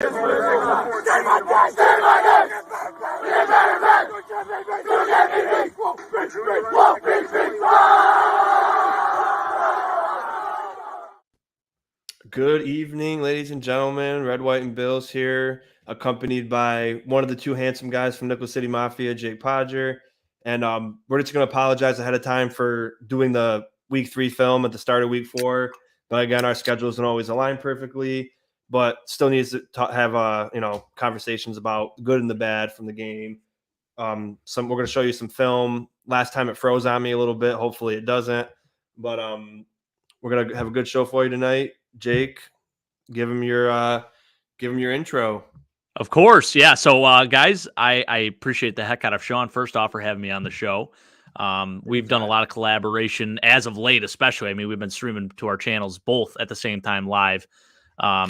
Good evening, ladies and gentlemen. Red, White, and Bills here, accompanied by one of the two handsome guys from Nickel City Mafia, Jake Podger. And we're just going to apologize ahead of time for doing the Week 3 film at the start of Week 4. But again, our schedules don't always align perfectly, but still needs to have conversations about the good and the bad from the game. We're going to show you some film. Last time it froze on me a little bit. Hopefully it doesn't. But we're going to have a good show for you tonight. Jake, give him your intro. Of course, yeah. So, guys, I appreciate the heck out of Sean, first off, for having me on the show. We've done a lot of collaboration as of late, especially. I mean, we've been streaming to our channels both at the same time live.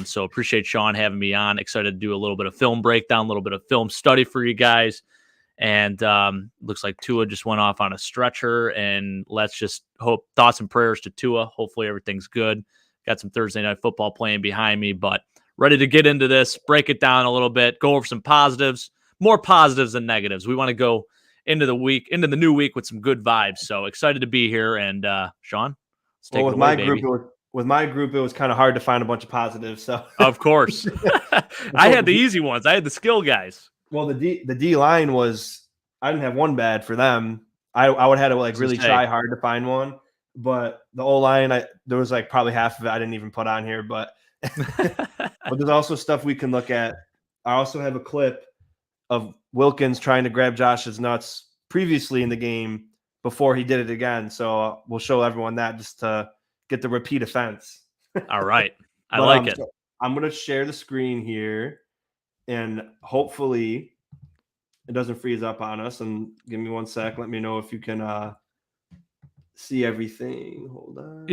So appreciate Sean having me on. Excited to do a little bit of film breakdown, a little bit of film study for you guys. And looks like Tua just went off on a stretcher. And let's just hope, thoughts and prayers to Tua. Hopefully everything's good. Got some Thursday night football playing behind me, but ready to get into this, break it down a little bit, go over some positives, more positives than negatives. We want to go into the new week with some good vibes. So excited to be here. And Sean, let's take it away, baby. With my group, it was kind of hard to find a bunch of positives. So of course, I had the easy ones. I had the skill guys. Well, the D line was, I didn't have one bad for them. I would have had to really try hard to find one. But the O-line, there was probably half of it I didn't even put on here. But but there's also stuff we can look at. I also have a clip of Wilkins trying to grab Josh's nuts previously in the game before he did it again. So we'll show everyone that just to get the repeat offense. All right. I like it. So I'm going to share the screen here, and hopefully it doesn't freeze up on us. And give me 1 sec. Let me know if you can see everything. Hold on.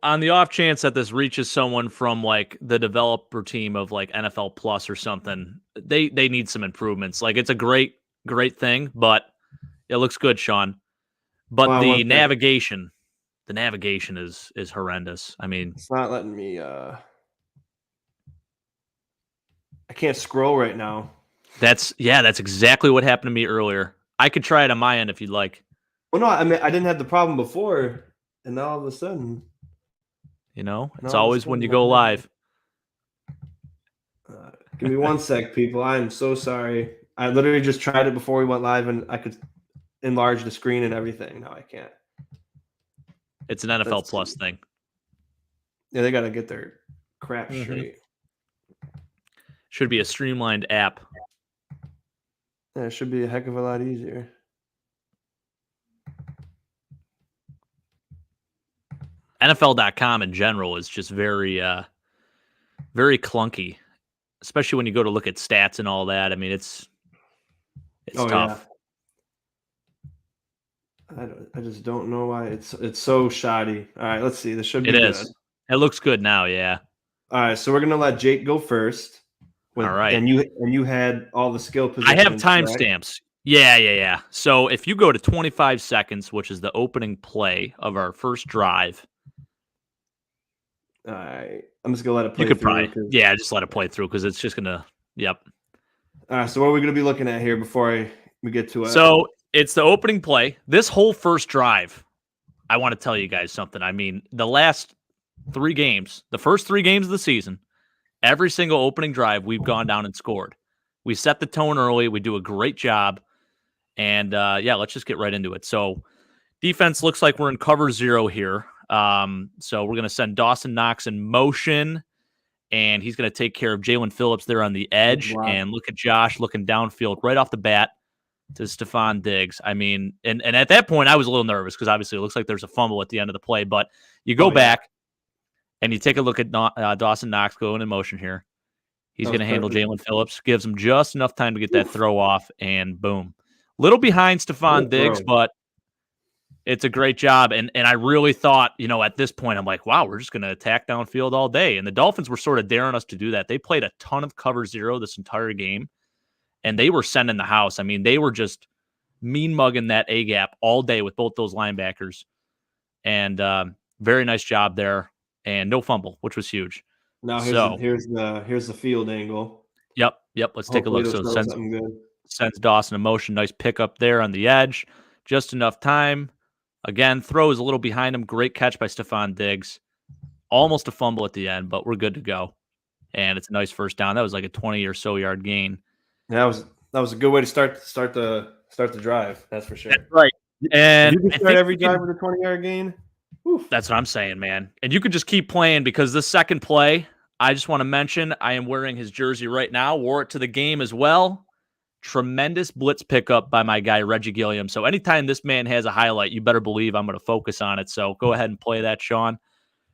On the off chance that this reaches someone from the developer team of NFL Plus or something, they need some improvements. It's a great thing, but it looks good, Sean. But the navigation is horrendous. I mean, it's not letting me. I can't scroll right now. That's exactly what happened to me earlier. I could try it on my end if you'd like. Well, no, I mean, I didn't have the problem before, and now all of a sudden, it's always when you go live. Give me 1 sec, people. I'm so sorry. I literally just tried it before we went live, and I could enlarge the screen and everything. No, I can't. It's an NFL Plus thing. Yeah, they got to get their crap straight. Should be a streamlined app. Yeah, it should be a heck of a lot easier. NFL.com in general is just very, very clunky, especially when you go to look at stats and all that. I mean, it's tough. Yeah. I just don't know why it's so shoddy. All right, let's see. This should be good. It is. It looks good now, yeah. All right, so we're gonna let Jake go first. All right, and you had all the skill positions. I have timestamps. Yeah. So if you go to 25 seconds, which is the opening play of our first drive. All right, I'm just gonna let it play. You could probably, just let it play through because it's just gonna. Yep. All right, so what are we gonna be looking at here before we get to it? So it's the opening play. This whole first drive, I want to tell you guys something. I mean, the last 3 games, the first 3 games of the season, every single opening drive, we've gone down and scored. We set the tone early. We do a great job, and let's just get right into it. So defense looks like we're in cover 0 here. So we're going to send Dawson Knox in motion, and he's going to take care of Jalen Phillips there on the edge. Wow. And look at Josh looking downfield right off the bat to Stephon Diggs. I mean, and at that point, I was a little nervous because obviously it looks like there's a fumble at the end of the play. But you go back and you take a look at Dawson Knox going in motion here. He's going to handle Jalen Phillips, gives him just enough time to get that throw off, and boom. Little behind Stephon Diggs, but it's a great job. And I really thought, at this point, I'm like, wow, we're just going to attack downfield all day. And the Dolphins were sort of daring us to do that. They played a ton of cover 0 this entire game, and they were sending the house. I mean, they were just mean mugging that A-gap all day with both those linebackers. And very nice job there. And no fumble, which was huge. Now here's the field angle. Yep. Let's take a Hopefully look. they'll So show something good. sends Dawson in motion. Nice pickup there on the edge. Just enough time. Again, throw is a little behind him. Great catch by Stephon Diggs. Almost a fumble at the end, but we're good to go. And it's a nice first down. That was like a 20 or so yard gain. That was a good way to start the drive. That's for sure. That's right. And if you can start every drive with a 20-yard gain. Oof. That's what I'm saying, man. And you could just keep playing because this second play, I just want to mention, I am wearing his jersey right now. Wore it to the game as well. Tremendous blitz pickup by my guy, Reggie Gilliam. So anytime this man has a highlight, you better believe I'm going to focus on it. So go ahead and play that, Sean.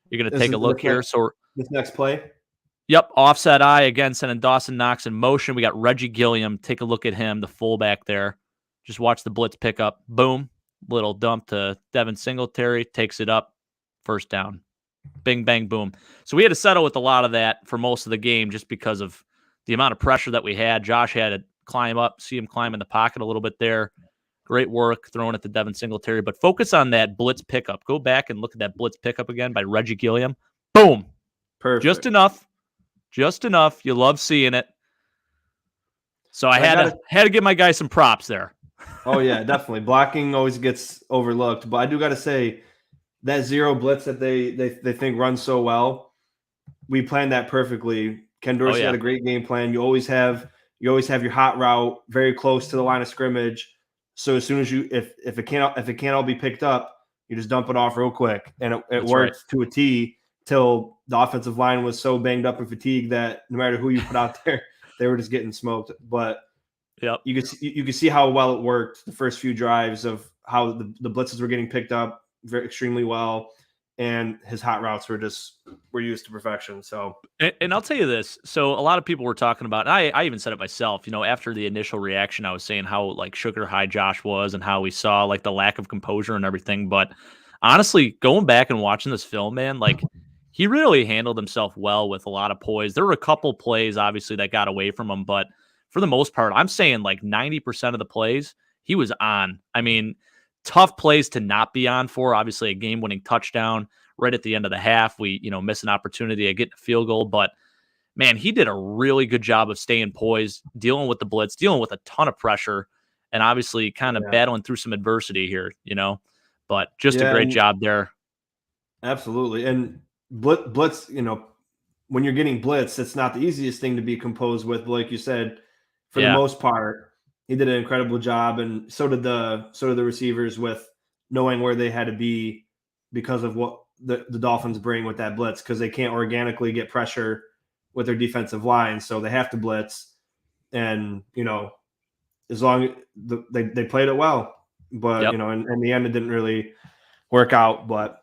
You're going to take a look here. So this next play. Yep, offset eye again, sending Dawson Knox in motion. We got Reggie Gilliam. Take a look at him, the fullback there. Just watch the blitz pickup. Boom. Little dump to Devin Singletary. Takes it up. First down. Bing, bang, boom. So we had to settle with a lot of that for most of the game just because of the amount of pressure that we had. Josh had to climb up, see him climb in the pocket a little bit there. Great work throwing it to Devin Singletary. But focus on that blitz pickup. Go back and look at that blitz pickup again by Reggie Gilliam. Boom. Perfect. Just enough. Just enough. You love seeing it. So I had to give my guy some props there. Oh, yeah, definitely. Blocking always gets overlooked. But I do got to say, that zero blitz that they think runs so well, we planned that perfectly. Ken Dorsey had a great game plan. You always have your hot route very close to the line of scrimmage. So as soon as if it can't all be picked up, you just dump it off real quick. And it worked to a T till the offensive line was so banged up and fatigued that no matter who you put out there, they were just getting smoked. But you could see how well it worked the first few drives of how the blitzes were getting picked up extremely well, and his hot routes were used to perfection. So, and I'll tell you this. So a lot of people were talking about, and I even said it myself, after the initial reaction, I was saying how like sugar high Josh was and how we saw like the lack of composure and everything. But honestly, going back and watching this film, man, like he really handled himself well with a lot of poise. There were a couple plays, obviously, that got away from him, but for the most part, I'm saying like 90% of the plays he was on. I mean, tough plays to not be on for. Obviously, a game-winning touchdown right at the end of the half. We, miss an opportunity at getting a field goal. But, man, he did a really good job of staying poised, dealing with the blitz, dealing with a ton of pressure, and obviously kind of battling through some adversity here, But just a great job there. Absolutely. And blitz, when you're getting blitz, it's not the easiest thing to be composed with. But like you said, for the most part, he did an incredible job, and so did the receivers with knowing where they had to be because of what the Dolphins bring with that blitz, because they can't organically get pressure with their defensive line, so they have to blitz. And as long they played it well, but in the end it didn't really work out. But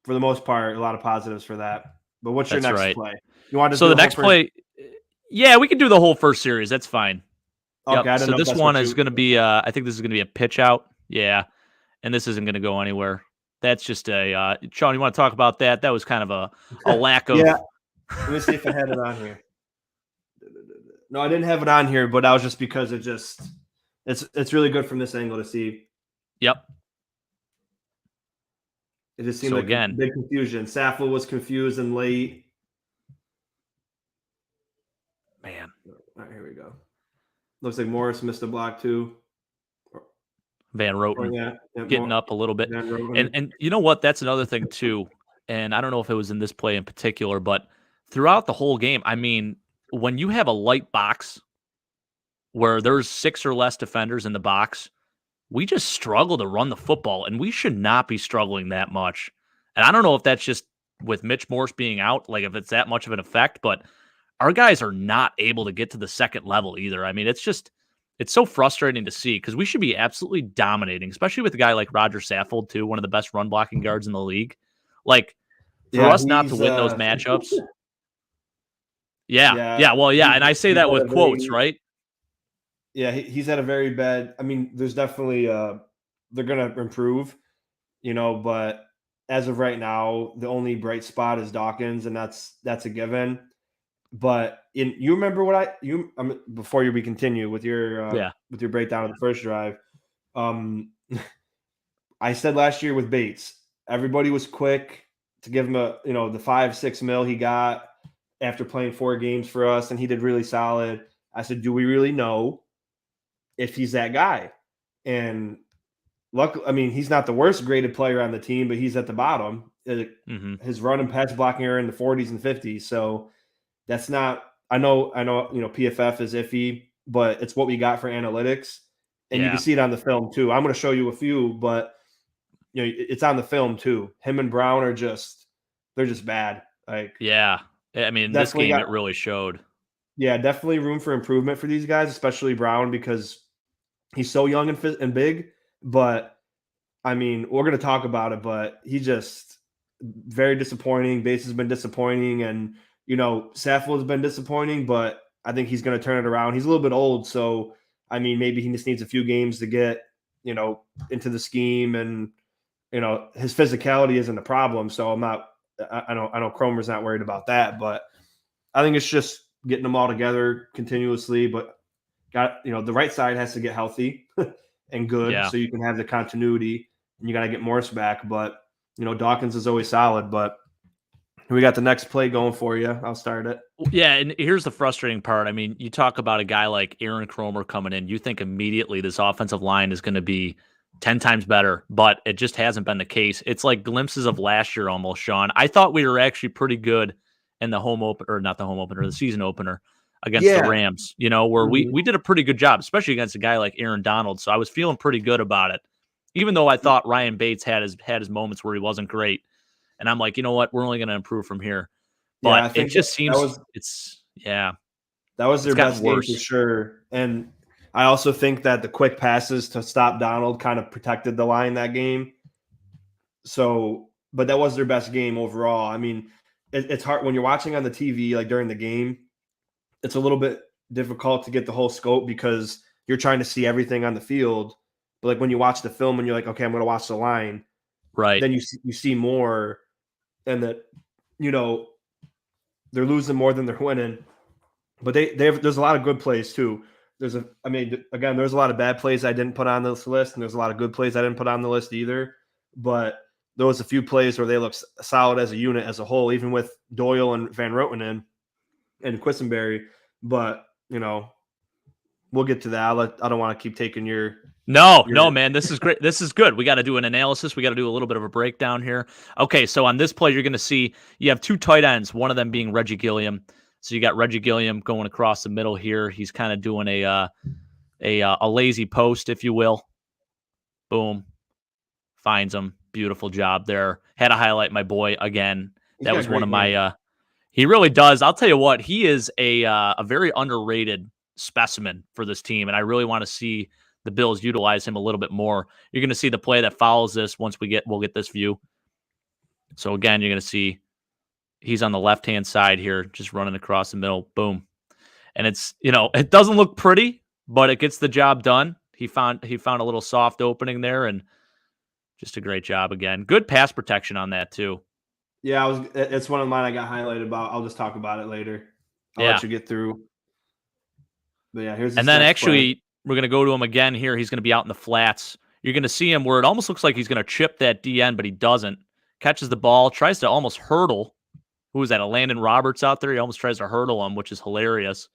for the most part, a lot of positives for that. But what's your next play? You want to the next play? Yeah, we can do the whole first series. That's fine. Okay, yep. So this one is going to be, I think this is going to be a pitch out. Yeah. And this isn't going to go anywhere. That's just a, Sean, you want to talk about that? That was kind of a lack of. Yeah. Let me see if I had it on here. No, I didn't have it on here, but that was just because it's really good from this angle to see. Yep. It just seemed like a big confusion. Saffold was confused and late. Man. All right, here we go. Looks like Morris missed a block too. Van Roten getting up a little bit. And you know what? That's another thing too. And I don't know if it was in this play in particular, but throughout the whole game, I mean, when you have a light box where there's 6 or less defenders in the box, we just struggle to run the football, and we should not be struggling that much. And I don't know if that's just with Mitch Morse being out, like if it's that much of an effect, but our guys are not able to get to the second level either. I mean, it's so frustrating to see because we should be absolutely dominating, especially with a guy like Roger Saffold, too, one of the best run blocking guards in the league. Like, for us not to win those matchups. Yeah. Well, yeah. And I say that with quotes, right? Yeah, he's had a very bad. I mean, there's definitely they're going to improve, but as of right now, the only bright spot is Dawkins, and that's a given. But you remember what before we continue with your breakdown of the first drive, I said last year with Bates, everybody was quick to give him the $5-6 mil he got after playing 4 games for us, and he did really solid. I said, do we really know if he's that guy? And luckily, I mean, he's not the worst graded player on the team, but he's at the bottom. His run and pass blocking are in the 40s and 50s. So that's not, I know, PFF is iffy, but it's what we got for analytics. And you can see it on the film too. I'm going to show you a few, but it's on the film too. Him and Brown are they're just bad. Like, yeah. I mean, this game, it really showed. Yeah, definitely room for improvement for these guys, especially Brown, because he's so young and big. But I mean, we're going to talk about it, but he just very disappointing. Bates has been disappointing, and Saffold has been disappointing. But I think he's going to turn it around. He's a little bit old, so I mean, maybe he just needs a few games to get into the scheme, and his physicality isn't a problem. So I'm not. I know Cromer's not worried about that, but I think it's just getting them all together continuously. But the right side has to get healthy and good, so you can have the continuity, and you got to get Morris back. But Dawkins is always solid. But we got the next play going for you. I'll start it. Yeah, and here's the frustrating part. I mean, you talk about a guy like Aaron Cromer coming in, you think immediately this offensive line is going to be 10 times better, but it just hasn't been the case. It's like glimpses of last year almost, Sean. I thought we were actually pretty good in the home opener, not the home opener, the season opener against the Rams, where we did a pretty good job, especially against a guy like Aaron Donald. So I was feeling pretty good about it, even though I thought Ryan Bates had his moments where he wasn't great. And I'm like, you know what? We're only going to improve from here. But it just seems that was their best game for sure. And I also think that the quick passes to stop Donald kind of protected the line that game. So, but that was their best game overall. I mean, it's hard when you're watching on the TV, like during the game, it's a little bit difficult to get the whole scope because you're trying to see everything on the field. But like when you watch the film and you're like, okay, I'm going to watch the line. Right. Then you see more, and that, they're losing more than they're winning. But there's a lot of good plays too. There's a lot of bad plays I didn't put on this list, and there's a lot of good plays I didn't put on the list either. But there was a few plays where they look solid as a unit as a whole, even with Doyle and Van Rotenen and Quisenberry. But we'll get to that. I don't want to keep taking your. No, man. This is great. This is good. We got to do an analysis. We got to do a little bit of a breakdown here. Okay, so on this play, you're going to see you have two tight ends, one of them being Reggie Gilliam. So you got Reggie Gilliam going across the middle here. He's kind of doing a lazy post, if you will. Boom. Finds him. Beautiful job there. Had to highlight my boy again. That was one of my he really does. I'll tell you what, he is a very underrated specimen for this team, and I really want to see the Bills utilize him a little bit more. You're going to see the play that follows this once we'll get this view. So again, you're going to see he's on the left-hand side here, just running across the middle. Boom. And it's, it doesn't look pretty, but it gets the job done. He found a little soft opening there, and just a great job again. Good pass protection on that too. Yeah, it's one of mine I got highlighted about. I'll just talk about it later. I'll let you get through. But yeah, here's and then actually we're going to go to him again here. He's going to be out in the flats. You're going to see him where it almost looks like he's going to chip that DN, but he doesn't. Catches the ball, tries to almost hurdle. Who is that? A Landon Roberts out there? He almost tries to hurdle him, which is hilarious.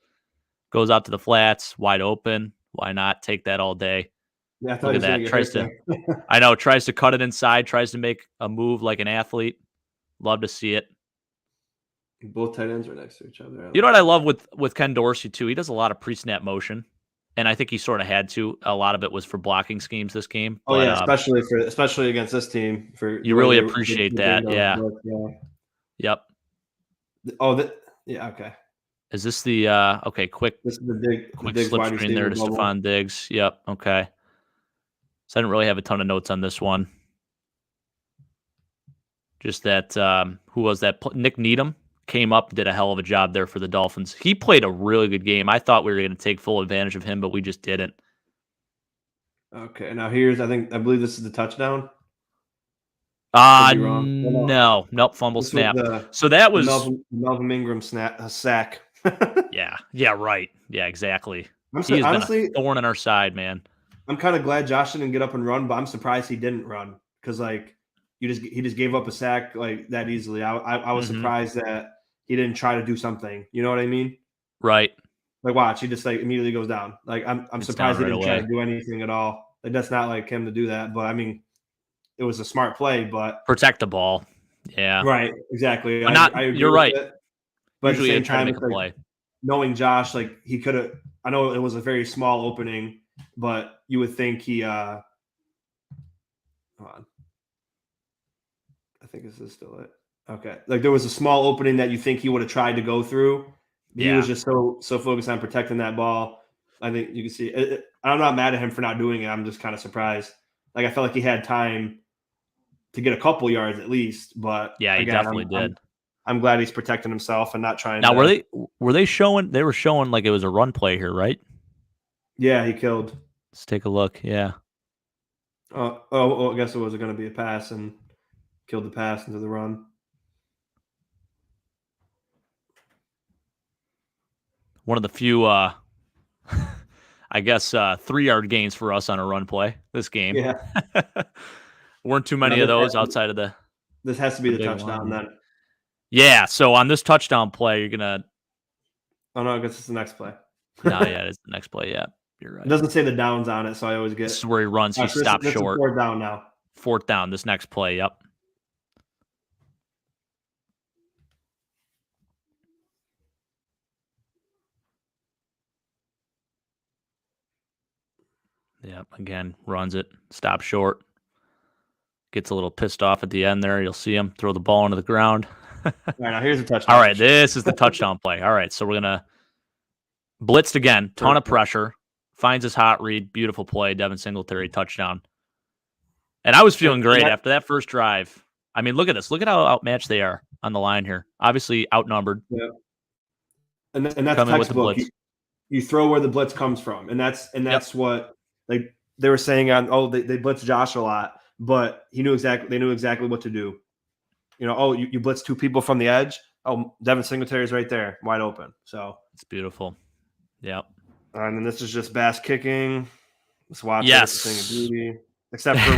Goes out to the flats, wide open. Why not take that all day? Yeah, look at that. Tries to cut it inside, tries to make a move like an athlete. Love to see it. Both tight ends are next to each other. You know what I love with Ken Dorsey too? He does a lot of pre-snap motion, and I think he sort of had to. A lot of it was for blocking schemes this game. Oh, yeah, especially against this team. You really appreciate that, yeah. Yep. Oh, yeah, okay. Is this the okay? Quick slip screen there to Stephon Diggs. Yep. Okay. So I didn't really have a ton of notes on this one. Just that who was that? Nick Needham came up, did a hell of a job there for the Dolphins. He played a really good game. I thought we were going to take full advantage of him, but we just didn't. Okay, now I believe this is the touchdown. Nope, fumble snap. So that was Melvin Ingram sack. yeah, right. Yeah, exactly. Honestly, been a thorn in our side, man. I'm kind of glad Josh didn't get up and run, but I'm surprised he didn't run because he just gave up a sack like that easily. I was surprised that he didn't try to do something. You know what I mean? Right. Like, watch, he just like immediately goes down. Like, I'm It's surprised he down right didn't try away. to do anything at all. Like, that's not like him to do that. But I mean, it was a smart play. But Protect the ball. Yeah. right, exactly. But I agree you're with right. it. But at the Usually they same try to time, make it's a like play. knowing Josh, like he could have. I know it was a very small opening, but you would think he. Hold on. I think this is still it. Okay, like there was a small opening that you think he would have tried to go through. But he was just so focused on protecting that ball. I think you can see. I'm not mad at him for not doing it. I'm just kind of surprised. Like I felt like he had time to get a couple yards at least. But Yeah, he again, definitely did. I'm glad he's protecting himself and not trying Now, to. were they showing? They were showing like it was a run play here, right? Yeah, he killed. Let's take a look. Yeah. I guess it was going to be a pass and killed the pass into the run. One of the few, I guess, 3-yard gains for us on a run play this game. Yeah. Weren't too many of those outside of the. This has to be the big touchdown one. then. Yeah. So on this touchdown play, you're gonna. Oh no, I guess it's the next play. No, yeah, it's the next play. Yeah, you're right. It doesn't say the downs on it, so I always get. This is where he runs. He stops short. Fourth down now. Fourth down. This next play. Yep. Yep. Again, runs it. Stops short. Gets a little pissed off at the end there. You'll see him throw the ball into the ground. All right, now here's a touchdown. All right, this is the touchdown play. All right, so we're gonna blitzed again. Ton of pressure. Finds his hot read. Beautiful play. Devin Singletary touchdown. And I was feeling great after that first drive. I mean, look at this. Look at how outmatched they are on the line here. Obviously outnumbered. Yeah. And that's Coming with the textbook. blitz. You throw where the blitz comes from, and that's what like they were saying on. Oh, they blitz Josh a lot, but they knew exactly what to do. You know, oh, you blitz two people from the edge. Oh, Devin Singletary is right there, wide open. So it's beautiful. Yep. And then this is just Bass kicking. Let's watch yes. It's a thing of beauty. Except for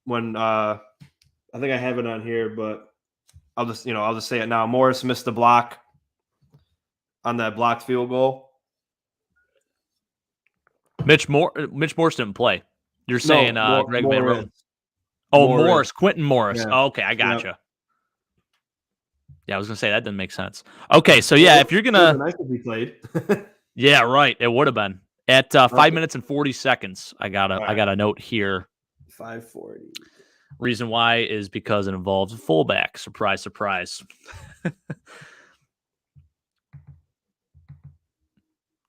when I think I have it on here, but I'll just say it now. Morris missed the block on that blocked field goal. Mitch Morris didn't play. You're saying Greg Van Roten. Oh, Morris. Quentin Morris. Yeah. Oh, okay, I gotcha. Yep. Yeah, I was gonna say that didn't make sense. Okay, so yeah, if you're gonna nice to be played. Yeah, right. It would have been at 5 minutes and 40 seconds. I got a note here. 5:40. Reason why is because it involves a fullback. Surprise, surprise.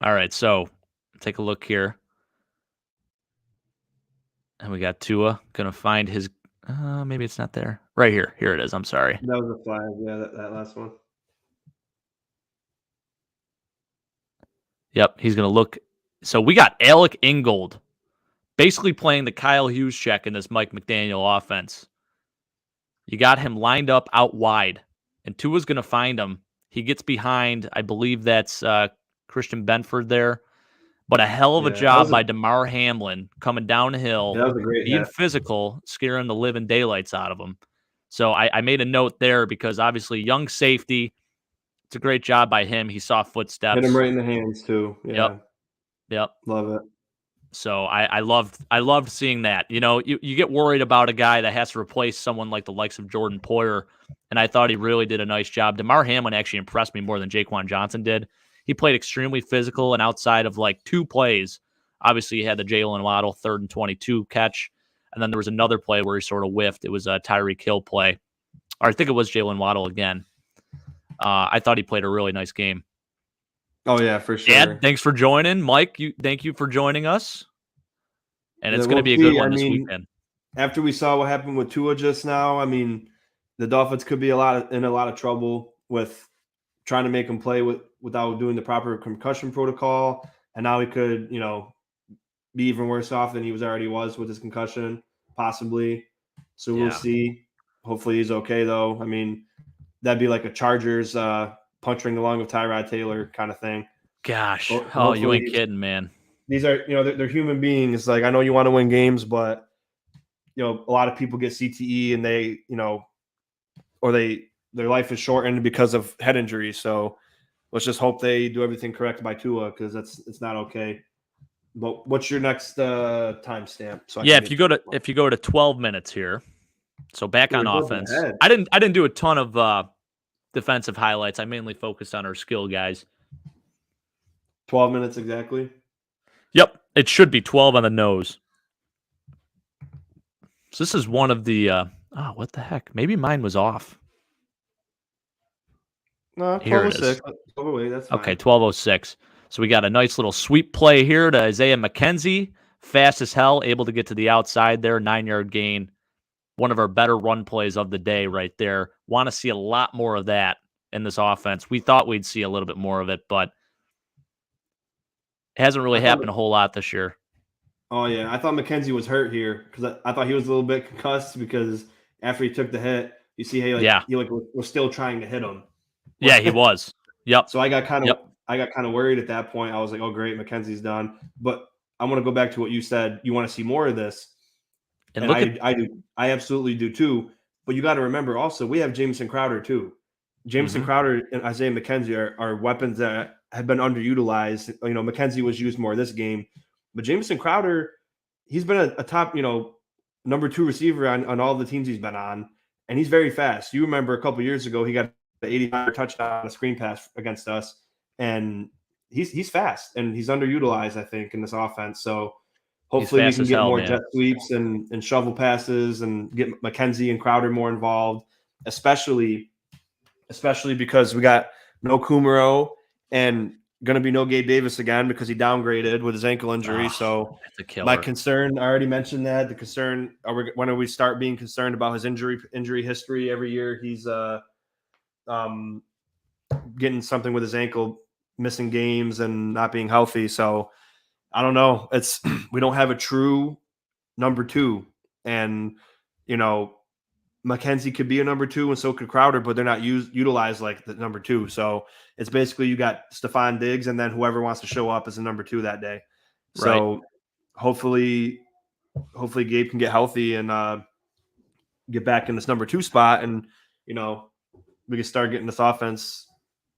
All right, so take a look here. And we got Tua going to find his maybe it's not there. Right here. Here it is. I'm sorry. That was a flag. Yeah, that last one. Yep, he's going to look. So we got Alec Ingold basically playing the Kyle Hughes check in this Mike McDaniel offense. You got him lined up out wide, and Tua's going to find him. He gets behind, I believe that's Christian Benford there. But a hell of a job by DeMar Hamlin coming down the hill, being physical, scaring the living daylights out of him. So I made a note there because obviously young safety, it's a great job by him. He saw footsteps. Hit him right in the hands too. Yeah. Yep. Love it. So I loved seeing that. You know, you get worried about a guy that has to replace someone like the likes of Jordan Poyer, and I thought he really did a nice job. DeMar Hamlin actually impressed me more than Jaquan Johnson did. He played extremely physical, and outside of like 2 plays, obviously he had the Jalen Waddle 3rd and 22 catch, and then there was another play where he sort of whiffed. It was a Tyreek Hill play, or I think it was Jalen Waddle again. I thought he played a really nice game. Oh yeah, for sure. Dad, thanks for joining, Mike. Thank you for joining us, and it's going to be a good one this weekend. After we saw what happened with Tua just now, I mean, the Dolphins could be in a lot of trouble with trying to make him play without doing the proper concussion protocol. And now he could, be even worse off than he already was with his concussion, possibly. So we'll see. Hopefully he's okay, though. I mean, that'd be like a Chargers puncturing along with Tyrod Taylor kind of thing. Gosh. Oh, you ain't kidding, man. These are, they're human beings. Like, I know you want to win games, but, a lot of people get CTE and they, or their life is shortened because of head injuries. So let's just hope they do everything correct by Tua, because it's not okay. But what's your next timestamp? So if you go to 12 minutes here, so back on offense. I didn't do a ton of defensive highlights. I mainly focused on our skill guys. 12 minutes exactly. Yep, it should be 12 on the nose. So this is one of the what the heck? Maybe mine was off. No, 12:06. 12:08, that's fine. Okay, 12:06. So we got a nice little sweep play here to Isaiah McKenzie. Fast as hell, able to get to the outside there, 9-yard gain. One of our better run plays of the day right there. Want to see a lot more of that in this offense. We thought we'd see a little bit more of it, but it hasn't really happened a whole lot this year. Oh, yeah. I thought McKenzie was hurt here because I thought he was a little bit concussed because after he took the hit, you see he was still trying to hit him. Yeah, he was. Yep. So I got kind of worried at that point. I was like, oh, great, McKenzie's done. But I want to go back to what you said. You want to see more of this. And I do. I absolutely do too. But you got to remember also, we have Jameson Crowder too. Jameson Crowder and Isaiah McKenzie are weapons that have been underutilized. You know, McKenzie was used more this game. But Jameson Crowder, he's been a top, number 2 receiver on all the teams he's been on. And he's very fast. You remember a couple years ago, he got the 85 touchdown on a screen pass against us. And he's fast. And he's underutilized, I think, in this offense. So hopefully we can get more jet sweeps and shovel passes and get McKenzie and Crowder more involved, especially because we got no Kumaro and going to be no Gabe Davis again because he downgraded with his ankle injury. So my concern, I already mentioned that. The concern, when do we start being concerned about his injury history? Every year he's getting something with his ankle, missing games and not being healthy. So I don't know. We don't have a true number 2, and McKenzie could be a number 2, and so could Crowder, but they're not utilized like the number 2. So it's basically you got Stephon Diggs, and then whoever wants to show up as a number 2 that day. So hopefully Gabe can get healthy and get back in this number 2 spot, and we can start getting this offense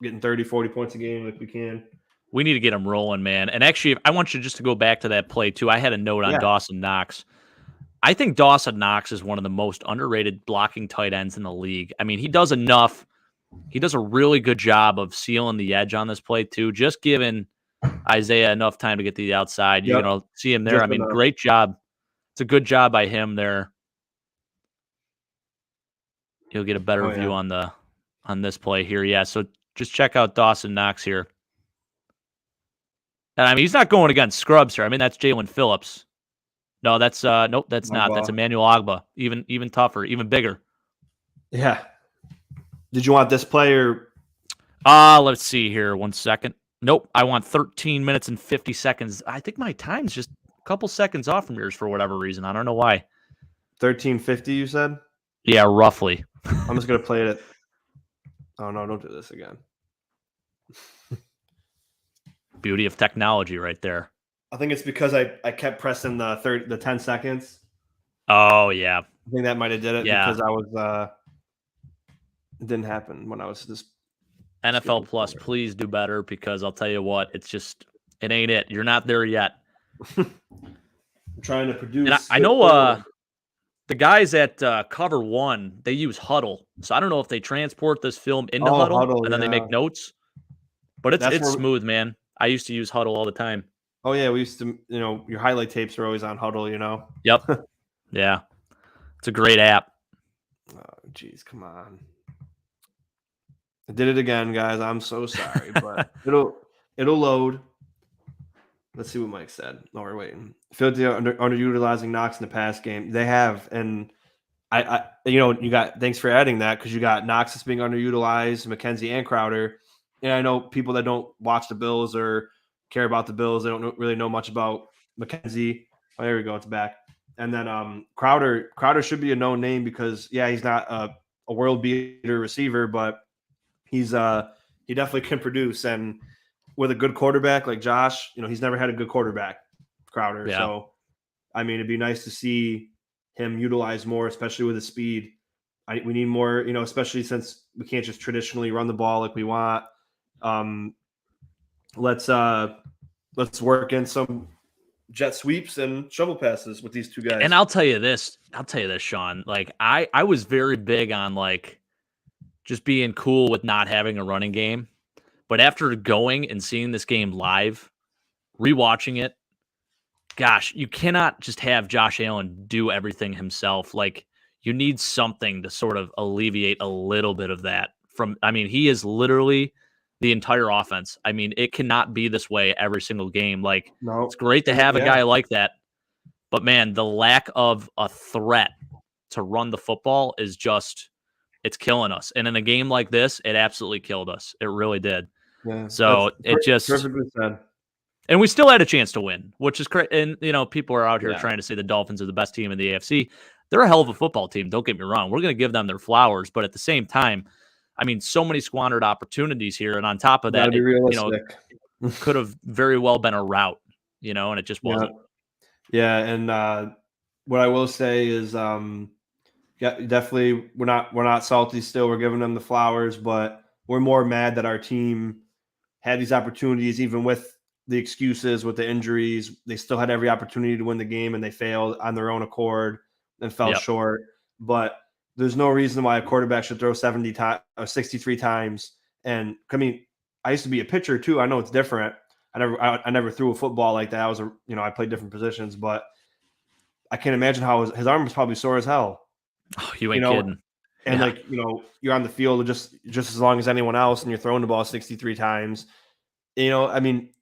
getting 30, 40 points a game if we can. We need to get him rolling, man. And actually, I want you just to go back to that play, too. I had a note on Dawson Knox. I think Dawson Knox is one of the most underrated blocking tight ends in the league. I mean, he does enough. He does a really good job of sealing the edge on this play, too. Just giving Isaiah enough time to get to the outside. You're going to see him there. Great job. It's a good job by him there. You'll get a better view on this play here. Yeah, so just check out Dawson Knox here. And I mean, he's not going against scrubs here. I mean, that's Jalen Phillips. No, that's nope, that's not. That's Emmanuel Ogbah. Even tougher, even bigger. Yeah. Did you want this player? Let's see here. 1 second. Nope. I want 13 minutes and 50 seconds. I think my time's just a couple seconds off from yours for whatever reason. I don't know why. 13:50, you said? Yeah, roughly. I'm just gonna play it. Oh no, don't do this again. Beauty of technology right there. I think it's because I kept pressing the 10 seconds. Oh, yeah. I think that might have did it because I was it didn't happen when I was just NFL Plus, please do better because I'll tell you what, it ain't it. You're not there yet. I'm trying to produce. And I know the guys at Cover One, they use Huddle. So I don't know if they transport this film into Huddle and then they make notes. But it's smooth, man. I used to use Huddle all the time. Oh, yeah. We used to, your highlight tapes are always on Huddle, Yep. Yeah. It's a great app. Oh, geez. Come on. I did it again, guys. I'm so sorry, but it'll load. Let's see what Mike said. No, we're waiting. Feel like they're underutilizing Knox in the pass game. They have, and you got. Thanks for adding that because you got Knox that's being underutilized, McKenzie and Crowder. And I know people that don't watch the Bills or care about the Bills, they don't really know much about McKenzie. Oh, there we go. It's back. And then Crowder should be a known name because, he's not a world beater receiver, but he definitely can produce. And with a good quarterback like Josh, he's never had a good quarterback, Crowder. Yeah. So, I mean, it'd be nice to see him utilized more, especially with his speed. We need more, especially since we can't just traditionally run the ball like we want. Let's work in some jet sweeps and shovel passes with these two guys. And I'll tell you this, Sean. Like I was very big on like just being cool with not having a running game. But after going and seeing this game live, rewatching it, gosh, you cannot just have Josh Allen do everything himself. Like you need something to sort of alleviate a little bit of that he is literally the entire offense. I mean, it cannot be this way every single game. Like it's great to have a guy like that, but man, the lack of a threat to run the football is just, it's killing us. And in a game like this, it absolutely killed us. It really did. Yeah, so it just perfectly said. And we still had a chance to win, which is great. And, people are out here trying to say the Dolphins are the best team in the AFC. They're a hell of a football team. Don't get me wrong. We're going to give them their flowers. But at the same time, so many squandered opportunities here. And on top of that, it could have very well been a rout, and it just wasn't. Yeah. And what I will say is, definitely we're not salty still. We're giving them the flowers, but we're more mad that our team had these opportunities, even with the excuses, with the injuries. They still had every opportunity to win the game, and they failed on their own accord and fell short. But there's no reason why a quarterback should throw 70 times or 63 times. And I used to be a pitcher too. I know it's different. I never threw a football like that. I played different positions, but I can't imagine how his arm was probably sore as hell. Oh, you ain't kidding. And you're on the field just as long as anyone else, and you're throwing the ball 63 times. That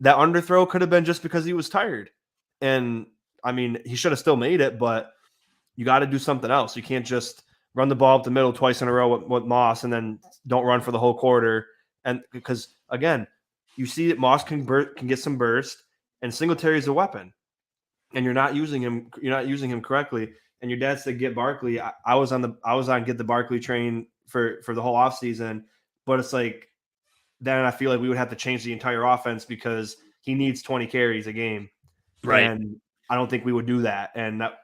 underthrow could have been just because he was tired. And he should have still made it, but you got to do something else. You can't just run the ball up the middle twice in a row with Moss and then don't run for the whole quarter. And because again, you see that Moss can get some burst, and Singletary is a weapon, and you're not using him correctly. And your dad said get Barkley. I was on get the Barkley train for the whole offseason, but it's like then I feel like we would have to change the entire offense because he needs 20 carries a game. Right. And I don't think we would do that. And that,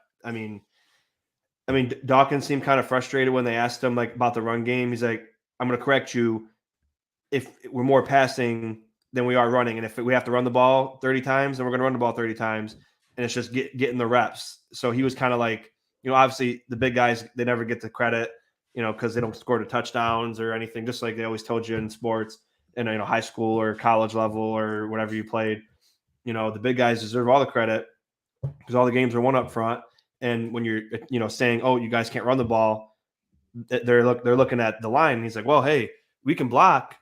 Dawkins seemed kind of frustrated when they asked him about the run game. He's like, I'm going to correct you. If we're more passing than we are running, and if we have to run the ball 30 times, then we're going to run the ball 30 times. And it's just getting the reps. So he was kind of like, obviously the big guys, they never get the credit, because they don't score the touchdowns or anything, just like they always told you in sports in high school or college level or whatever you played. The big guys deserve all the credit because all the games are won up front. And when you're, saying, oh, you guys can't run the ball, they're looking at the line. And he's like, well, hey, we can block,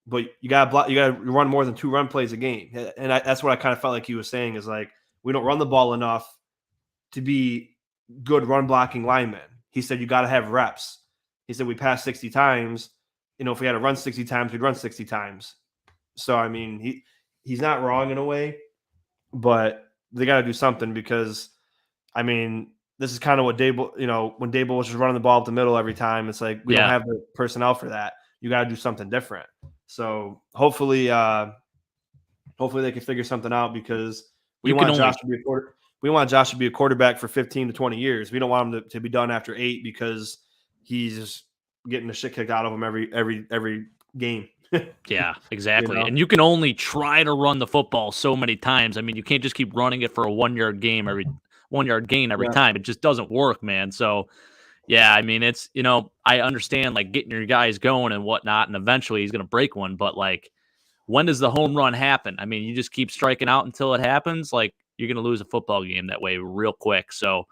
but you got to block. You got to run more than 2 run plays a game. And that's what I kind of felt like he was saying is like, we don't run the ball enough to be good run blocking linemen. He said, you got to have reps. He said, we passed 60 times. If we had to run 60 times, we'd run 60 times. So, he's not wrong in a way, but they got to do something because, this is kind of what Dable, when Dable was just running the ball up the middle every time, it's like we don't have the personnel for that. You got to do something different. So hopefully they can figure something out because we want Josh to be a quarterback for 15 to 20 years. We don't want him to be done after 8 because he's getting the shit kicked out of him every game. Yeah, exactly. And you can only try to run the football so many times. You can't just keep running it for a 1-yard gain every time. It just doesn't work, man. So yeah, it's, I understand like getting your guys going and whatnot, and eventually he's going to break one. But like, when does the home run happen? You just keep striking out until it happens. Like you're going to lose a football game that way real quick. So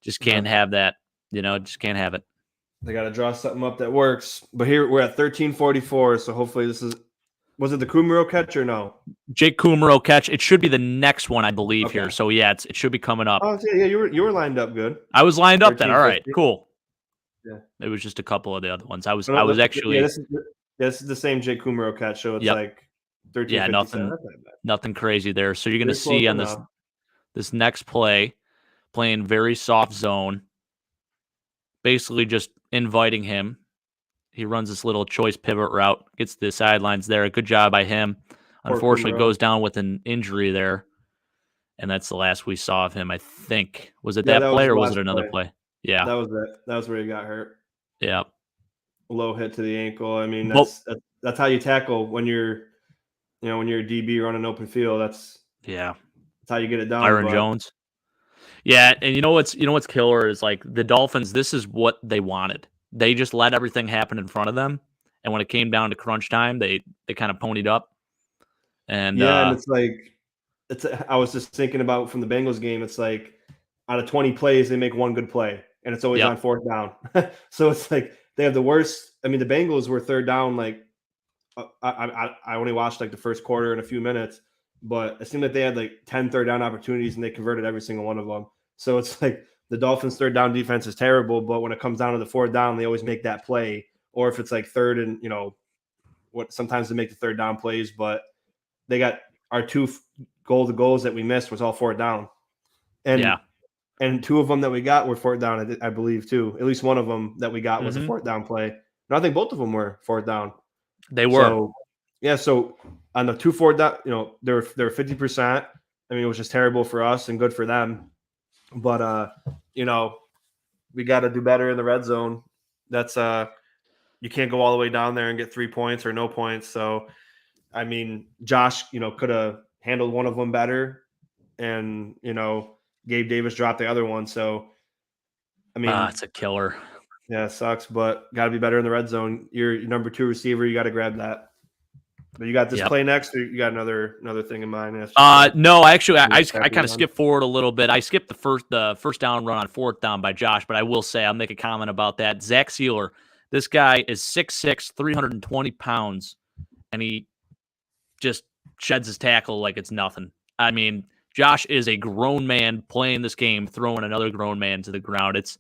just can't have that, just can't have it. They got to draw something up that works. But here we're at 13:44. So hopefully was it the Kumaro catch or no? Jake Kumaro catch. It should be the next one, I believe, here. So yeah, it should be coming up. Oh yeah, you were lined up good. I was lined up then. All right, cool. Yeah, it was just a couple of the other ones. I was actually. Yeah, this is the same Jake Kumaro catch. So it's like 13. Yeah, nothing crazy there. So you're going to see on this next play, playing very soft zone, basically just inviting him. He runs this little choice pivot route, gets the sidelines there. Good job by him. Unfortunately, goes down with an injury there. And that's the last we saw of him, I think. Was it that play or was it another play? Yeah. That was it. That was where he got hurt. Yeah. low hit to the ankle. I mean, Well, that's how you tackle when you're a DB running open field. That's how you get it done. Byron But Jones. Yeah, and you know what's killer is like the Dolphins. This is what they wanted. They just let everything happen in front of them, and when it came down to crunch time, they kind of ponied up. And and it's like I was just thinking about from the Bengals game. It's like out of 20 plays, they make one good play, and it's always on fourth down. So it's like they have the worst. I mean, the Bengals were third down. Like I only watched like the first quarter and a few minutes, but it seemed like they had like 10 third down opportunities and they converted every single one of them. So it's like the Dolphins' third down defense is terrible, but when it comes down to the fourth down, they always make that play. Or if it's like third and sometimes they make the third down plays, but they got our two goals that we missed was all fourth down, and two of them that we got were fourth down, I believe too. At least one of them that we got was a fourth down play. And I think both of them were fourth down. They were. So, so on the 2 4 down, they're 50%. I mean, it was just terrible for us and good for them. But we got to do better in the red zone. That's you can't go all the way down there and get 3 points or no points. So, I mean, Josh, could have handled one of them better, and Gabe Davis dropped the other one. So, I mean, it's a killer. Yeah, it sucks, but got to be better in the red zone. Your number 2 receiver, you got to grab that. But you got this play next, or you got another thing in mind? No, actually, I kind of skipped forward a little bit. I skipped the first down run on fourth down by Josh, but I will say I'll make a comment about that. Zach Sealer, this guy is 6'6", 320 pounds, and he just sheds his tackle like it's nothing. I mean, Josh is a grown man playing this game, throwing another grown man to the ground. It's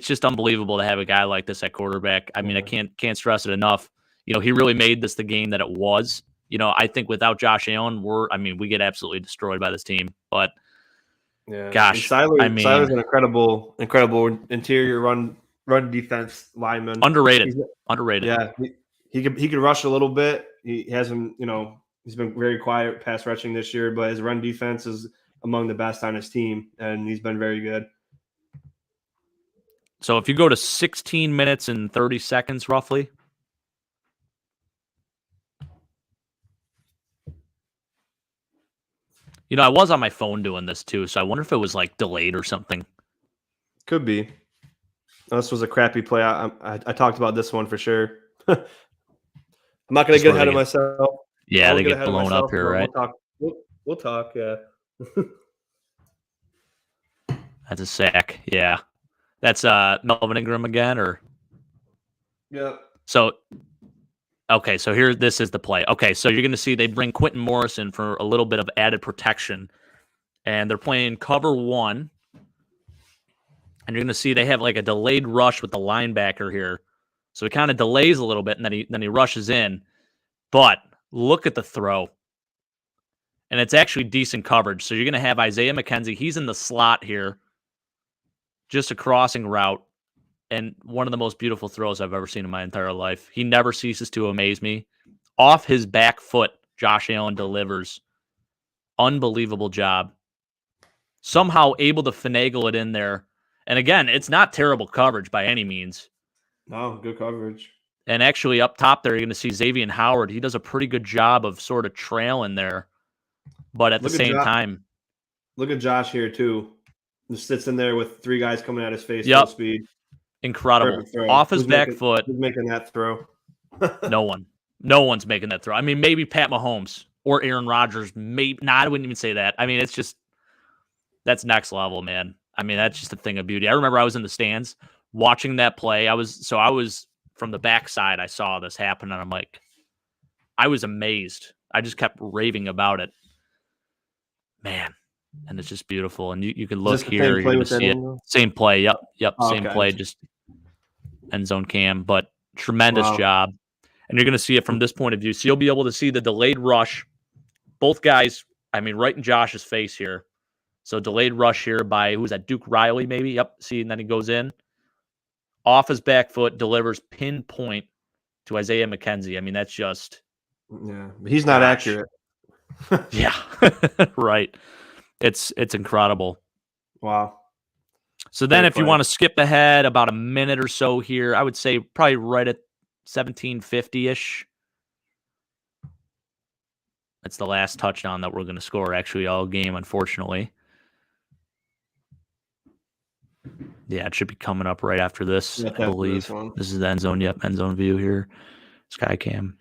just unbelievable to have a guy like this at quarterback. I mean, I can't stress it enough. He really made this the game that it was. I think without Josh Allen, we get absolutely destroyed by this team. But gosh, Siler's an incredible interior run defense lineman. Underrated. Yeah, he could rush a little bit. He hasn't, he's been very quiet pass rushing this year, but his run defense is among the best on his team, and he's been very good. So if you go to 16 minutes and 30 seconds, roughly. I was on my phone doing this too, so I wonder if it was like delayed or something. Could be. This was a crappy play. I talked about this one for sure. I'm not going to get ahead of myself. Yeah, they get blown up here, right? We'll talk, yeah. That's a sack, yeah. That's Melvin Ingram again, or? Yeah. So, okay, so this is the play. Okay, so you're going to see they bring Quentin Morrison for a little bit of added protection, and they're playing cover 1, and you're going to see they have like a delayed rush with the linebacker here. So he kind of delays a little bit, and then he rushes in. But look at the throw. And it's actually decent coverage. So you're going to have Isaiah McKenzie. He's in the slot here. Just a crossing route. And one of the most beautiful throws I've ever seen in my entire life. He never ceases to amaze me. Off his back foot, Josh Allen delivers. Unbelievable job. Somehow able to finagle it in there. And again, it's not terrible coverage by any means. No, good coverage. And actually up top there, you're going to see Xavier Howard. He does a pretty good job of sort of trailing there. But at the same time. Look at Josh here, too. Just sits in there with 3 guys coming at his face full speed. Incredible. Off his back foot. Who's making that throw? No one. No one's making that throw. I mean, maybe Pat Mahomes or Aaron Rodgers. Maybe. No, I wouldn't even say that. I mean, it's just, that's next level, man. I mean, that's just a thing of beauty. I remember I was in the stands watching that play. I was from the backside. I saw this happen, and I'm like, I was amazed. I just kept raving about it. Man, and it's just beautiful. And you can look here, you're going to see it. Same play. Yep. Same play, just end zone cam, but tremendous job. And you're going to see it from this point of view. So you'll be able to see the delayed rush. Both guys, I mean, right in Josh's face here. So delayed rush here by, who's that, Duke Riley maybe? Yep, see, and then he goes in. Off his back foot, delivers pinpoint to Isaiah McKenzie. I mean, that's just... Yeah, he's not accurate. Yeah, right. It's incredible. Wow. So then if you play. want to skip ahead about a minute or so here, I would say probably right at 1750-ish. That's the last touchdown that we're going to score actually all game, unfortunately. Yeah, it should be coming up right after this, I believe. This is the end zone. Yep, end zone view here. Skycam.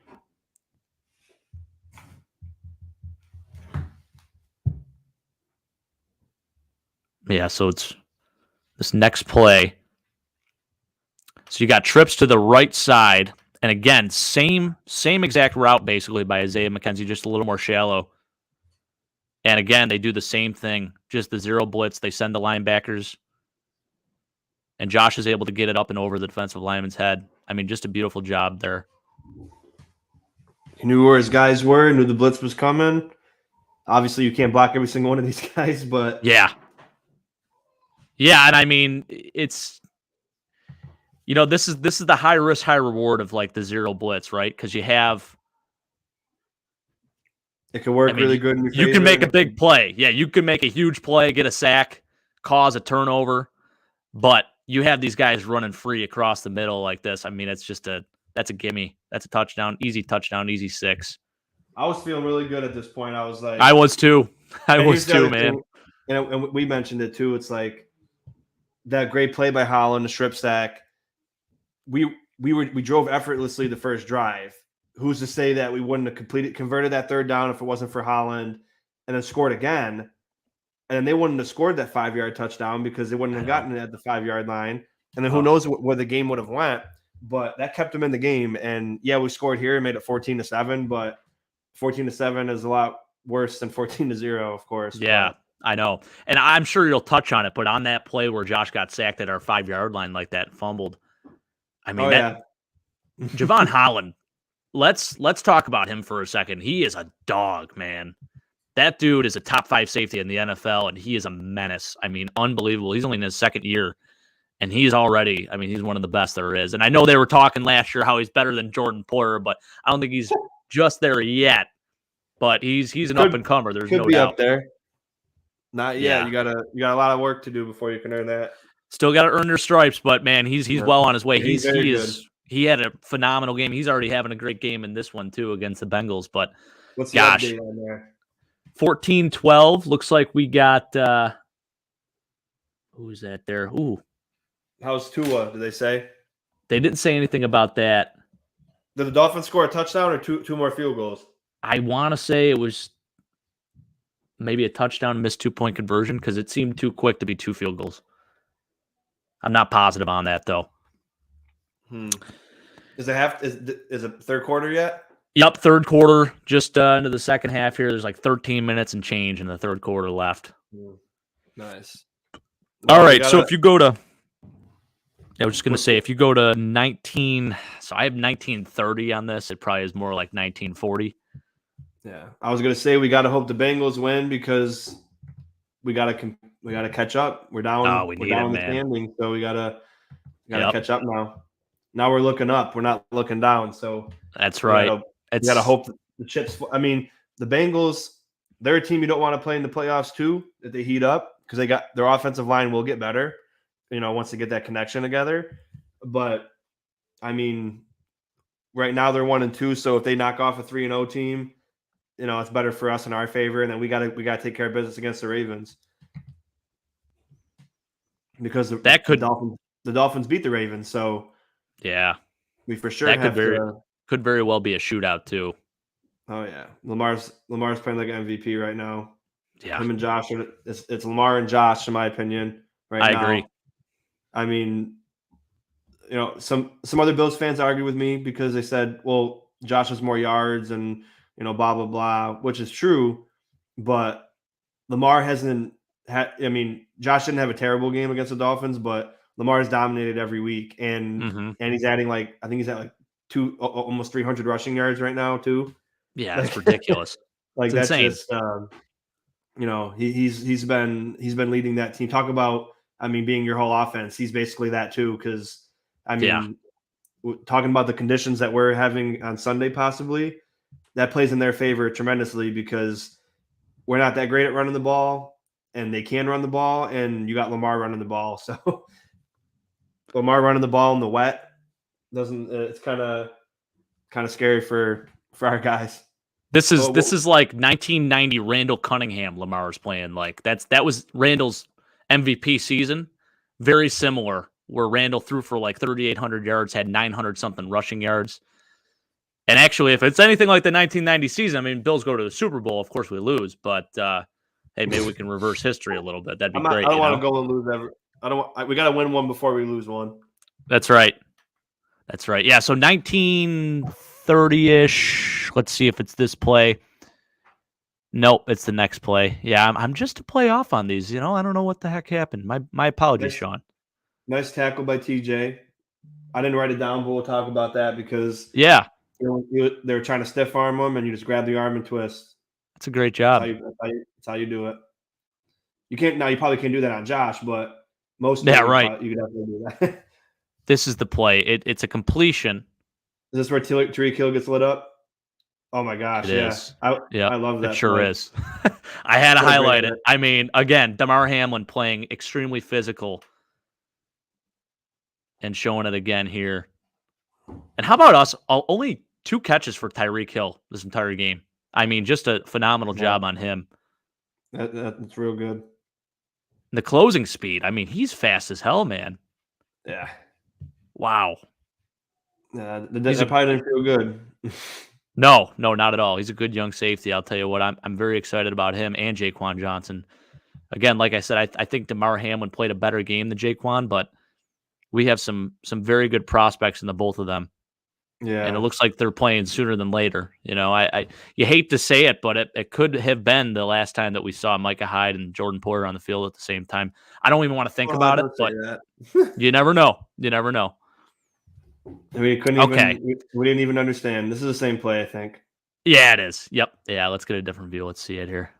Yeah, so it's this next play. So you got trips to the right side. And again, same exact route basically by Isaiah McKenzie, just a little more shallow. And again, they do the same thing, just the zero blitz. They send the linebackers. And Josh is able to get it up and over the defensive lineman's head. I mean, just a beautiful job there. He knew where his guys were, knew the blitz was coming. Obviously, you can't block every single one of these guys, but yeah, and I mean, it's this is the high risk, high reward of like the zero blitz, right? Because you have it can work really good in your favor. You can make a big play. Yeah, you can make a huge play, get a sack, cause a turnover, but you have these guys running free across the middle like this. I mean, that's a gimme. That's a touchdown, easy 6. I was feeling really good at this point. I was like, I was too, man. And we mentioned it too. It's like that great play by Holland, the strip sack. We drove effortlessly the first drive. Who's to say that we wouldn't have converted that third down if it wasn't for Holland, and then scored again, and then they wouldn't have scored that 5-yard touchdown because they wouldn't have gotten it at the 5-yard line, and then who knows where the game would have went. But that kept them in the game, and yeah, we scored here and made it 14-7, but 14-7 is a lot worse than 14-0, of course. Yeah, but I know, and I'm sure you'll touch on it, but on that play where Josh got sacked at our 5-yard line like that and fumbled, I mean, Javon Holland. Let's talk about him for a second. He is a dog, man. That dude is a top 5 safety in the NFL, and he is a menace. I mean, unbelievable. He's only in his second year, and he's already, I mean, he's one of the best there is. And I know they were talking last year how he's better than Jordan Poyer, but I don't think he's just there yet. But he's an up-and-comer. There's no doubt. Could be up there. Not yet. Yeah. You got a lot of work to do before you can earn that. Still got to earn your stripes, but man, he's well on his way. He had a phenomenal game. He's already having a great game in this one too against the Bengals. But what's the update on there? 14-12. Looks like we got who's that there? Ooh. How's Tua? Did they say? They didn't say anything about that. Did the Dolphins score a touchdown or two more field goals? I want to say it was maybe a touchdown, missed 2-point conversion because it seemed too quick to be 2 field goals. I'm not positive on that though. Is it third quarter yet? Yep, third quarter, just into the second half here. There's like 13 minutes and change in the third quarter left. Nice. All right, so if you go to, I was just going to say, if you go to 19, so I have 1930 on this. It probably is more like 1940. Yeah, I was going to say we got to hope the Bengals win because we got to catch up. We're down. Oh, we're down in the standing, so we got to catch up now. Now we're looking up. We're not looking down. So that's right. You got to hope the chips. I mean, the Bengals, they're a team you don't want to play in the playoffs too, if they heat up because they got their offensive line will get better, once they get that connection together. But I mean, right now they're 1-2. So if they knock off a 3-0 team, it's better for us in our favor. And then we got to take care of business against the Ravens because the Dolphins beat the Ravens. So yeah, we for sure could very well be a shootout too. Oh yeah, Lamar's playing like an MVP right now. Yeah, him and Josh. It's Lamar and Josh, in my opinion. Right now, I agree. I mean, some other Bills fans argue with me because they said, "Well, Josh has more yards and blah blah blah," which is true, but Lamar hasn't had. I mean, Josh didn't have a terrible game against the Dolphins, but Lamar's dominated every week, and he's adding I think he's at almost 300 rushing yards right now too. Yeah, that's ridiculous. It's that's insane. Just he's been leading that team. Talk about being your whole offense. He's basically that too. Because talking about the conditions that we're having on Sunday, possibly that plays in their favor tremendously because we're not that great at running the ball. and they can run the ball, and you got Lamar running the ball. So Lamar running the ball in the wet doesn't. It's kind of scary for our guys. This is like 1990 Randall Cunningham. Lamar's playing like that was Randall's MVP season. Very similar, where Randall threw for like 3,800 yards, had 900 something rushing yards. And actually, if it's anything like the 1990 season, I mean, Bills go to the Super Bowl. Of course, we lose, but hey, maybe we can reverse history a little bit. That'd be great. I don't want to go and lose ever. We got to win one before we lose one. That's right. That's right. Yeah. So 1930-ish. Let's see if it's this play. Nope, it's the next play. Yeah, I'm just a play off on these. I don't know what the heck happened. My apologies, Sean. Nice tackle by TJ. I didn't write it down, but we'll talk about that because yeah, they were trying to stiff arm him, and you just grab the arm and twist. That's a great job. That's how you do it. You can't now. You probably can't do that on Josh, but most right. You could definitely do that. This is the play. It's a completion. Is this where Tyreek Hill gets lit up? Oh my gosh! It is. I love that. It sure play. Is. I had to highlight it. I mean, again, Damar Hamlin playing extremely physical and showing it again here. And how about us? Only 2 catches for Tyreek Hill this entire game. I mean, just a phenomenal job on him. That's real good. The closing speed. I mean, he's fast as hell, man. Yeah. Wow. That probably didn't feel good. No, not at all. He's a good young safety. I'll tell you what, I'm very excited about him and Jaquan Johnson. Again, like I said, I think Damar Hamlin played a better game than Jaquan, but we have some very good prospects in the both of them. Yeah. And it looks like they're playing sooner than later. You hate to say it, but it could have been the last time that we saw Micah Hyde and Jordan Poyer on the field at the same time. I don't even want to think about it, but you never know. You never know. We didn't even understand. This is the same play, I think. Yeah, it is. Yep. Yeah, let's get a different view. Let's see it here.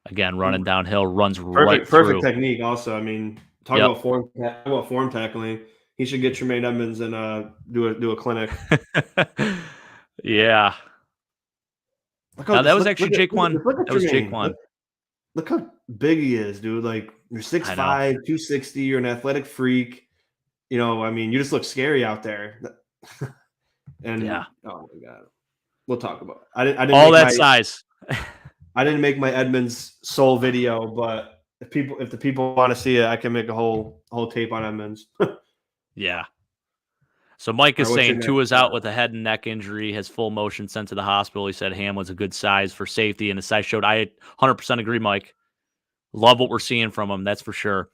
Again, running downhill, runs right through. Perfect technique also. I mean, talk about form tackling. He should get Tremaine Edmonds and do a clinic. Yeah. That was actually Jaquan. That was Jaquan. Look how big he is, dude. Like, you're 6'5", 260. You're an athletic freak. I mean, you just look scary out there. And yeah. Oh my god, we'll talk about it. I didn't all that size. I didn't make my Edmonds soul video, but if the people want to see it, I can make a whole tape on Edmonds. Yeah. So Mike is saying Tua's out with a head and neck injury, has full motion sent to the hospital. He said Hamlin's a good size for safety, and the size showed. I 100% agree, Mike. Love what we're seeing from him, that's for sure.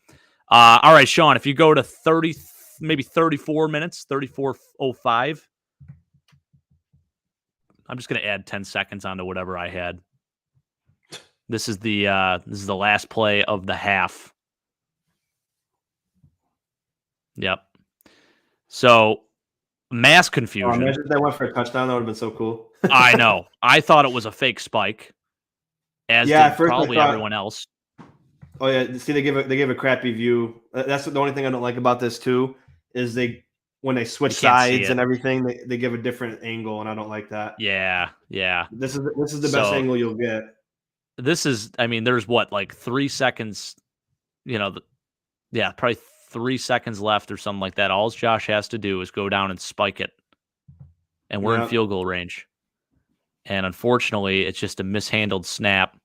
All right, Sean, if you go to 34 minutes, 34:05. I'm just going to add 10 seconds onto whatever I had. This is the last play of the half. Yep. So, mass confusion. Imagine if they went for a touchdown. That would have been so cool. I know. I thought it was a fake spike, as did probably everyone else. Oh yeah, see, they give a crappy view. That's the only thing I don't like about this too, is when they switch sides and everything, they give a different angle, and I don't like that. Yeah. This is the best angle you'll get. This is, I mean, there's like 3 seconds, probably 3 seconds left or something like that. All Josh has to do is go down and spike it, and we're in field goal range. And unfortunately, it's just a mishandled snap.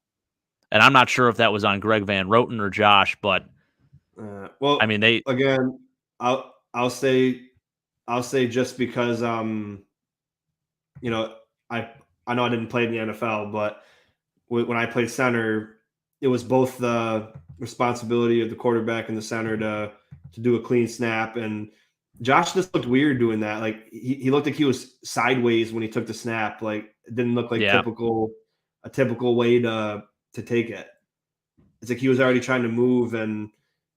And I'm not sure if that was on Greg Van Roten or Josh, but I mean, I'll say just because I know I didn't play in the NFL, but when I played center, it was both the responsibility of the quarterback and the center to do a clean snap, and Josh just looked weird doing that. Like he looked like he was sideways when he took the snap. Like it didn't look like a typical way to take it. It's like he was already trying to move, and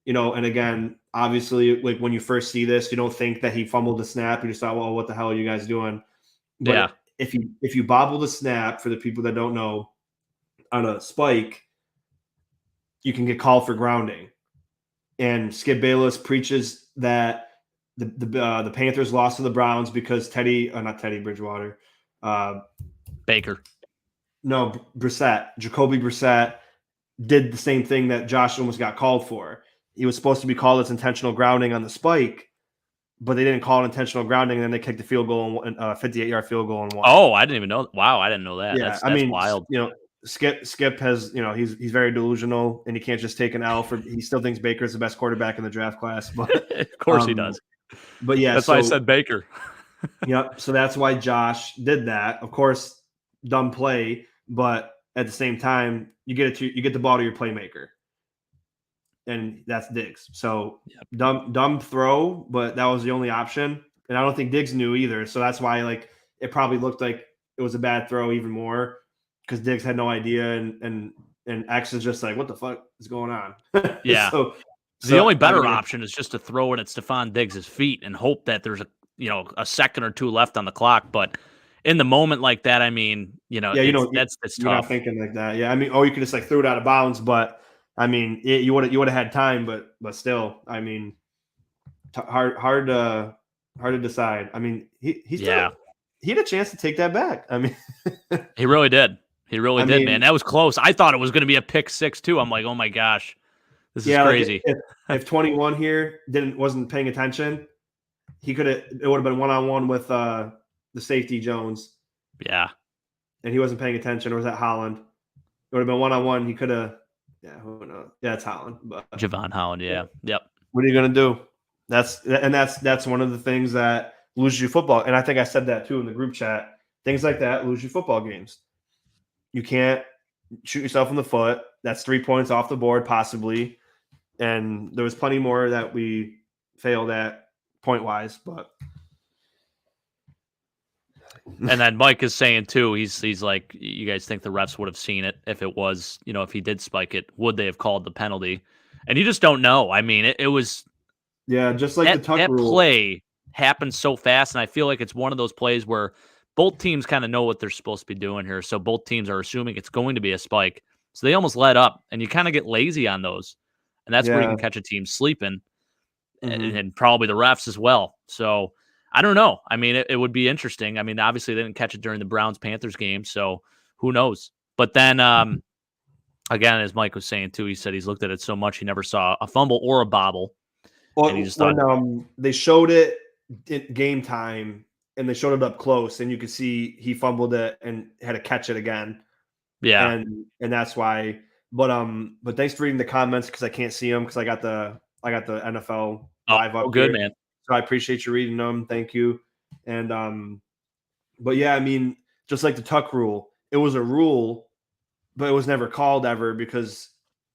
and again, obviously, like when you first see this, you don't think that he fumbled the snap. You just thought, well, what the hell are you guys doing? But if you bobble the snap, for the people that don't know, on a spike, you can get called for grounding. And Skip Bayless preaches that the Panthers lost to the Browns because not Teddy Bridgewater, Baker. No, Brissett, Jacoby Brissett did the same thing that Josh almost got called for. He was supposed to be called as intentional grounding on the spike, but they didn't call it intentional grounding, and then they kicked the field goal, 58-yard field goal and won. Oh, I didn't even know. Wow, I didn't know that. Yeah, That's wild. Skip has, he's very delusional, and he can't just take an L for. He still thinks Baker's the best quarterback in the draft class, but Of course he does. But yeah, that's why I said Baker. Yep. So that's why Josh did that. Of course, dumb play, but at the same time, you get the ball to your playmaker, and that's Diggs. So dumb throw, but that was the only option, and I don't think Diggs knew either. So that's why it probably looked like it was a bad throw even more because Diggs had no idea, and X is just like, what the fuck is going on? Yeah. So the only better option is just to throw it at Stephon Diggs' feet and hope that there's a second or two left on the clock. But in the moment like that, I mean, that's tough. You're not thinking like that. Yeah, I mean, you could just throw it out of bounds, but I mean, you would have had time, but still, I mean, hard to decide. I mean, he had a chance to take that back. I mean, he really did. He really did, man. That was close. I thought it was going to be a pick six too. I'm like, oh my gosh. This is crazy. If 21 here wasn't paying attention, it would have been one-on-one with the safety Jones. Yeah. And he wasn't paying attention, or was that Holland? It would have been one-on-one. He could have, who knows? Yeah, it's Holland. But Javon Holland, yeah. Yep. What are you gonna do? That's one of the things that loses you football. And I think I said that too in the group chat. Things like that lose you football games. You can't shoot yourself in the foot. That's 3 points off the board, possibly. And there was plenty more that we failed at point-wise, but. And then Mike is saying too, he's like, you guys think the refs would have seen it if it was, if he did spike it, would they have called the penalty? And you just don't know. I mean, it was. Yeah, just like the tuck that rule. play happened so fast, and I feel like it's one of those plays where both teams kind of know what they're supposed to be doing here. So both teams are assuming it's going to be a spike. So they almost let up, and you kind of get lazy on those. And that's where you can catch a team sleeping, and probably the refs as well. So I don't know. I mean, it would be interesting. I mean, obviously they didn't catch it during the Browns-Panthers game, so who knows? But then, again, as Mike was saying too, he said he's looked at it so much he never saw a fumble or a bobble. Well, when they showed it in game time and they showed it up close, and you could see he fumbled it and had to catch it again. Yeah, and that's why. But thanks for reading the comments because I can't see them because I got the NFL live up. Good, here. Man. So I appreciate you reading them. Thank you. And but yeah, I mean, just like the tuck rule, it was a rule, but it was never called ever because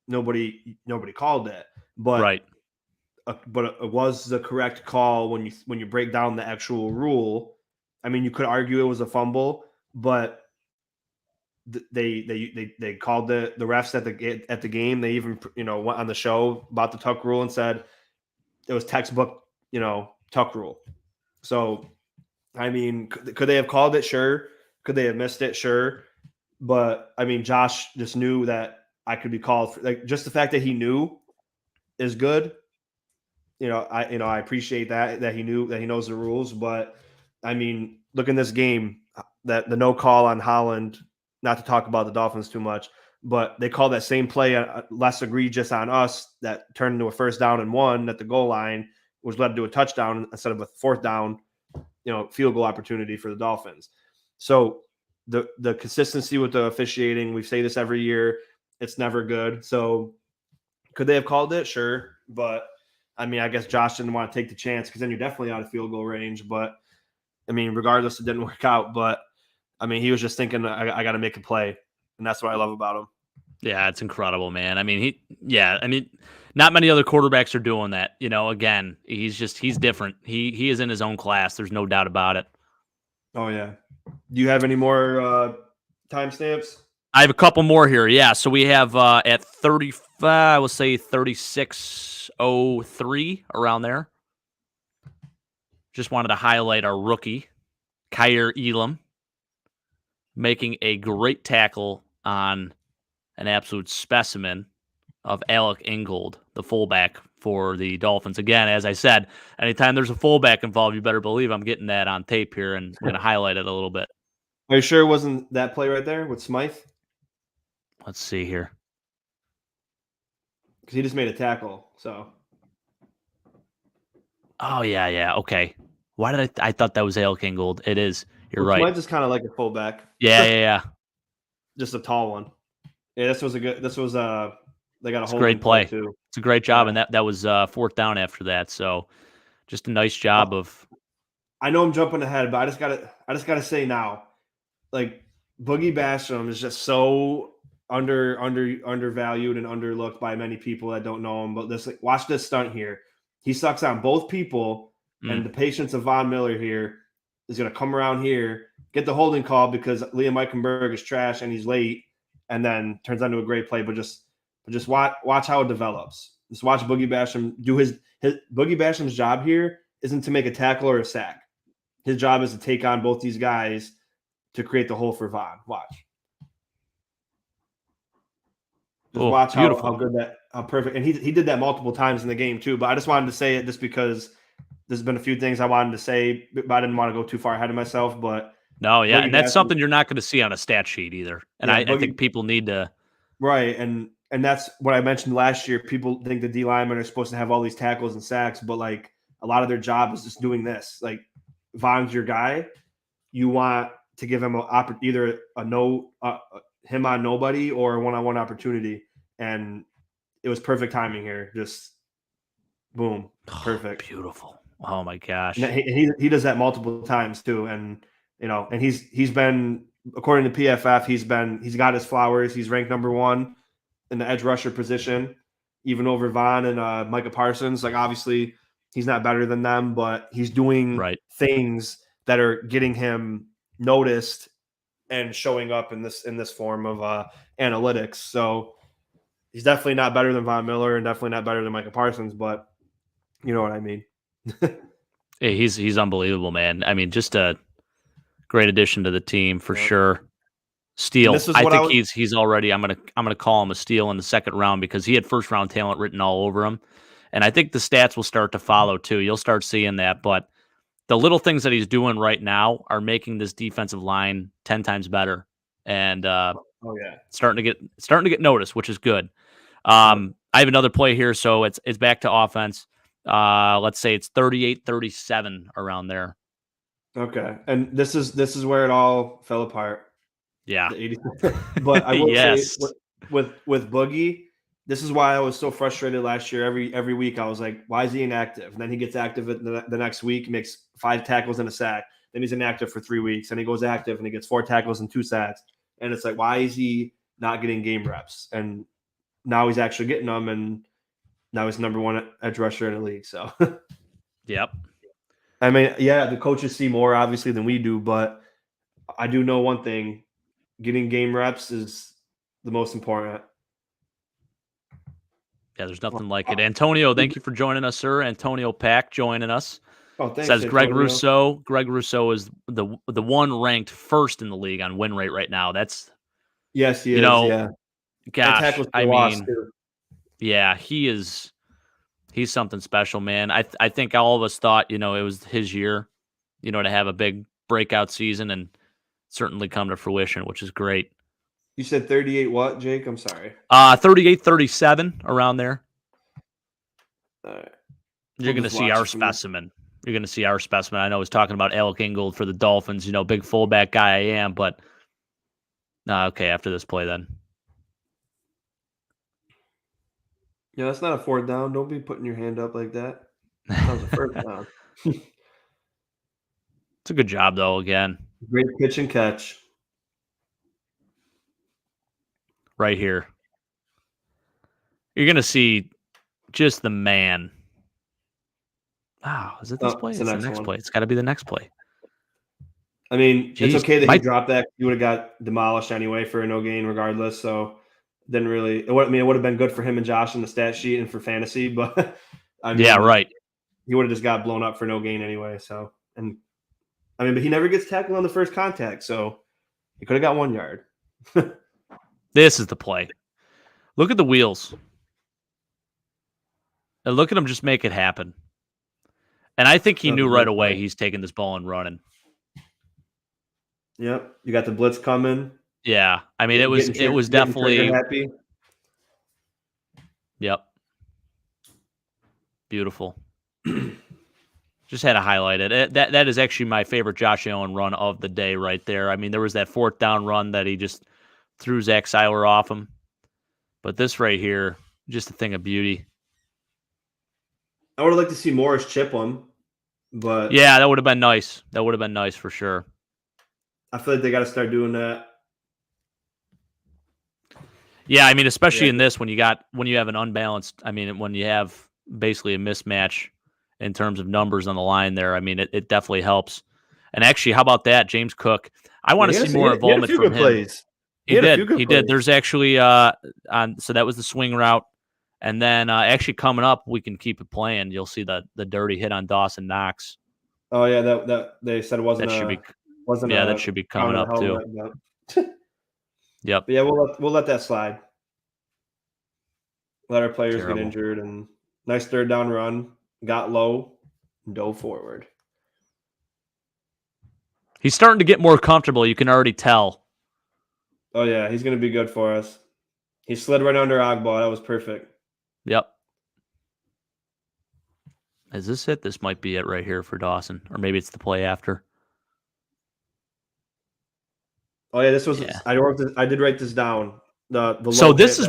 nobody called it. But right. But it was the correct call when you break down the actual rule. I mean, you could argue it was a fumble, but they called the refs at the game. They even went on the show about the tuck rule and said it was textbook tuck rule. So I mean, could they have called it? Sure. Could they have missed it? Sure. But I mean, Josh just knew that I could be called for, just the fact that he knew is good. I appreciate that he knew that he knows the rules, but I mean, look in this game, that the no call on Holland, not to talk about the Dolphins too much, but they called that same play less egregious on us that turned into a 1st down and 1 at the goal line, which led to a touchdown instead of a 4th down, field goal opportunity for the Dolphins. So the consistency with the officiating, we say this every year, it's never good. So could they have called it? Sure. But I mean, I guess Josh didn't want to take the chance because then you're definitely out of field goal range. But I mean, regardless, it didn't work out. But I mean, he was just thinking, I got to make a play. And that's what I love about him. Yeah, it's incredible, man. I mean, not many other quarterbacks are doing that. Again, he's different. He is in his own class. There's no doubt about it. Oh, yeah. Do you have any more timestamps? I have a couple more here. Yeah. So we have at 35, I will say 36:03 around there. Just wanted to highlight our rookie, Kyer Elam, making a great tackle on an absolute specimen of Alec Ingold, the fullback for the Dolphins. Again, as I said, anytime there's a fullback involved, you better believe I'm getting that on tape here, and I'm going to highlight it a little bit. Are you sure it wasn't that play right there with Smythe? Let's see here. because he just made a tackle. So. Oh yeah. Okay. Why did I thought that was Ale Kingold? It is. You're Which right. might just kind of like a fullback. Yeah. Just a tall one. Yeah, this was they got a It's a holding great play too. It's a great job, Yeah. and that was fourth down after that. So just a nice job of. I know I'm jumping ahead, but I just gotta say now, like Boogie Basham is just so undervalued and underlooked by many people that don't know him. But watch this stunt here. He sucks on both people, and the patience of Von Miller here is gonna come around here, get the holding call because Liam Eichenberg is trash and he's late, and then turns into a great play. But just watch how it develops. Just watch Boogie Basham do his Boogie Basham's job here isn't to make a tackle or a sack. His job is to take on both these guys to create the hole for Von. Watch. Just watch how good how perfect. And he did that multiple times in the game too. But I just wanted to say it just because there's been a few things I wanted to say, but I didn't want to go too far ahead of myself. But no, yeah, and that's something you're not going to see on a stat sheet either. And I think people need to. Right, and that's what I mentioned last year. People think the D linemen are supposed to have all these tackles and sacks, but like a lot of their job is just doing this. Like Von's your guy. You want to give him either him on nobody or a one-on-one opportunity, and it was perfect timing here. Just boom, perfect, beautiful. Oh my gosh, he does that multiple times too, and and he's been, according to PFF, he's got his flowers. He's ranked number 1 in the edge rusher position, even over Von and Micah Parsons. Like obviously he's not better than them, but he's doing things that are getting him noticed and showing up in this form of analytics. So he's definitely not better than Von Miller and definitely not better than Micah Parsons, but you know what I mean. Hey, he's unbelievable, man. I mean, just a great addition to the team for sure. Steal. I think he's already. I'm gonna call him a steal in the second round because he had first round talent written all over him, and I think the stats will start to follow too. You'll start seeing that, but the little things that he's doing right now are making this defensive line 10 times better, and starting to get noticed, which is good. I have another play here, so it's back to offense. Let's say it's 38-37 around there. Okay, and this is where it all fell apart. Yeah, but I will say with Boogie, this is why I was so frustrated last year. Every week I was like, why is he inactive? And then he gets active the next week, makes 5 tackles and a sack. Then he's inactive for 3 weeks, and he goes active and he gets 4 tackles and 2 sacks. And it's like, why is he not getting game reps? And now he's actually getting them, and now he's number 1 edge rusher in the league. So, yep. I mean, yeah, the coaches see more obviously than we do, but I do know one thing: getting game reps is the most important. Yeah, there's nothing like it. Antonio, thank you for joining us, sir. Antonio Pack joining us. Oh, thanks. Says Greg Antonio. Rousseau. Greg Rousseau is the one ranked first in the league on win rate right now. That's yes, he is. Yeah, gosh, I mean, yeah, he's something special, man. I think all of us thought it was his year, to have a big breakout season, and certainly come to fruition, which is great. You said 38 what, Jake? I'm sorry. 38-37 around there. All right. You're going to see our specimen. You're going to see our specimen. I know I was talking about Alec Ingold for the Dolphins, big fullback guy I am, but okay, after this play then. Yeah, that's not a 4th down. Don't be putting your hand up like that. That was a 1st down. It's a good job, though, again. Great pitch and catch. Right here. You're going to see just the man. Wow, is it this play? It's the next play. It's got to be the next play. I mean, it's okay that he dropped that. He would have got demolished anyway for a no gain regardless, so didn't really – it would have been good for him and Josh in the stat sheet and for fantasy, but I mean, yeah, right. He would have just got blown up for no gain anyway, so – and I mean, but he never gets tackled on the first contact, so he could have got 1 yard. This is the play. Look at the wheels. And look at him just make it happen. And I think he knew right away he's taking this ball and running. Yep. You got the blitz coming. Yeah. I mean, it was definitely happy. Yep. Beautiful. Just had to highlight it. That is actually my favorite Josh Allen run of the day right there. I mean, there was that 4th down run that he just threw Zach Seiler off him. But this right here, just a thing of beauty. I would have liked to see Morris chip one, but yeah, that would have been nice. That would have been nice for sure. I feel like they got to start doing that. Yeah, I mean, especially in this when you have an unbalanced. I mean, when you have basically a mismatch in terms of numbers on the line there. I mean, it definitely helps. And actually, how about that, James Cook? I want to see more involvement from him. Plays. He did. There's actually so that was the swing route. And then actually coming up, we can keep it playing. You'll see the dirty hit on Dawson Knox. Oh yeah, that they said it wasn't. That should be coming up too. Yep. But yeah, we'll let that slide. Let our players get injured, and nice 3rd down run. Got low, dove forward. He's starting to get more comfortable. You can already tell. Oh yeah, he's going to be good for us. He slid right under Agbaugh. That was perfect. Yep. Is this it? This might be it right here for Dawson, or maybe it's the play after. Oh yeah, this was. Yeah. I did write this down. The so this is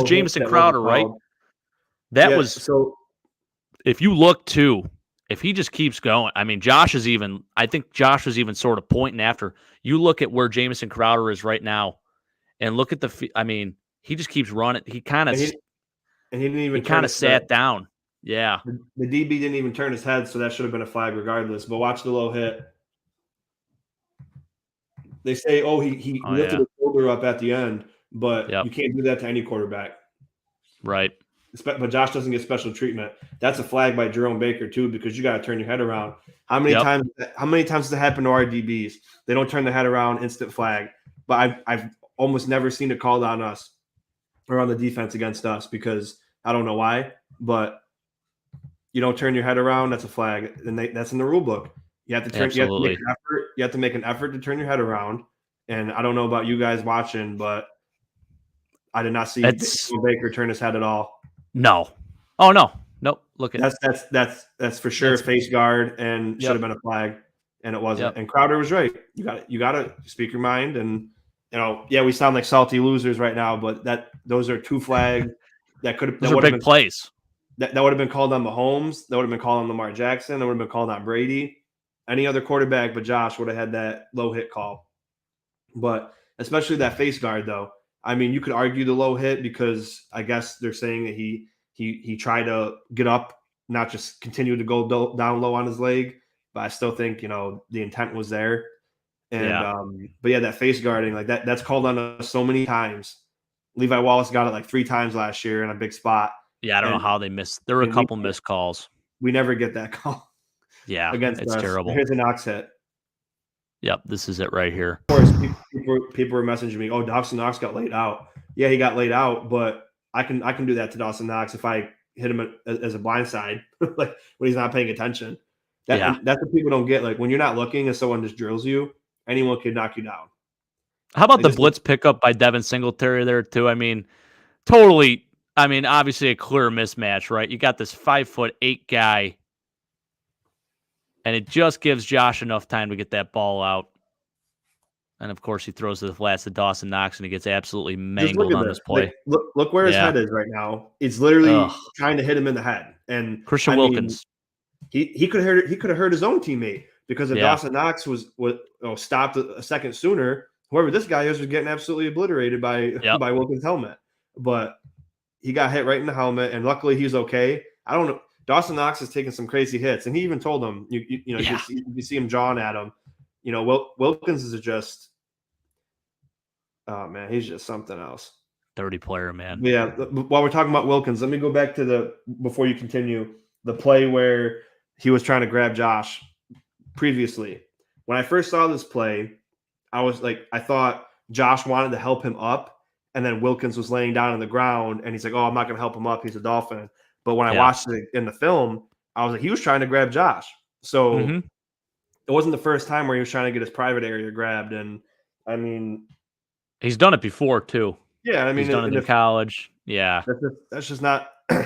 Jameson Crowder, right? That was so. If you look too, if he just keeps going, I mean, I think Josh was even sort of pointing after. You look at where Jameson Crowder is right now, and look at he just keeps running. He kind of sat down. Yeah. The DB didn't even turn his head, so that should have been a flag regardless. But watch the low hit. They say, he lifted his shoulder up at the end, but you can't do that to any quarterback. Right. But Josh doesn't get special treatment. That's a flag by Jerome Baker too, because you got to turn your head around. How many times does it happen to our DBs? They don't turn the head around, instant flag. But I've almost never seen it called on us or on the defense against us, because I don't know why, but you don't turn your head around, that's a flag, and that's in the rule book. You have to turn. Absolutely. You have to make an effort to turn your head around. And I don't know about you guys watching, but I did not see Baker turn his head at all. No. Oh no. Nope. Look at that's for sure a face guard, and should have been a flag, and it wasn't. And Crowder was right. You got to speak your mind, and we sound like salty losers right now, but those are 2 flags that could have. Those are big plays. That would have been called on Mahomes. That would have been called on Lamar Jackson. That would have been called on Brady. Any other quarterback but Josh would have had that low hit call. But especially that face guard, though. I mean, you could argue the low hit, because I guess they're saying that he tried to get up, not just continue to go down low on his leg. But I still think, the intent was there. And but yeah, that face guarding, like that's called on us so many times. Levi Wallace got it like 3 times last year in a big spot. Yeah, I don't know how they missed. There were a couple missed calls. We never get that call. Yeah, against it's us. terrible. Here's a Knox hit. Yep, this is it right here. Of course, people were messaging me, "Oh, Dawson Knox got laid out." Yeah, he got laid out, but I can do that to Dawson Knox if I hit him as a blindside, like when he's not paying attention. That's what people don't get. Like when you're not looking and someone just drills you, anyone can knock you down. How about the blitz pickup by Devin Singletary there too? I mean, totally. I mean, obviously a clear mismatch, right? You got this 5'8" guy, and it just gives Josh enough time to get that ball out. And of course, he throws to the flats to Dawson Knox, and he gets absolutely mangled on this play. Like, look where his head is right now. It's literally trying to hit him in the head. And Christian Wilkins, he could have hurt his own teammate, because if Dawson Knox was stopped a second sooner, whoever this guy is was getting absolutely obliterated by Wilkins' helmet. But he got hit right in the helmet, and luckily he's okay. I don't know. Dawson Knox has taken some crazy hits, and he even told him, you see him jawing at him. Wilkins is just, oh man, he's just something else. 30 player, man. Yeah. While we're talking about Wilkins, let me go back to before you continue, the play where he was trying to grab Josh previously. When I first saw this play, I thought Josh wanted to help him up, and then Wilkins was laying down on the ground, and he's like, "Oh, I'm not going to help him up. He's a Dolphin." But when I watched it in the film, I was like, he was trying to grab Josh. So it wasn't the first time where he was trying to get his private area grabbed. And I mean, he's done it before too. Yeah, I mean, he's done it in college. Yeah. That's just not. I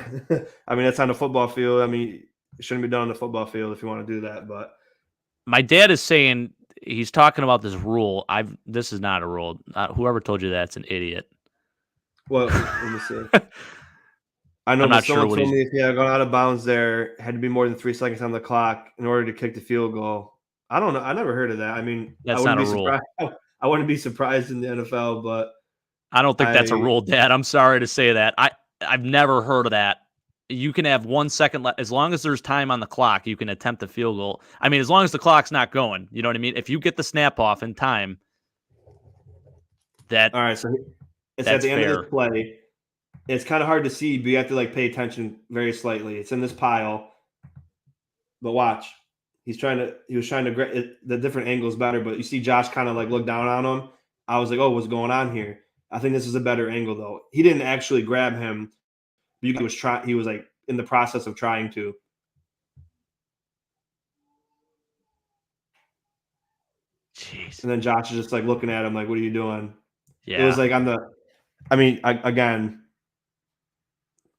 mean, that's on the football field. I mean, it shouldn't be done on the football field if you want to do that. But My dad is saying he's talking about this rule. This is not a rule. Whoever told you that's an idiot. well, let me see. I know, I'm but not sure someone what told he's. me if you had gone out of bounds there, had to be more than 3 seconds on the clock in order to kick the field goal. I don't know. I never heard of that. I mean, I That's wouldn't not a be rule. surprised. I wouldn't be surprised in the NFL, but I don't think that's a I rule, Dad. I'm sorry to say that. I've never heard of that. You can have 1 second left as long as there's time on the clock. You can attempt a field goal. I mean, as long as the clock's not going. You know what I mean? If you get the snap off in time, all right. So it's at that's the end of fair. this play. It's kind of hard to see, but you have to like pay attention very slightly. It's in this pile, but watch. He was trying to the different angles better, but you see Josh kind of like look down on him. I was like, oh, what's going on here? I think this is a better angle though. He didn't actually grab him. He was like in the process of trying to. Jeez. And then Josh is just like looking at him like, what are you doing? Yeah. It was like again,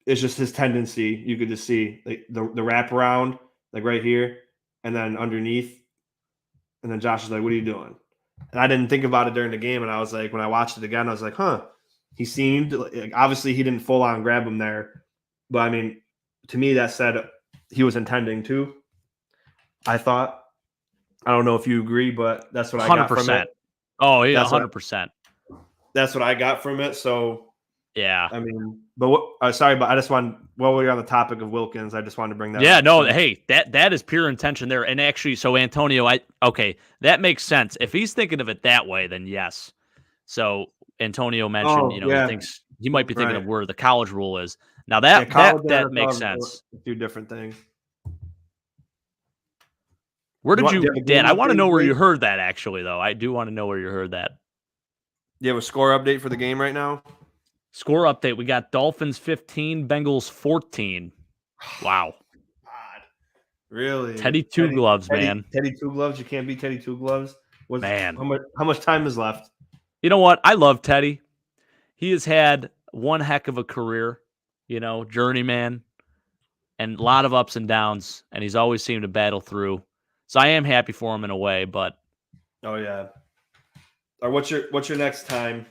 it's just his tendency. You could just see like the wraparound, like right here, and then underneath. And then Josh is like, what are you doing? And I didn't think about it during the game. And I was like, when I watched it again, I was like, huh. He seemed like, obviously he didn't full on grab him there. But I mean, to me, that said he was intending to. I thought. I don't know if you agree, but that's what I got from it. 100%. Oh, yeah, That's what 100%. that's what I got from it. So Yeah. I mean, but sorry, but I just want while we're on the topic of Wilkins, I just wanted to bring that Yeah, up. no, So, hey, that is pure intention there. And actually, so Antonio, okay, that makes sense. If he's thinking of it that way, then yes. So Antonio mentioned, oh he yeah, thinks he might be thinking right. of where the college rule is. Now Yeah, college and that makes NFL sense. are two different things. Where did Do you you, have a Dan? game I want to know update, where you Jake? heard that. Actually, though, I do want to know where you heard that. Do you have a score update for the game right now? Score update: we got Dolphins 15, Bengals 14. Wow, God, really? Teddy Two Gloves, man. Teddy Two Gloves. You can't beat Teddy Two Gloves. Man, How much time is left? you know what? I love Teddy. He has had one heck of a career, journeyman, and a lot of ups and downs, and he's always seemed to battle through. So I am happy for him in a way, but Oh yeah. Or what's your next time?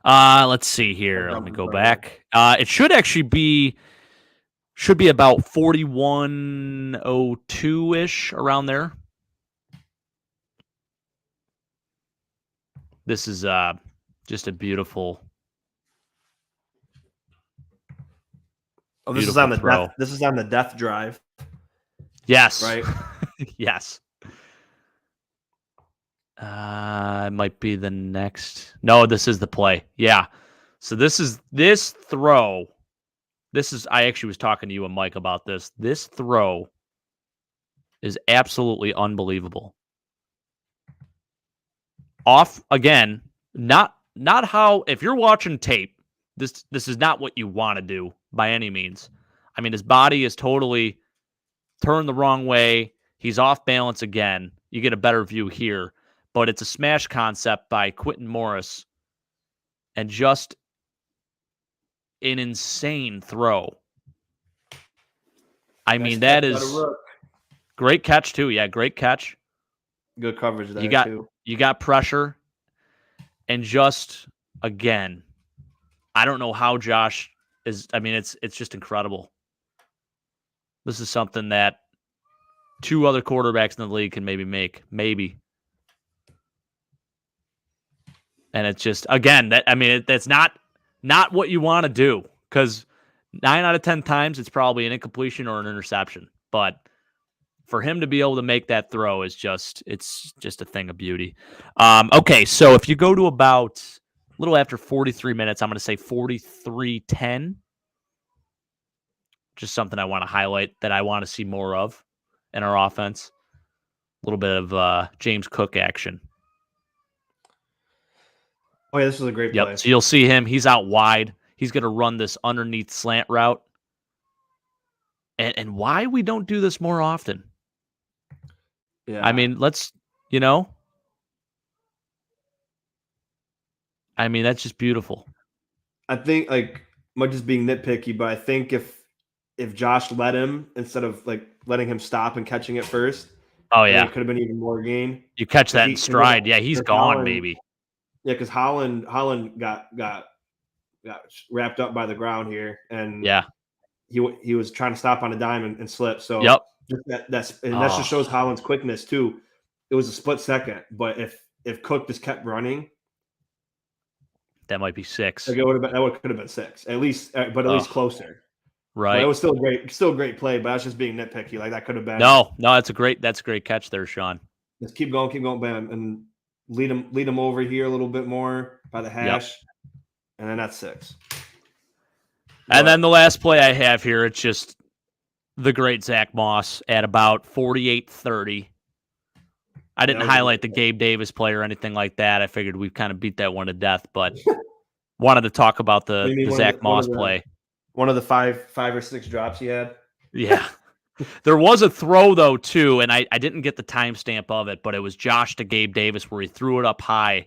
let's see here. Let me go back. It should be about 41:02-ish around there. This is just a beautiful. Oh, this is on the throw. This is on the death drive. Yes. Right. Yes. It might be the next. No, this is the play. Yeah. So this throw. I actually was talking to you and Mike about this. This throw is absolutely unbelievable. Off again, not how, if you're watching tape, this is not what you want to do by any means. I mean, his body is totally turned the wrong way. He's off balance again. You get a better view here, but it's a smash concept by Quentin Morris and just an insane throw. I mean, that is great catch too. Yeah, great catch. Good coverage there too. You got pressure, and just again, I don't know how Josh is. I mean, it's just incredible. This is something that two other quarterbacks in the league can maybe. And it's just, again, that's not what you want to do, because 9 out of 10 times it's probably an incompletion or an interception. But for him to be able to make that throw it's just a thing of beauty. Okay, so if you go to about a little after 43 minutes, I'm going to say 43-10. Just something I want to highlight that I want to see more of in our offense. A little bit of James Cook action. Oh yeah, this was a great play. So you'll see him. He's out wide. He's going to run this underneath slant route. And why we don't do this more often? Yeah. I mean, that's just beautiful. I think might just being nitpicky, but I think if Josh led him instead of like letting him stop and catching it first, Oh, I think yeah. it could have been even more gain. You catch Because that in stride. Yeah, he's gone, maybe. Yeah, because Holland got wrapped up by the ground here, and Yeah. he was trying to stop on a dime and slip. So Yep. that just shows Holland's quickness too. It was a split second, but if Cook just kept running, that might be 6. like could have been 6 at least, but at least closer. Right. But it was still a great play. But I was just being nitpicky. Like that could have been. No, that's a great catch there, Sean. Just keep going, bam, and lead them over here a little bit more by the hash, and then that's 6. And then the last play I have here, it's just the great Zach Moss at about 48-30. I didn't highlight the Gabe Davis play or anything like that. I figured we kind of beat that one to death, but wanted to talk about the Zach Moss play. One of the five or 6 drops he had. Yeah. There was a throw, though, too, and I didn't get the timestamp of it, but it was Josh to Gabe Davis where he threw it up high,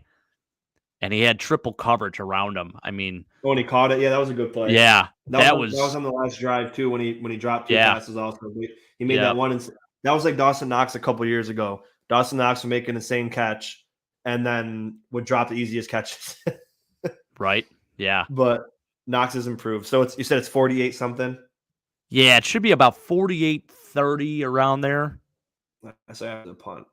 and he had triple coverage around him. I mean, when he caught it, yeah, that was a good play. Yeah, that was on the last drive too when he dropped 2 passes. Also, he made that one. That was like Dawson Knox a couple years ago. Dawson Knox would make an insane catch, and then would drop the easiest catches. Right. Yeah. But Knox has improved. So you said it's 48 something. Yeah, it should be about 48-30 around there. I say after the punt.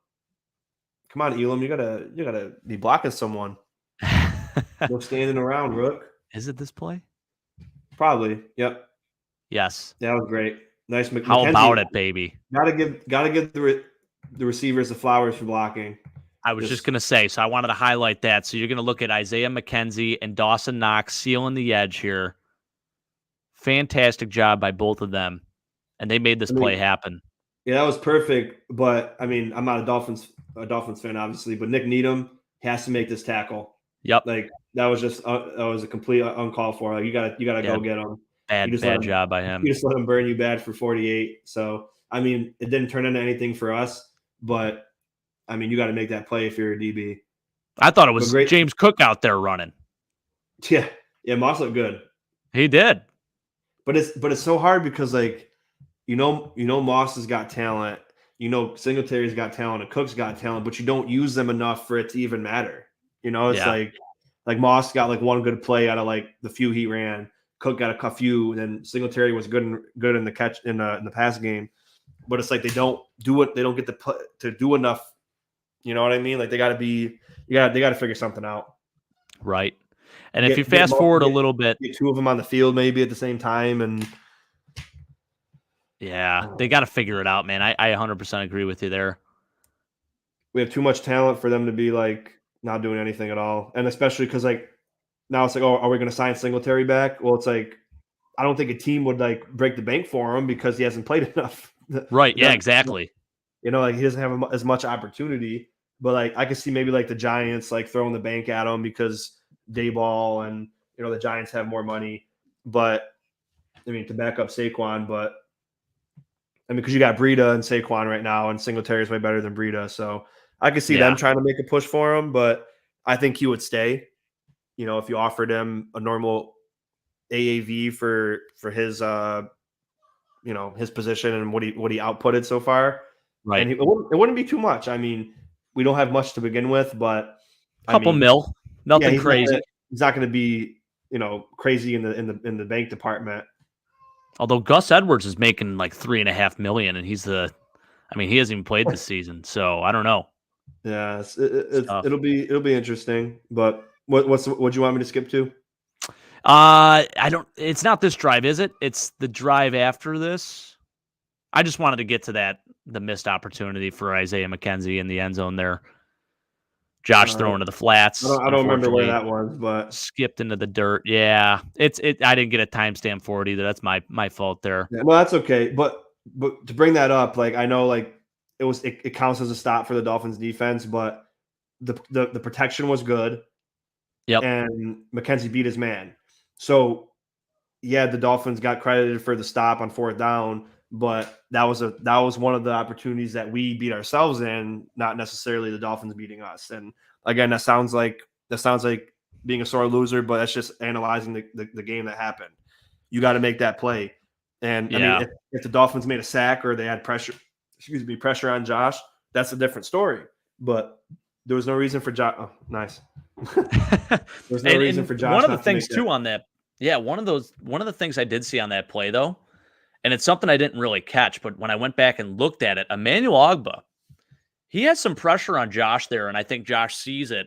Come on, Elam, you gotta be blocking someone. No standing around, Rook. Is it this play? Probably. Yep. Yes. That was great. Nice. How about it, baby? Gotta give the receivers the flowers for blocking. I was just gonna say, so I wanted to highlight that. So you're gonna look at Isaiah McKenzie and Dawson Knox sealing the edge here. Fantastic job by both of them, and they made this play happen. Yeah, that was perfect. But I mean, I'm not a Dolphins fan, obviously, but Nick Needham has to make this tackle. Yep. Like that was just that was a complete uncalled for. Like you gotta go get him. Bad job by him. You just let him burn you bad for 48. So I mean, it didn't turn into anything for us, but I mean, you got to make that play if you're a DB. I thought it was James Cook out there running. Yeah, Moss looked good. He did. But it's so hard because like Moss has got talent, Singletary's got talent, and Cook's got talent, but you don't use them enough for it to even matter. It's like Moss got like one good play out of like the few he ran. Cook got a few, and then Singletary was good in the catch in the pass game. But it's like they don't do it. They don't get to do enough. You know what I mean? Like they got to figure something out. Right. And if you fast forward a little bit, get 2 of them on the field maybe at the same time, and they got to figure it out, man. I 100% agree with you there. We have too much talent for them to be like not doing anything at all, and especially because like now it's like, oh, are we going to sign Singletary back? Well, it's like I don't think a team would like break the bank for him because he hasn't played enough. Right? Yeah, exactly. Like he doesn't have as much opportunity, but like I could see maybe like the Giants like throwing the bank at him because Dayball and the Giants have more money, but I mean to back up Saquon, but I mean because you got Breida and Saquon right now, and Singletary is way better than Breida, so I could see them trying to make a push for him, but I think he would stay. If you offered him a normal AAV for his his position and what he outputted so far, right? And it wouldn't be too much. I mean, we don't have much to begin with, but couple mil. Nothing crazy. He's not going to be, crazy in the bank department. Although Gus Edwards is making like $3.5 million, and he hasn't even played this season, so I don't know. Yeah, it'll be interesting. But what do you want me to skip to? I don't. It's not this drive, is it? It's the drive after this. I just wanted to get to the missed opportunity for Isaiah McKenzie in the end zone there. Josh throwing to the flats. I don't remember where that was, but skipped into the dirt. Yeah, I didn't get a timestamp for it either. That's my fault there. Yeah, well, that's okay. But to bring that up, like I know, like it counts as a stop for the Dolphins defense, but the protection was good. Yep. And McKenzie beat his man. So yeah, the Dolphins got credited for the stop on 4th down. But that was one of the opportunities that we beat ourselves in, not necessarily the Dolphins beating us. And again, that sounds like being a sore loser, but that's just analyzing the game that happened. you got to make that play. And I mean, if the Dolphins made a sack or they had pressure on Josh, that's a different story. But there was no reason for Josh. Oh, nice. There's no reason for Josh. One of the things too on that, one of the things I did see on that play though, and it's something I didn't really catch, but when I went back and looked at it, Emmanuel Ogbah, he has some pressure on Josh there, and I think Josh sees it.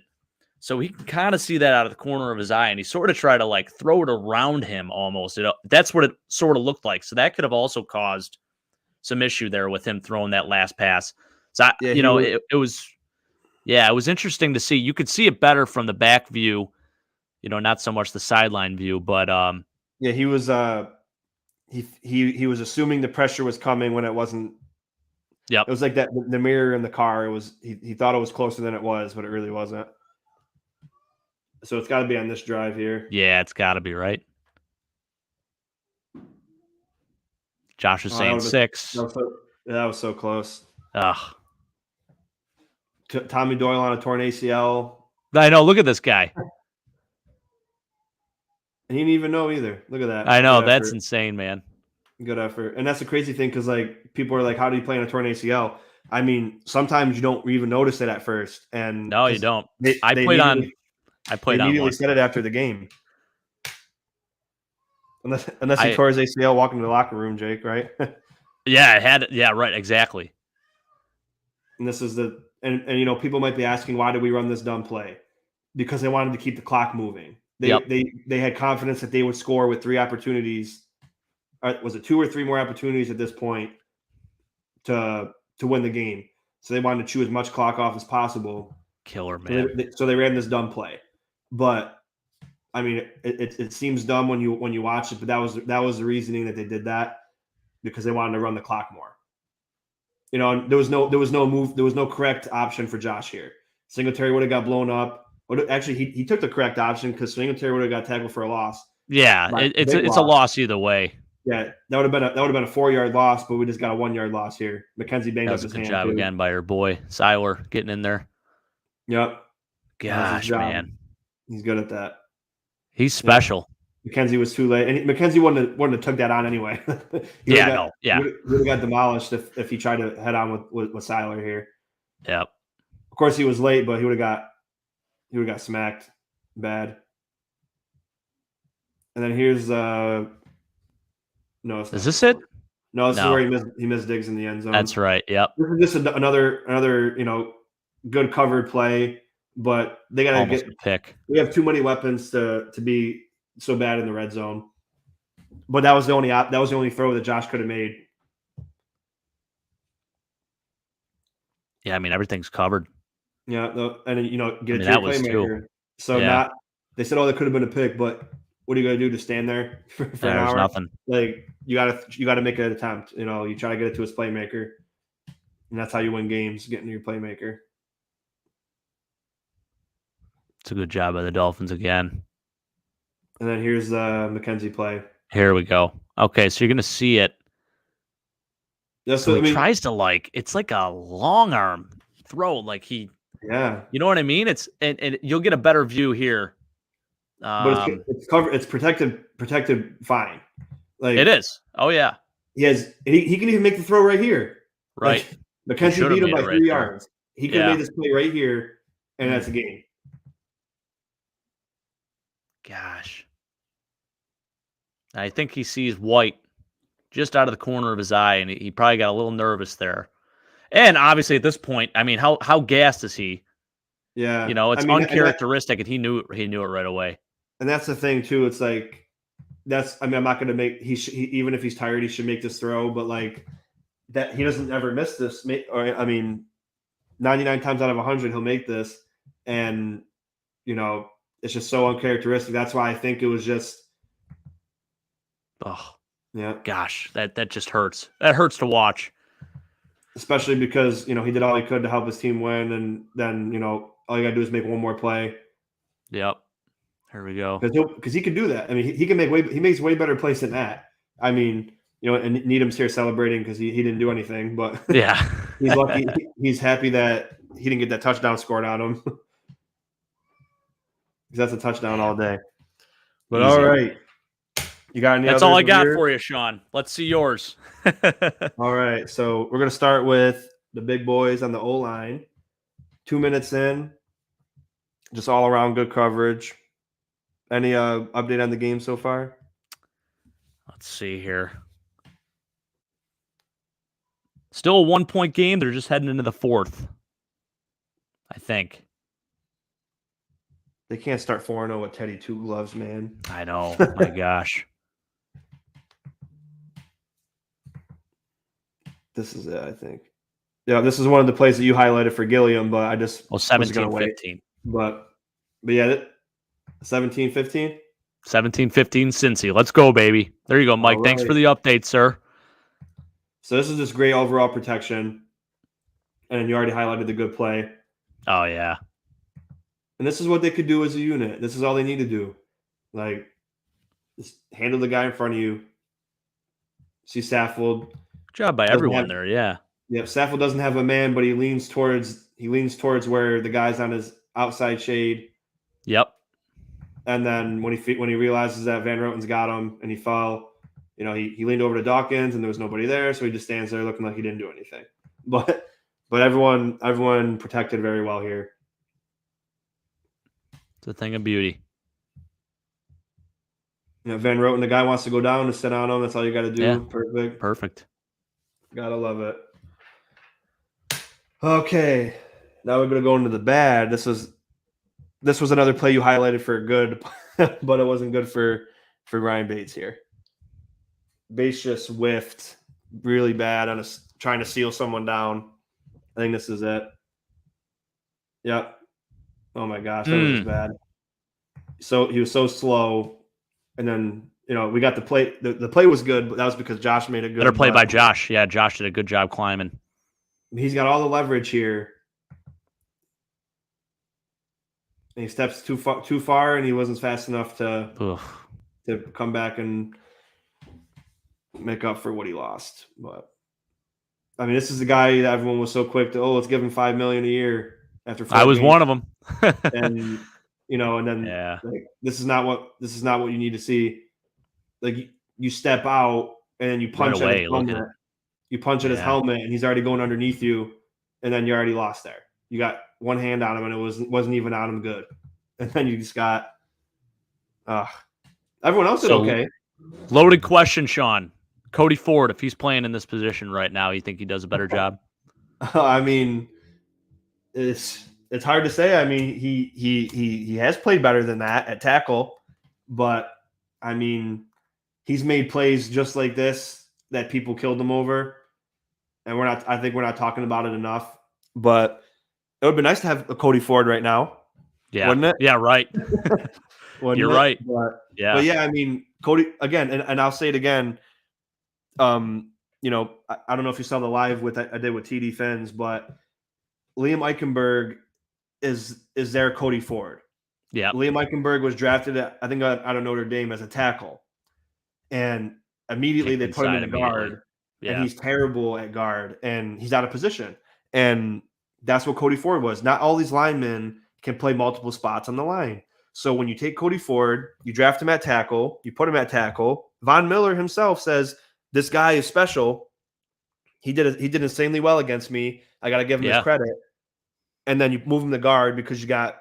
So he can kind of see that out of the corner of his eye, and he sort of tried to like throw it around him almost. That's what it sort of looked like. So that could have also caused some issue there with him throwing that last pass. So, it was interesting to see. You could see it better from the back view, not so much the sideline view, but he was he was assuming the pressure was coming when it wasn't. Yep. It was like that the mirror in the car. It was he thought it was closer than it was, but it really wasn't. So it's got to be on this drive here. Yeah, it's got to be, right? Josh was saying 6. That was so close. Ugh. Tommy Doyle on a torn ACL. I know. Look at this guy. And he didn't even know either. Look at that. I know. That's insane, man. Good effort. And that's the crazy thing because, like, people are like, how do you play on a torn ACL? I mean, sometimes you don't even notice it at first. And no, you don't. I played immediately on said it after the game. Unless he tore his ACL walking to the locker room, Jake, right? Yeah, it had. Yeah, right. Exactly. And this is and people might be asking, why did we run this dumb play? Because they wanted to keep the clock moving. They had confidence that they would score with 3 opportunities. Was it 2 or 3 more opportunities at this point to win the game? So they wanted to chew as much clock off as possible. Killer, man. So they ran this dumb play. But I mean, it seems dumb when you watch it, but that was the reasoning that they did that because they wanted to run the clock more. There was no correct option for Josh here. Singletary would have got blown up. Actually, he took the correct option because Singletary would have got tackled for a loss. Yeah, it's a loss either way. Yeah, that would have been a 4-yard loss, but we just got a 1-yard loss here. McKenzie banged up his hand. That was a good job again by your boy Seiler getting in there. Yep. Gosh, man, he's good at that. He's special. Yeah. McKenzie was too late, and McKenzie wouldn't have took that on anyway. He would have got demolished if he tried to head on with Seiler here. Yep. Of course, he was late, but he would have got smacked bad. And then here's no. Is this it? No, this is where he missed Diggs in the end zone. That's right. Yep. This is just another good covered play, but they got to get a pick. We have too many weapons to be so bad in the red zone. But that was the only throw that Josh could have made. Yeah, I mean everything's covered. Yeah, and get that a playmaker. So they said, that could have been a pick, but what are you going to do to stand there for an hour? Nothing. Like you got to make an attempt. You try to get it to his playmaker, and that's how you win games. Getting to your playmaker. It's a good job by the Dolphins again. And then here's the McKenzie play. Here we go. Okay, so you're going to see it. Yeah, so he tries to it's like a long arm throw. You know what I mean? It's and you'll get a better view here. But it's covered. It's protected fine. It is. Oh yeah. He can even make the throw right here. Right. McKenzie beat him by 3 yards. He could have made this play right here, and that's a game. Gosh. I think he sees white just out of the corner of his eye, and he probably got a little nervous there. And obviously, at this point, I mean, how gassed is he? Yeah, it's uncharacteristic, and he knew it right away. And that's the thing too. It's like I'm not going to make. Even if he's tired, he should make this throw. But that, he doesn't ever miss this. 99 times out of 100, he'll make this, and it's just so uncharacteristic. That's why I think it was just. Oh, yeah. Gosh, that just hurts. That hurts to watch. Especially because, he did all he could to help his team win. And then, all you got to do is make one more play. Yep. Here we go. Because he can do that. I mean, he makes way better plays than that. I mean, and Needham's here celebrating because he didn't do anything. But yeah, he's lucky. He's happy that he didn't get that touchdown scored on him. Because that's a touchdown all day. But all right. You got any That's others all I of got yours? for you, Sean. Let's see yours. All right, so we're gonna start with the big boys on the O line. 2 minutes in, just all around good coverage. Any update on the game so far? Let's see here. Still a 1-point game. They're just heading into the fourth, I think. They can't start 4-0 with Teddy Two Gloves, man. I know. My gosh. This is it, I think. Yeah, this is one of the plays that you highlighted for Gilliam, but I just Well, was going to wait. 17-15. But yeah, 17-15? 17-15 Cincy. Let's go, baby. There you go, Mike. All Thanks right. for the update, sir. So this is just great overall protection. And you already highlighted the good play. Oh, yeah. And this is what they could do as a unit. This is all they need to do. Like, just handle the guy in front of you. See Saffold. Good job by everyone there, yeah. Yep, Saffold doesn't have a man, but he leans towards where the guy's on his outside shade. Yep. And then when he realizes that Van Roten's got him and he fell, he leaned over to Dawkins and there was nobody there, so he just stands there looking like he didn't do anything. But everyone protected very well here. It's a thing of beauty. Van Roten, the guy wants to go down to sit on him. That's all you got to do. Yeah. Perfect. Gotta love it. Okay, now we're gonna go into the bad. This was another play you highlighted for good, but it wasn't good for Ryan Bates here. Bates just whiffed really bad on trying to seal someone down. I think this is it. Yep. Oh my gosh, that was bad. So he was so slow, and then we got the play. The play was good, but that was because Josh made a good. Better play by Josh. Yeah, Josh did a good job climbing. He's got all the leverage here. And he steps too far, and he wasn't fast enough to come back and make up for what he lost. But I mean, this is the guy that everyone was so quick to, let's give him $5 million a year after 4 I was games. one of them. And and then like, this is not what you need to see. Like you step out and then you punch at his helmet. You punch at his helmet, and he's already going underneath you, and then you already lost there. You got one hand on him, and it wasn't even on him good. And then you just got everyone else did okay. Loaded question, Sean. Cody Ford, if he's playing in this position right now, you think he does a better job? I mean, it's hard to say. I mean, he has played better than that at tackle, but I mean, he's made plays just like this that people killed him over, and I think we're not talking about it enough. But it would be nice to have a Cody Ford right now. Yeah. Wouldn't it? Yeah, right. You're right. But yeah, I mean, Cody again, and I'll say it again. I don't know if you saw the live I did with TD Phins, but Liam Eichenberg is their Cody Ford. Yeah. Liam Eichenberg was drafted out of Notre Dame as a tackle, and immediately they put him in the guard, and he's terrible at guard, and he's out of position. And that's what Cody Ford was. Not all these linemen can play multiple spots on the line. So when you take Cody Ford, you draft him at tackle, you put him at tackle. Von Miller himself says, this guy is special. He did insanely well against me. I got to give him his credit. And then you move him to guard because you got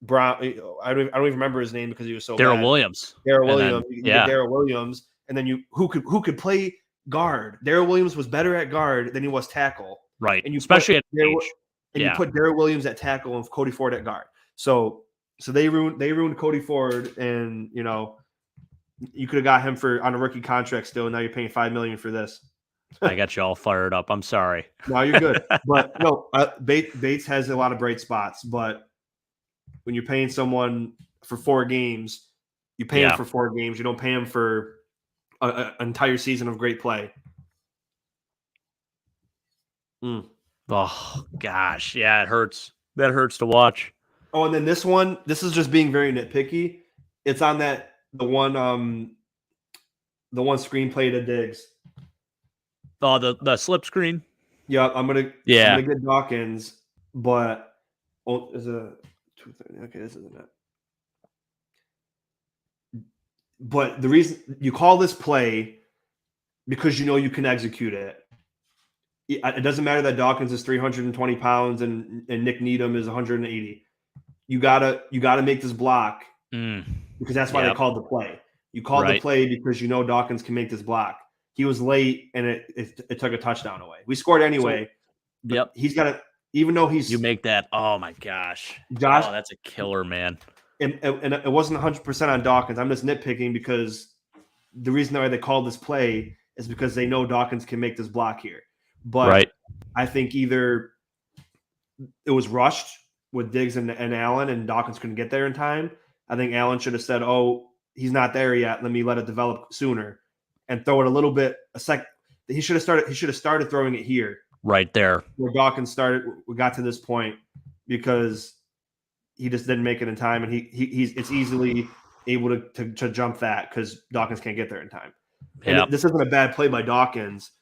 Brown. I don't even remember his name because he was so Darrell bad. Williams. Darrell Williams. And then who could play guard? Darrell Williams was better at guard than he was tackle. Right. And especially at age. And you put Darrell Williams at tackle and Cody Ford at guard. So they ruined Cody Ford, and you could have got him on a rookie contract still. Now you're paying $5 million for this. I got you all fired up. I'm sorry. No, you're good. But no, Bates has a lot of bright spots. But when you're paying someone for 4 games, you pay him for 4 games. You don't pay him for an entire season of great play. Oh gosh, yeah, it hurts. That hurts to watch. Oh, and then this is just being very nitpicky. It's on the one screenplay to Diggs. Oh, the slip screen. Yeah, I'm gonna get Dawkins, but is it 230? Okay, this isn't it. But the reason you call this play because you know you can execute it. It doesn't matter that Dawkins is 320 pounds and Nick Needham is 180. You gotta make this block because that's why they called the play. You called the play because you know Dawkins can make this block. He was late and it took a touchdown away. We scored anyway. But he's got to, even though he's you make that. Oh my gosh, Josh, that's a killer, man. And it wasn't 100% on Dawkins. I'm just nitpicking because the reason why they called this play is because they know Dawkins can make this block here. But I think either it was rushed with Diggs and Allen, and Dawkins couldn't get there in time. I think Allen should have said, "Oh, he's not there yet. Let me let it develop sooner," and throw it a little bit a sec. He should have started throwing it here, right there, where Dawkins started. We got to this point because he just didn't make it in time, and it's easily able to jump that because Dawkins can't get there in time. And this isn't a bad play by Dawkins,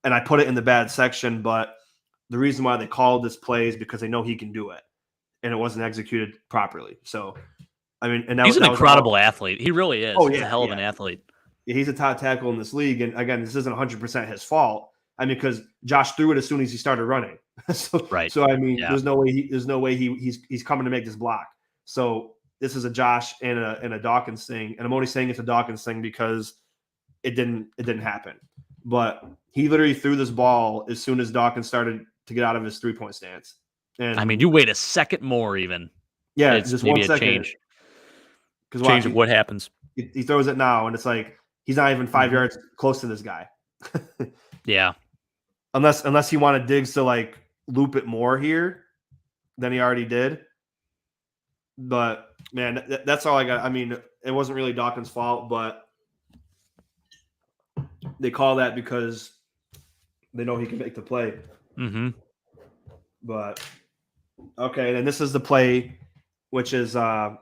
and I put it in the bad section, but the reason why they called this play is because they know he can do it, and it wasn't executed properly. So, I mean, and he's an incredible athlete. He really is. Oh, he's a hell of an athlete. Yeah, he's a top tackle in this league, and again, this isn't 100% his fault. I mean, because Josh threw it as soon as he started running. So I mean, there's no way he's coming to make this block. So this is a Josh and a Dawkins thing, and I'm only saying it's a Dawkins thing because it didn't happen. But he literally threw this ball as soon as Dawkins started to get out of his 3-point stance. And I mean, you wait a second more, even. Yeah, it's just maybe 1 second. Change of what happens. He throws it now, and it's like he's not even 5 yards close to this guy. Yeah. Unless he wanted Diggs to like loop it more here than he already did. But man, that's all I got. I mean, it wasn't really Dawkins' fault, but they call that because they know he can make the play. Mm-hmm. But okay, then this is the play, which is on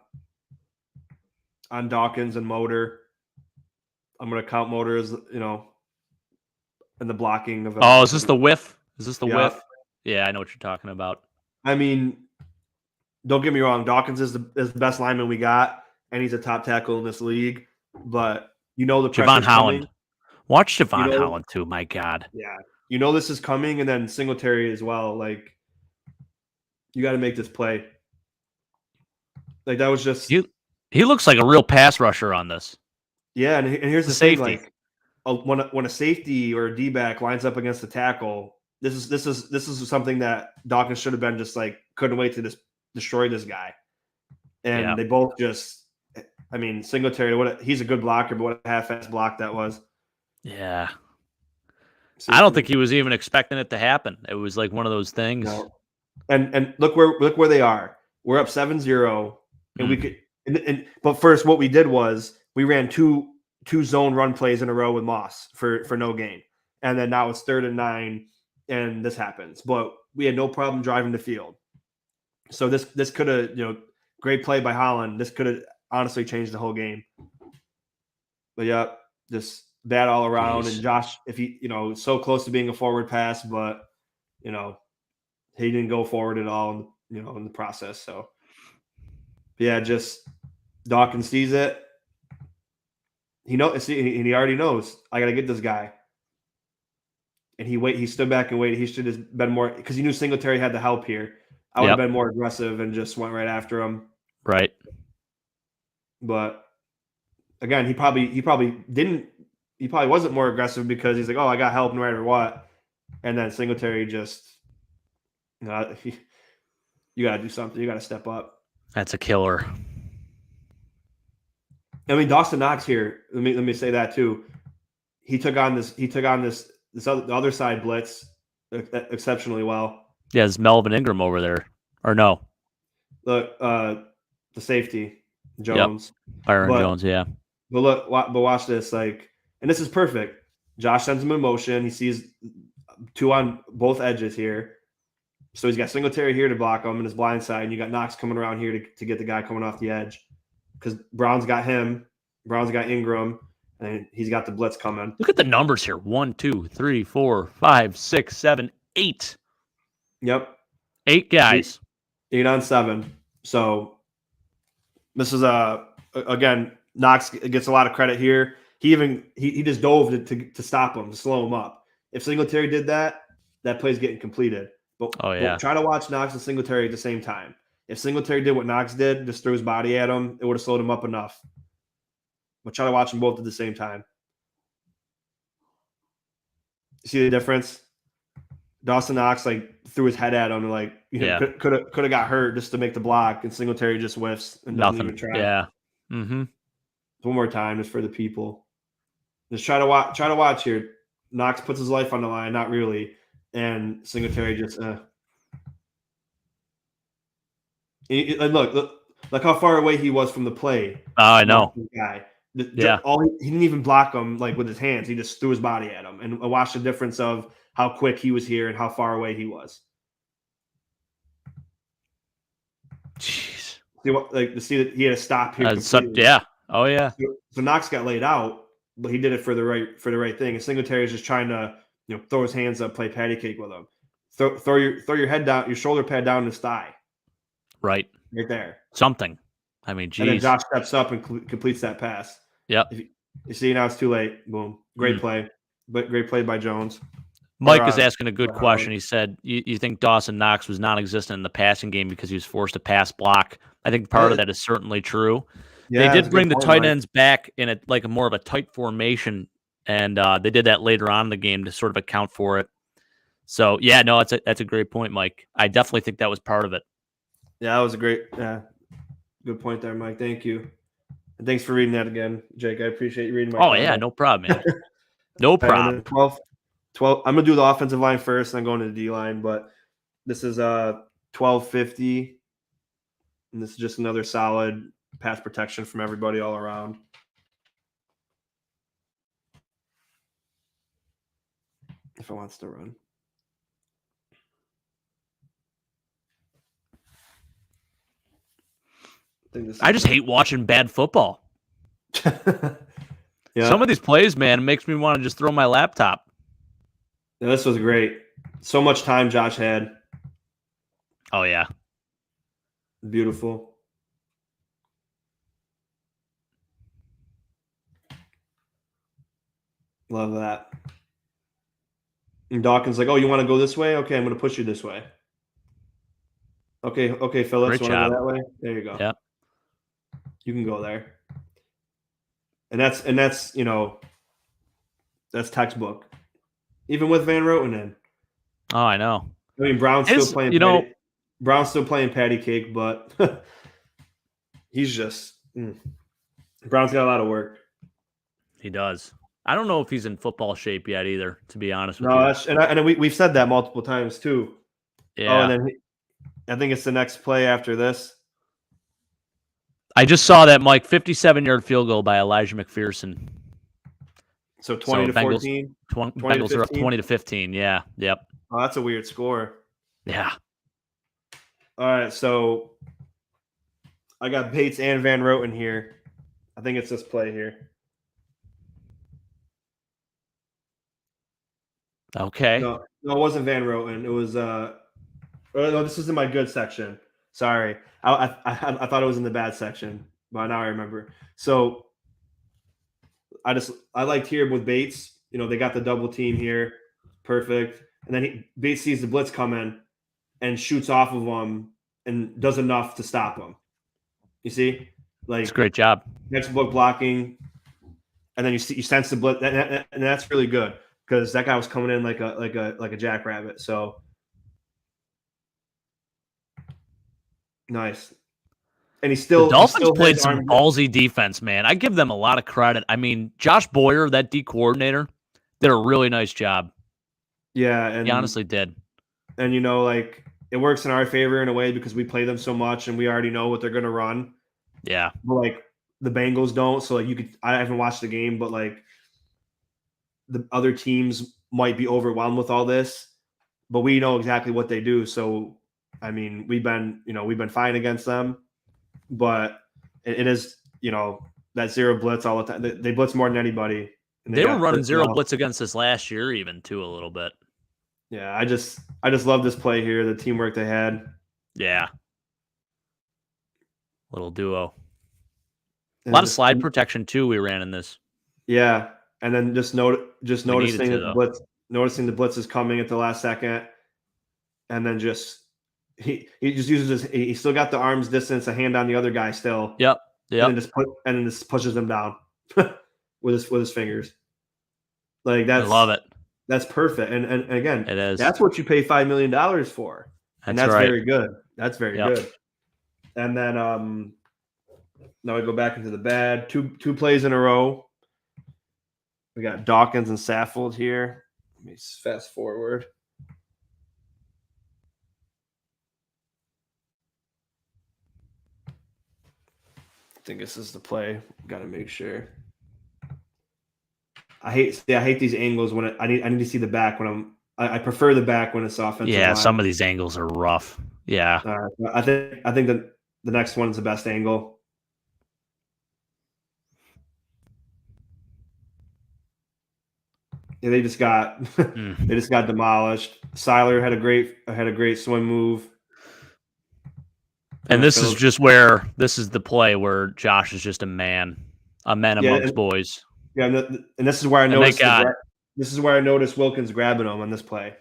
Dawkins and Motor. I'm going to count Motor as, in the blocking of. Oh, is this the whiff? Is this the whiff? Yeah, I know what you're talking about. I mean, don't get me wrong. Dawkins is the best lineman we got, and he's a top tackle in this league. But the Javon Holland. Coming. Watch Javon Holland too. My God. Yeah, this is coming, and then Singletary as well. Like, you got to make this play. Like that was just. He looks like a real pass rusher on this. Yeah, and here's the safety. Thing, like when a safety or a D-back lines up against the tackle, this is something that Dawkins should have been just like couldn't wait to just destroy this guy. And they both just, I mean, Singletary, he's a good blocker, but what a half-ass block that was. Yeah. I don't think he was even expecting it to happen. It was like one of those things. No. And look where they are. We're up 7-0, and we could. But first, what we did was we ran two zone run plays in a row with Moss for no gain, and then now it's 3rd and 9, and this happens. But we had no problem driving the field. So this could have, great play by Holland. This could have honestly changed the whole game. But yeah, just bad all around. And Josh, if he, so close to being a forward pass, but he didn't go forward at all, in the process. So yeah, just Dawkins sees it. He already knows I got to get this guy. And he stood back and waited. He should have been more because he knew Singletary had the help here. I would have been more aggressive and just went right after him. Right. But again, he probably wasn't more aggressive because he's like, oh, I got help no matter what. And then Singletary just, you got to do something. You got to step up. That's a killer. I mean, Dawson Knox here. Let me say that too. He took on this other side blitz exceptionally well. Yeah, is Melvin Ingram over there or no? The safety Jones, Byron Jones. Yeah. But watch this. Like, and this is perfect. Josh sends him in motion. He sees two on both edges here. So he's got Singletary here to block him in his blind side, and you got Knox coming around here to get the guy coming off the edge. Because Brown's got him. Brown's got Ingram, and he's got the blitz coming. Look at the numbers here. 1, 2, 3, 4, 5, 6, 7, 8. Yep. 8 guys. 8 on 7. So this is again, Knox gets a lot of credit here. He just dove to stop him, to slow him up. If Singletary did that, that play's getting completed. But try to watch Knox and Singletary at the same time. If Singletary did what Knox did, just threw his body at him, it would have slowed him up enough. But try to watch them both at the same time. See the difference? Dawson Knox threw his head at him and could have got hurt just to make the block, and Singletary just whiffs and doesn't even try. Yeah. Mm-hmm. One more time just for the people. Just try to watch here. Knox puts his life on the line, not really, and Singletary just. And look how far away he was from the play. Oh, I know. Guy. He didn't even block him with his hands. He just threw his body at him, and watch the difference of how quick he was here and how far away he was. Jeez. See that he had to stop here. Oh yeah. So Knox got laid out, but he did it for the right thing. And Singletary is just trying to throw his hands up, play patty cake with him. Throw your head down, your shoulder pad down his thigh. Right there. Something. I mean, geez. And then Josh steps up and completes that pass. Yep. You see now it's too late. Boom. Great play. But great play by Jones. Mike is asking a good question. He said, you think Dawson Knox was non-existent in the passing game because he was forced to pass block? I think part of that is certainly true. Yeah, they did bring the tight ends back in a more of a tight formation, and they did that later on in the game to sort of account for it. So, yeah, no, that's a great point, Mike. I definitely think that was part of it. Yeah, that was a great good point there, Mike. Thank you. And thanks for reading that again, Jake. I appreciate you reading my comment. Yeah, no problem, man. No problem. 12. I'm going to do the offensive line first, and then going to the D-line, but this is 1250, and this is just another solid pass protection from everybody all around. If it wants to run. I just hate watching bad football. Yeah. Some of these plays, man, makes me want to just throw my laptop. Yeah, this was great. So much time Josh had. Oh, yeah. Beautiful. Love that. And Dawkins like, oh, you want to go this way? Okay, I'm going to push you this way. Okay, Phillips, you want to go that way? There you go. Yeah. You can go there. And that's that's textbook. Even with Van Roten in. Oh, I know. I mean, Brown's still playing patty cake, but he's just Brown's got a lot of work. He does. I don't know if he's in football shape yet either, to be honest with you. And we've said that multiple times too. Yeah. Oh, and then I think it's the next play after this. I just saw that, Mike, 57-yard field goal by Elijah McPherson. So 20-14? Bengals are up 20-15. Yeah. Yep. Oh, that's a weird score. Yeah. All right, so I got Bates and Van Roten here. I think it's this play here. Okay. No, it wasn't Van Roten. It was no, this was in my good section. Sorry. I thought it was in the bad section, but now I remember. So I liked here with Bates. They got the double team here. Perfect. And then Bates sees the blitz coming and shoots off of him and does enough to stop him. You see? It's a great job. Textbook blocking. And then you sense the blitz, and that's really good because that guy was coming in like a jackrabbit. So nice. And the Dolphins played some ballsy defense, man. I give them a lot of credit. I mean, Josh Boyer, that D coordinator, did a really nice job. Yeah, and he honestly did. And it works in our favor in a way because we play them so much and we already know what they're going to run. Yeah. But the Bengals don't, so I haven't watched the game, but the other teams might be overwhelmed with all this, but we know exactly what they do. So I mean, we've been fine against them, but it is, that zero blitz all the time. They blitz more than anybody. And they were running zero blitz against us last year, even too, a little bit. Yeah, I just love this play here, the teamwork they had. Yeah. Little duo. A lot of slide protection too. We ran in this. Yeah, and then just noticing to, that the blitz is coming at the last second, and then he just uses he still got the arms distance, a hand on the other guy still. Yep. And then just pushes him down with his fingers. Like I love it. That's perfect. And again, it is. That's what you pay $5 million for. And that's right. very good. That's very good. And then now we go back into the bad. Two plays in a row. We got Dawkins and Saffold here. Let me fast forward. I think this is the play. Got to make sure. I hate these angles when I need to see the back when I prefer the back when it's offensive. Yeah, line. Some of these angles are rough. Yeah. I think that the next one is the best angle. Yeah, they just got demolished. Seiler had a great swim move. And this is just where this is the play where Josh is just a man amongst boys. Yeah, and this is where I noticed. This is where I noticed Wilkins grabbing him on this play.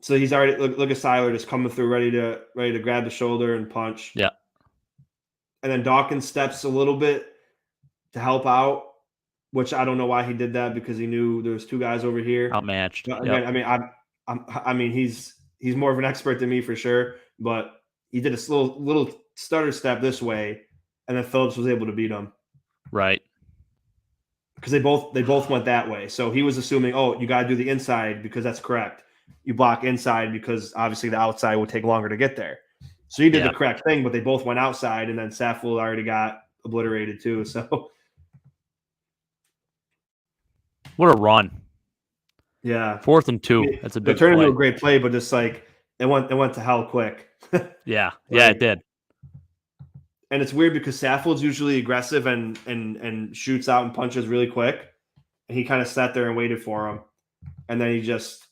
So he's already look at Seiler just coming through, ready to grab the shoulder and punch. Yeah. And then Dawkins steps a little bit to help out, which I don't know why he did that because he knew there was two guys over here outmatched. Yep. I mean, he's more of an expert than me for sure, but he did a little stutter step this way, and then Phillips was able to beat him. Right. Because they both went that way. So he was assuming, you got to do the inside because that's correct. You block inside because obviously the outside would take longer to get there. So he did the correct thing, but they both went outside, and then Saffold already got obliterated too. So what a run! Yeah, 4th and 2. That's a big. It turned into a great play, but just like it went to hell quick. Yeah, it did. And it's weird because Saffold's usually aggressive and shoots out and punches really quick. And he kind of sat there and waited for him. And then he just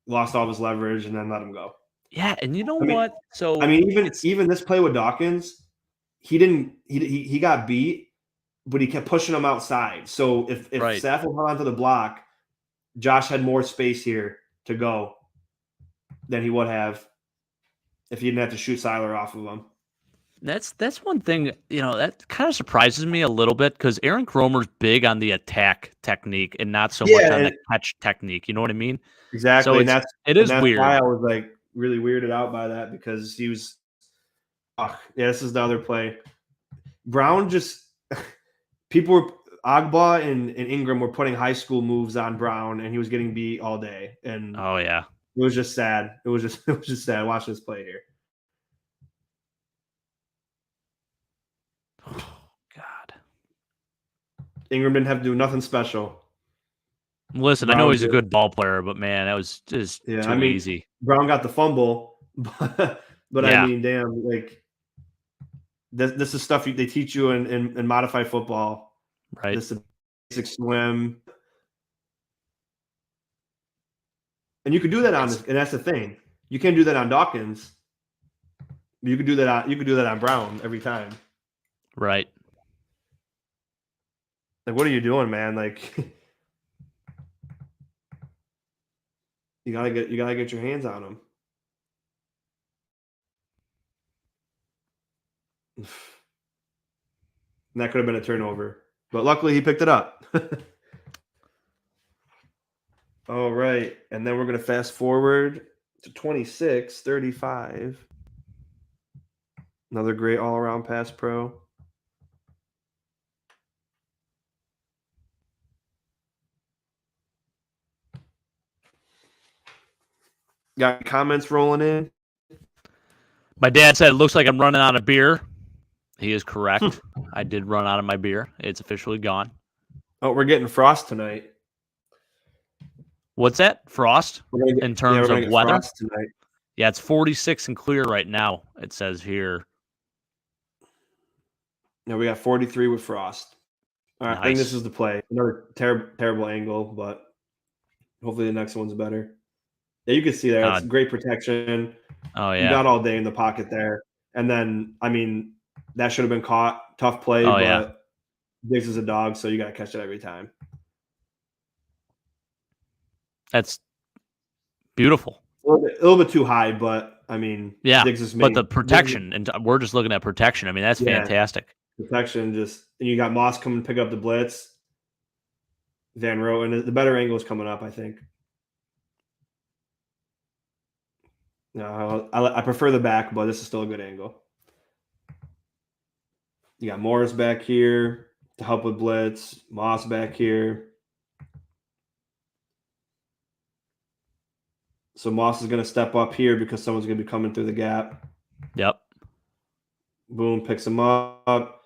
lost all of his leverage and then let him go. Yeah, and you know what? So even this play with Dawkins, he got beat, but he kept pushing him outside. So if Saffold held onto the block, Josh had more space here to go than he would have if he didn't have to shoot Seiler off of him. That's one thing, that kind of surprises me a little bit because Aaron Cromer's big on the attack technique and not so much on the catch technique. You know what I mean? Exactly. So it is weird. Why I was like really weirded out by that because he was. This is the other play. Brown Agba and Ingram were putting high school moves on Brown, and he was getting beat all day. And it was just sad. It was just sad. Watch this play here. Oh, God. Ingram didn't have to do nothing special. Listen, Brown I know he's a good ball player, but man, that was just too easy. Brown got the fumble, but I mean, damn, like this is stuff they teach you in modified football. Right. This is a basic swim. And you could do that on this, and that's the thing. You can't do that on Dawkins. You could do that on Brown every time. Right. Like, what are you doing, man? Like, you gotta get your hands on him. And that could have been a turnover, but luckily he picked it up. All right, and then we're gonna fast forward to 26-35. Another great all-around pass pro. Got comments rolling in? My dad said it looks like I'm running out of beer. He is correct. I did run out of my beer. It's officially gone. Oh, we're getting frost tonight. What's that? Frost? In terms of weather? Frost tonight. Yeah, it's 46 and clear right now, it says here. No, we got 43 with frost. All right, nice. I think this is the play. Another terrible angle, but hopefully the next one's better. Yeah, you can see there. It's great protection. Oh, yeah. You got all day in the pocket there. And then, I mean, that should have been caught. Tough play, Oh, but yeah. Diggs is a dog, so you got to catch it every time. That's beautiful. A little bit too high, but I mean, Yeah, Diggs is but the made protection, and we're just looking at protection. I mean, that's fantastic. protection. Just and you got Moss coming to pick up the blitz. Van Roten, the better angle is coming up, I think. No, I prefer the back, but this is still a good angle. You got Morris back here to help with blitz. Moss back here. So Moss is going to step up here because someone's going to be coming through the gap. Yep. Boom, picks him up.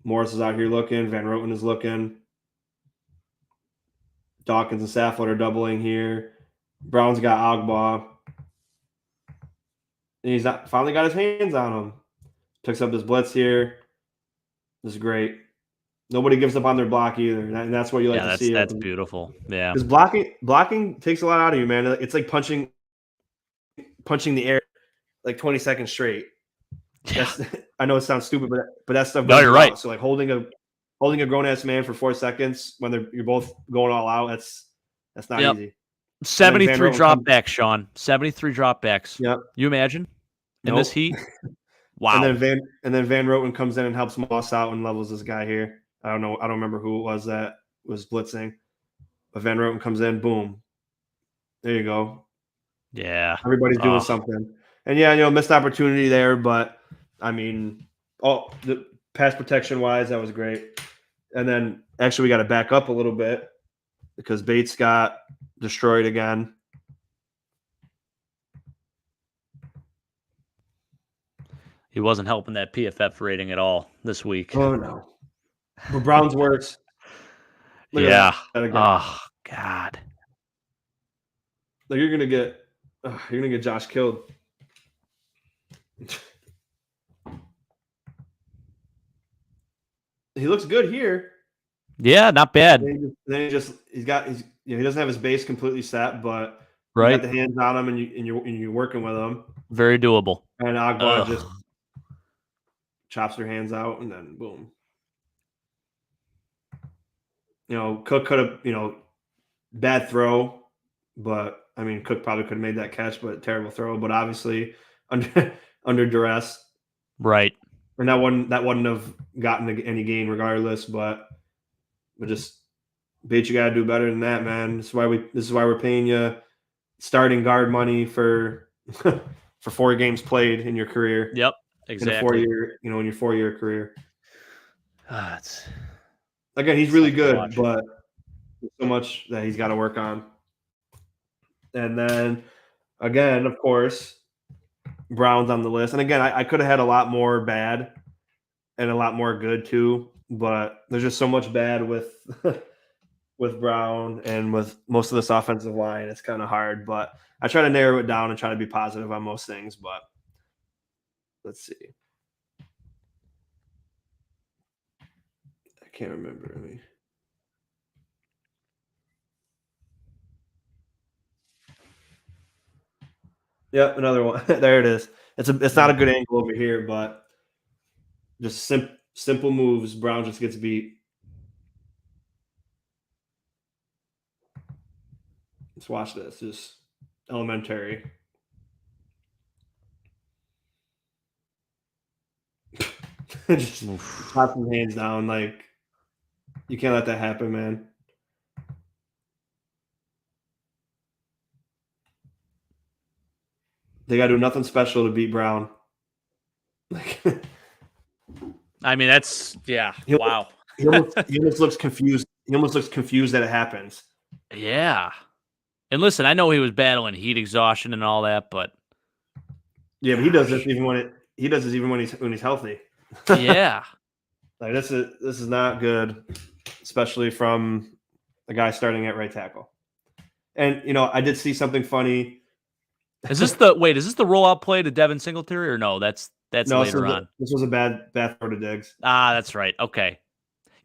Morris is out here looking. Van Roten is looking. Dawkins and Saffold are doubling here. Brown's got Ogba. And he's finally got his hands on him. Picks up this blitz here. This is great. Nobody gives up on their block either, and that's what you like to see. That's beautiful. Yeah, because blocking takes a lot out of you, man. It's like punching the air like 20 seconds straight. Yeah. I know it sounds stupid, but that stuff. No, you're right. So like holding a grown ass man for 4 seconds when you're both going all out. That's not easy. 73 dropbacks, Sean. 73 dropbacks. Yep. You imagine in this heat? Wow. And then Van Roten comes in and helps Moss out and levels this guy here. I don't know. I don't remember who it was that was blitzing, but Van Roten comes in. Boom. There you go. Yeah. Everybody's doing something. And yeah, missed opportunity there, but I mean, the pass protection wise, that was great. And then actually we got to back up a little bit because Bates got destroyed again. He wasn't helping that PFF rating at all this week. Oh no. But Brown's works. Yeah. Oh God. Like you're gonna get Josh killed. He looks good here. Yeah, not bad. Then he doesn't have his base completely set, but right, you got the hands on him and you're working with him. Very doable. And Agba just chops their hands out and then boom. Cook could have, bad throw, but I mean, Cook probably could have made that catch, but terrible throw. But obviously under duress, right? And that wouldn't have gotten any gain regardless. But just Bates, you got to do better than that, man. This is why we're paying you starting guard money for 4 games played in your career. Yep, exactly. In your 4-year career. It's Again, he's really good, but there's so much that he's got to work on. And then, again, of course, Brown's on the list. And again, I could have had a lot more bad and a lot more good too, but there's just so much bad with Brown and with most of this offensive line. It's kind of hard, but I try to narrow it down and try to be positive on most things. But let's see. I can't remember. Yep, another one. There it is. It's not a good angle over here, but just simple moves. Brown just gets beat. Let's watch this. Just elementary. Just pop some hands down. Like, you can't let that happen, man. They got to do nothing special to beat Brown. Like, I mean, that's wow. He almost looks confused. He almost looks confused that it happens. Yeah. And listen, I know he was battling heat exhaustion and all that, but yeah, but he does this even when he's healthy. Yeah. Like this is not good, especially from a guy starting at right tackle. And I did see something funny. Is this the rollout play to Devin Singletary or no? That's later on. This was a bad throw to Diggs. That's right. Okay.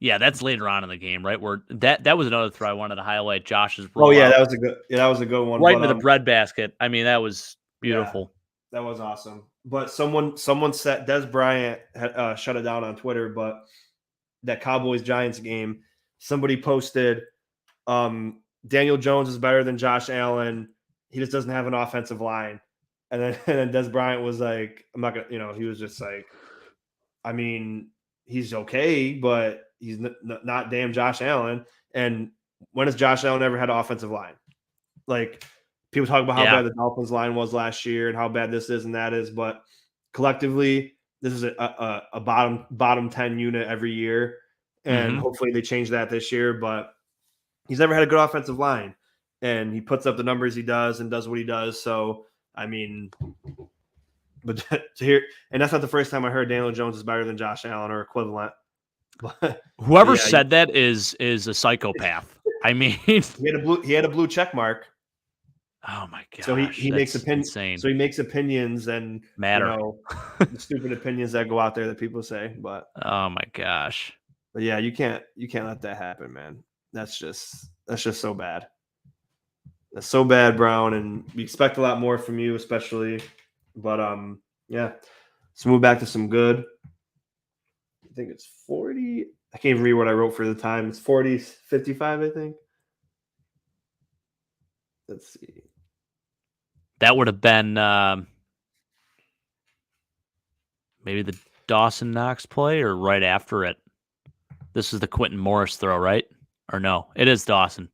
Yeah, that's later on in the game, right? Where that was another throw I wanted to highlight. Josh's rollout. Oh yeah, that was a good one. Right into the breadbasket. I mean, that was beautiful. Yeah, that was awesome. But someone said Des Bryant had, shut it down on Twitter, but that Cowboys-Giants game, somebody posted Daniel Jones is better than Josh Allen. He just doesn't have an offensive line. And then Des Bryant was like, I'm not gonna, he was just like, I mean, he's okay, but he's not damn Josh Allen. And when has Josh Allen ever had an offensive line? Like, people talk about how bad the Dolphins line was last year and how bad this is and that is, but collectively, this is a bottom 10 unit every year, and hopefully they change that this year. But he's never had a good offensive line, and he puts up the numbers he does and does what he does. So, I mean, but to hear, and that's not the first time I heard Daniel Jones is better than Josh Allen or equivalent. But whoever said that is a psychopath. I mean, he had a blue check mark. Oh my god! So he makes opinions. Insane. So he makes opinions and matter. The stupid opinions that go out there that people say. But oh my gosh! But yeah, you can't let that happen, man. That's just so bad. That's so bad, Brown, and we expect a lot more from you, especially. But yeah. Let's move back to some good. I think it's 40. I can't even read what I wrote for the time. It's 40-55, I think. Let's see. That would have been maybe the Dawson Knox play or right after it. This is the Quentin Morris throw, right? Or no? It is Dawson.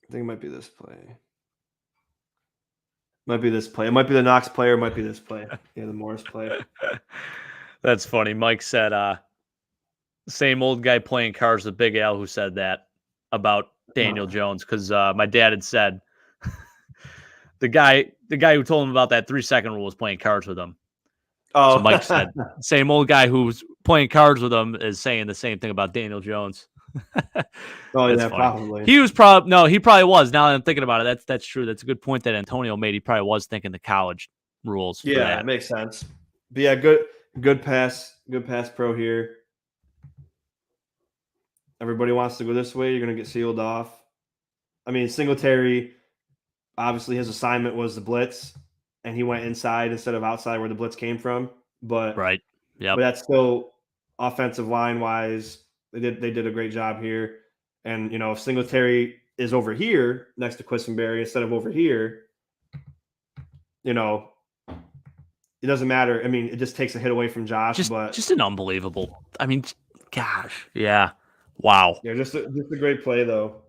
I think it might be this play. Might be this play. It might be the Knox play or it might be this play. Yeah, the Morris play. That's funny. Mike said, same old guy playing cards with Big Al who said that about Daniel Jones, because my dad had said the guy who told him about that 3-second rule was playing cards with him. Oh, so Mike said, same old guy who's playing cards with him is saying the same thing about Daniel Jones. Oh yeah, probably. He probably was. Now that I'm thinking about it, that's true. That's a good point that Antonio made. He probably was thinking the college rules. Yeah, it makes sense. But yeah, good pass pro here. Everybody wants to go this way. You're gonna get sealed off. I mean, Singletary, obviously his assignment was the blitz, and he went inside instead of outside where the blitz came from. But right, yeah. But that's still offensive line wise. They did a great job here. And if Singletary is over here next to Quisenberry instead of over here, it doesn't matter. I mean, it just takes a hit away from Josh. Just an unbelievable. I mean, gosh, yeah, wow. Yeah, just a great play though.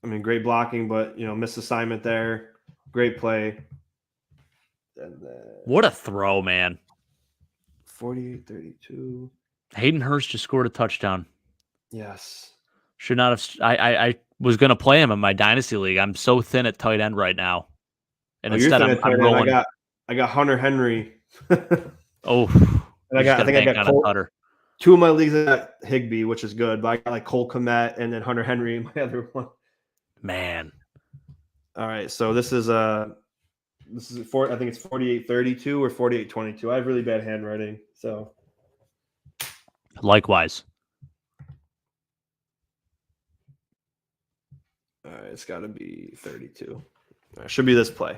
I mean, great blocking, but missed assignment there. Great play. And what a throw, man! 48-32. Hayden Hurst just scored a touchdown. Yes. Should not have. I was going to play him in my dynasty league. I'm so thin at tight end right now, and instead I'm rolling. I got Hunter Henry. Oh, and I think I got Cole, 2 of my leagues. I got Higbee, which is good, but I got like Cole Kmet and then Hunter Henry in my other one. Man. All right, so this is I think it's 48-32 or 48-22. I have really bad handwriting, so. Likewise. All right, it's got to be 32. It should be this play.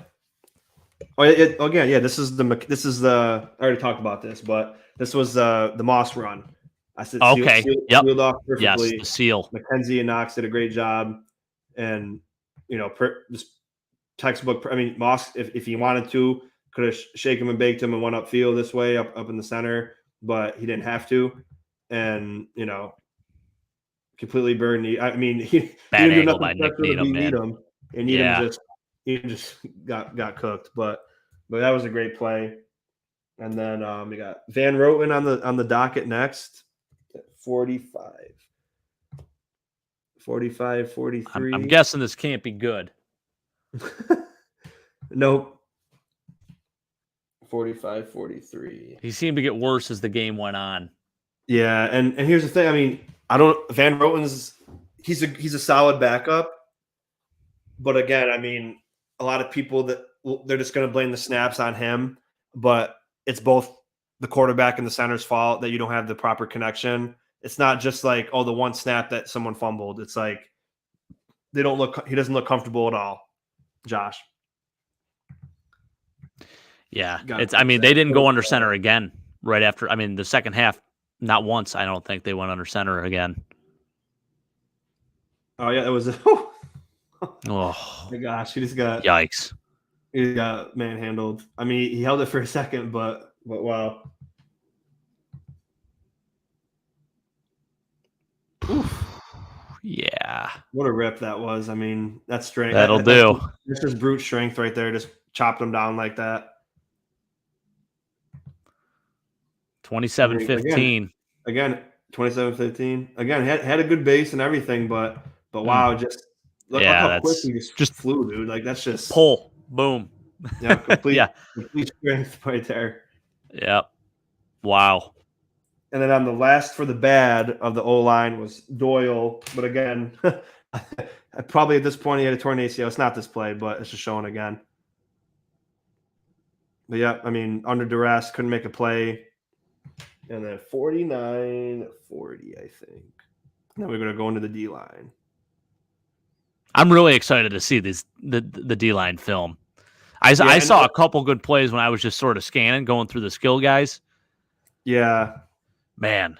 Oh, again, yeah. This is the. I already talked about this, but this was the Moss run. I said, okay, sealed off perfectly. Yes, the seal. McKenzie and Knox did a great job, and just textbook. I mean, Moss, if he wanted to, could have shaken him and baked him and went upfield this way, up in the center, but he didn't have to, and completely burned. I mean, he didn't do nothing special to beat Needham, and Needham just got cooked. But that was a great play. And then we got Van Roten on the docket next at 45. 43. I'm guessing this can't be good. Nope. 45-43. He seemed to get worse as the game went on. Yeah, and here's the thing. I mean, Van Roten's he's a solid backup, but again, I mean, a lot of people they're just going to blame the snaps on him, but it's both the quarterback and the center's fault that you don't have the proper connection. It's not just like, oh, the one snap that someone fumbled. It's like he doesn't look comfortable at all, Josh. Yeah. Gotta I mean, fix they that. didn't go under center again right after. I mean, the second half, not once, I don't think they went under center again. Oh yeah, it was. Oh My gosh, he yikes. got manhandled. I mean, he held it for a second, but wow. Oof. Yeah. What a rip that was. I mean, that's strength. That'll do. That's just brute strength right there. Just chopped him down like that. 27-15. Again, 27-15. Again, had a good base and everything, but wow, just look how quick he just flew, dude. Like that's just pull, boom. Yeah, complete Yeah. complete strength right there. Yep. Wow. And then on the last for the bad of the O-line was Doyle. But again, probably at this point he had a torn ACL. It's not this play, but it's just showing again. But yeah, I mean, under duress, couldn't make a play. And then 49-40, I think. Then we're going to go into the D-line. I'm really excited to see the D-line film. I saw a couple good plays when I was just sort of scanning, going through the skill guys. Yeah. Man.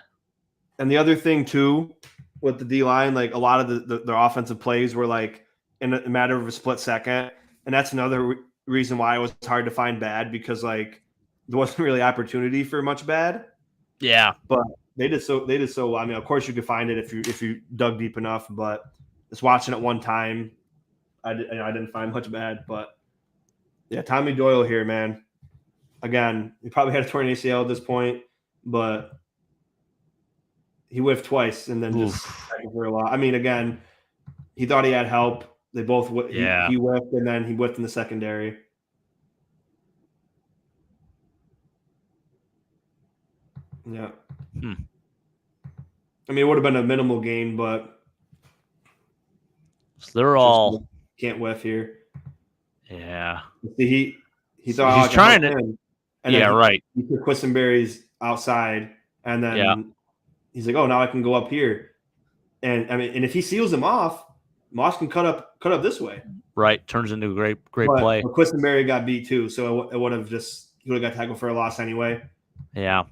And the other thing, too, with the D-line, like a lot of their offensive plays were like in a matter of a split second. And that's another reason why it was hard to find bad, because like there wasn't really opportunity for much bad. Yeah. But they did so well. I mean, of course you could find it if you dug deep enough, but just watching it one time, I didn't find much bad. But yeah, Tommy Doyle here, man. Again, he probably had a torn ACL at this point, but he whiffed twice and then just for a lot. I mean, again, he thought he had help. They both he whiffed and then he whiffed in the secondary. Yeah. I mean, it would have been a minimal gain, but so they're all can't whiff here. Yeah. See, he thought he's trying to. And right. He put Quisenberry's outside, and then he's like, "Oh, now I can go up here." And I mean, and if he seals him off, Moss can cut up this way. Right, turns into a great play. But Quisenberry got beat too, so it would have he would have got tackled for a loss anyway. Yeah.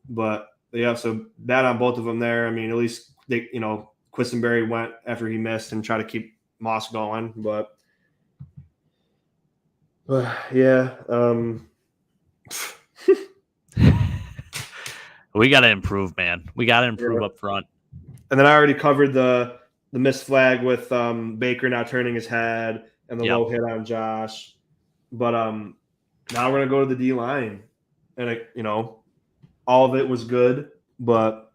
But yeah, so bad on both of them there. I mean, at least Quisenberry went after he missed and tried to keep Moss going, but yeah. We got to improve, man. We got to improve up front. And then I already covered the missed flag with Baker not turning his head and the low hit on Josh. But now we're gonna go to the D line, and all of it was good. But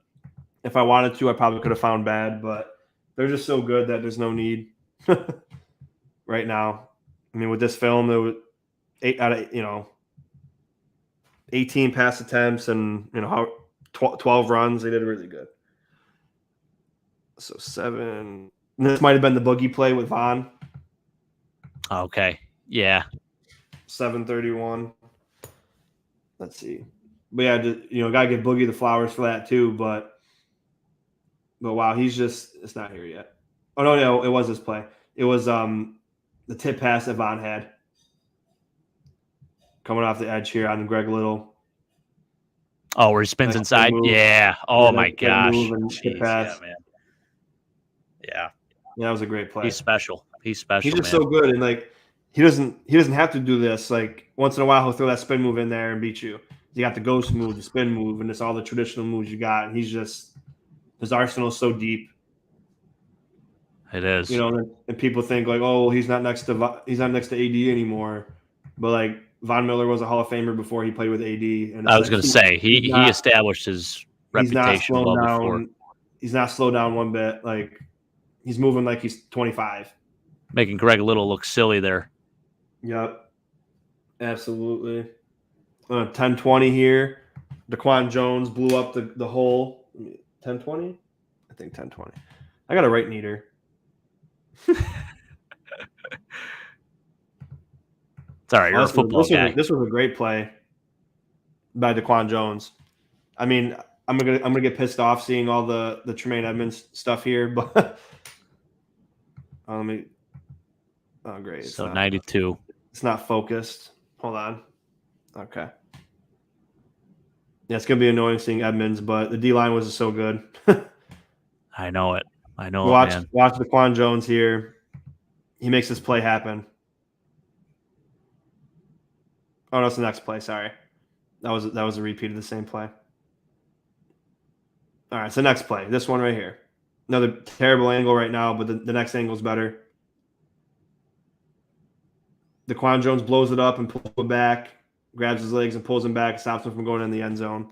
if I wanted to, I probably could have found bad. But they're just so good that there's no need right now. I mean, with this film, there was 8 out of 18 pass attempts and 12 runs. They did really good. So 7. This might have been the boogie play with Vaughn. Okay. Yeah. 7:31. Let's see. But yeah, gotta give Boogie the flowers for that too. But wow, it's not here yet. Oh no, it was this play. It was the tip pass that Vaughn had coming off the edge here on Greg Little. Oh, where he spins inside. Yeah. Oh my gosh. Jeez, yeah, man. Yeah. That was a great play. He's special. He's just so good, and he doesn't have to do this. Like once in a while, he'll throw that spin move in there and beat you. You got the ghost move, the spin move, and it's all the traditional moves you got. And his arsenal is so deep. It is. And people think he's not next to AD anymore, but Von Miller was a Hall of Famer before he played with AD. And I was going to say he established his reputation well before. He's not slowed down one bit. He's moving like he's 25. Making Greg Little look silly there. Yep. Absolutely. 10-20 here. Daquan Jones blew up the hole. 10-20? I think 10-20. I got a right neater. It's all right. You're a football guy. This was a great play by Daquan Jones. I mean, I'm gonna get pissed off seeing all the Tremaine Edmonds stuff here, but let me. Oh, great! So 92. It's not focused. Hold on. Okay. Yeah, it's going to be annoying seeing Edmonds, but the D-line was so good. I know it. Watch Man. Daquan Jones here. He makes this play happen. Oh, no, it's the next play. Sorry. That was a repeat of the same play. All right, so next play. This one right here. Another terrible angle right now, but the next angle is better. Daquan Jones blows it up and pulls it back, grabs his legs and pulls him back, stops him from going in the end zone.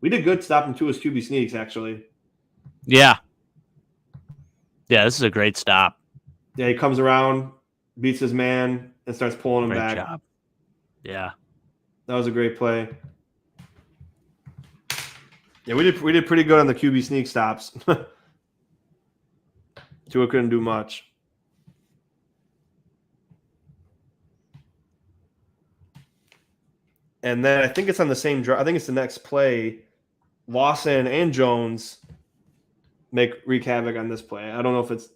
We did good stopping two of his QB sneaks, actually. Yeah. Yeah, this is a great stop. Yeah, he comes around, beats his man, and starts pulling him back. Great job. Yeah. That was a great play. Yeah, we did pretty good on the QB sneak stops. Tua couldn't do much. And then I think it's on the same drive. I think it's the next play. Lawson and Jones wreak havoc on this play. I don't know if it's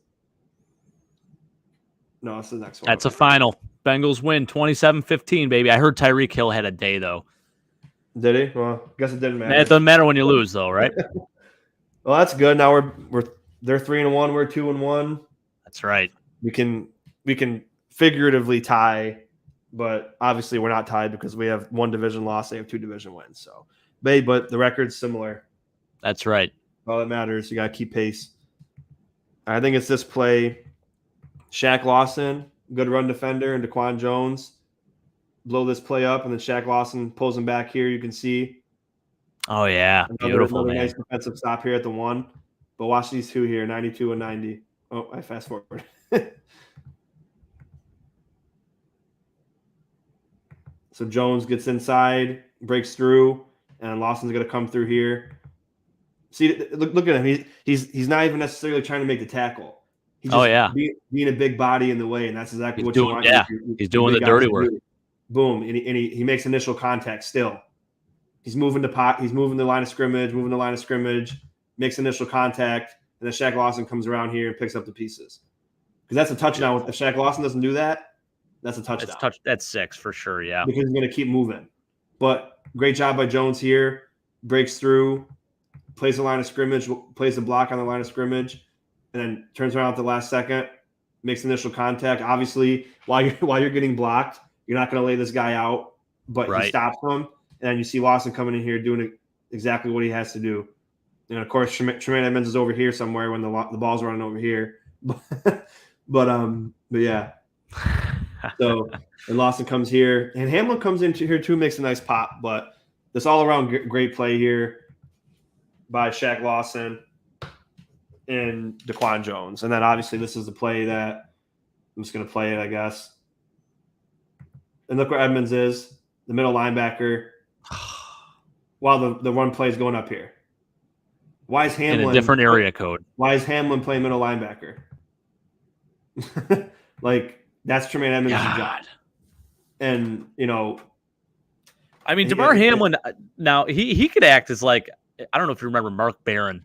– no, it's the next one. That's a final. Bengals win 27-15, baby. I heard Tyreek Hill had a day, though. Did he? Well, I guess it didn't matter. It doesn't matter when you lose, though, right? Well, that's good. Now they're 3-1. We're 2-1. That's right. We can figuratively tie, but obviously we're not tied because we have one division loss. They have two division wins. So, but the record's similar. That's right. All that matters. You got to keep pace. I think it's this play. Shaq Lawson, good run defender, and Daquan Jones blow this play up, and then Shaq Lawson pulls him back here. You can see. Oh, yeah. Beautiful, man. Nice defensive stop here at the 1. But watch these two here, 92 and 90. Oh, I fast forward. So Jones gets inside, breaks through, and Lawson's going to come through here. See, look at him. He's not even necessarily trying to make the tackle. He's just being a big body in the way, and that's exactly what you want. Yeah, he's doing the dirty work. Boom, and he makes initial contact still. He's moving the line of scrimmage, makes initial contact, and then Shaq Lawson comes around here and picks up the pieces. Because that's a touchdown. If Shaq Lawson doesn't do that, that's a touchdown. That's 6 for sure, yeah. Because he's going to keep moving. But great job by Jones here. Breaks through, plays the line of scrimmage, plays the block on the line of scrimmage, and then turns around at the last second, makes initial contact. Obviously, while you're getting blocked, you're not going to lay this guy out, but he stops him. And then you see Lawson coming in here doing exactly what he has to do. And, of course, Tremaine Edmonds is over here somewhere when the ball's running over here. But yeah. So, and Lawson comes here. And Hamlin comes into here, too, makes a nice pop. But this all-around great play here by Shaq Lawson and Daquan Jones. And then, obviously, this is the play that I'm just going to play it, I guess. And look where Edmonds is, the middle linebacker, while the run play is going up here. Why is Hamlin – in a different area code. Why is Hamlin playing middle linebacker? That's Tremaine Edmonds' job. And, I mean, DeMar Hamlin, now, he could act as I don't know if you remember Mark Barron.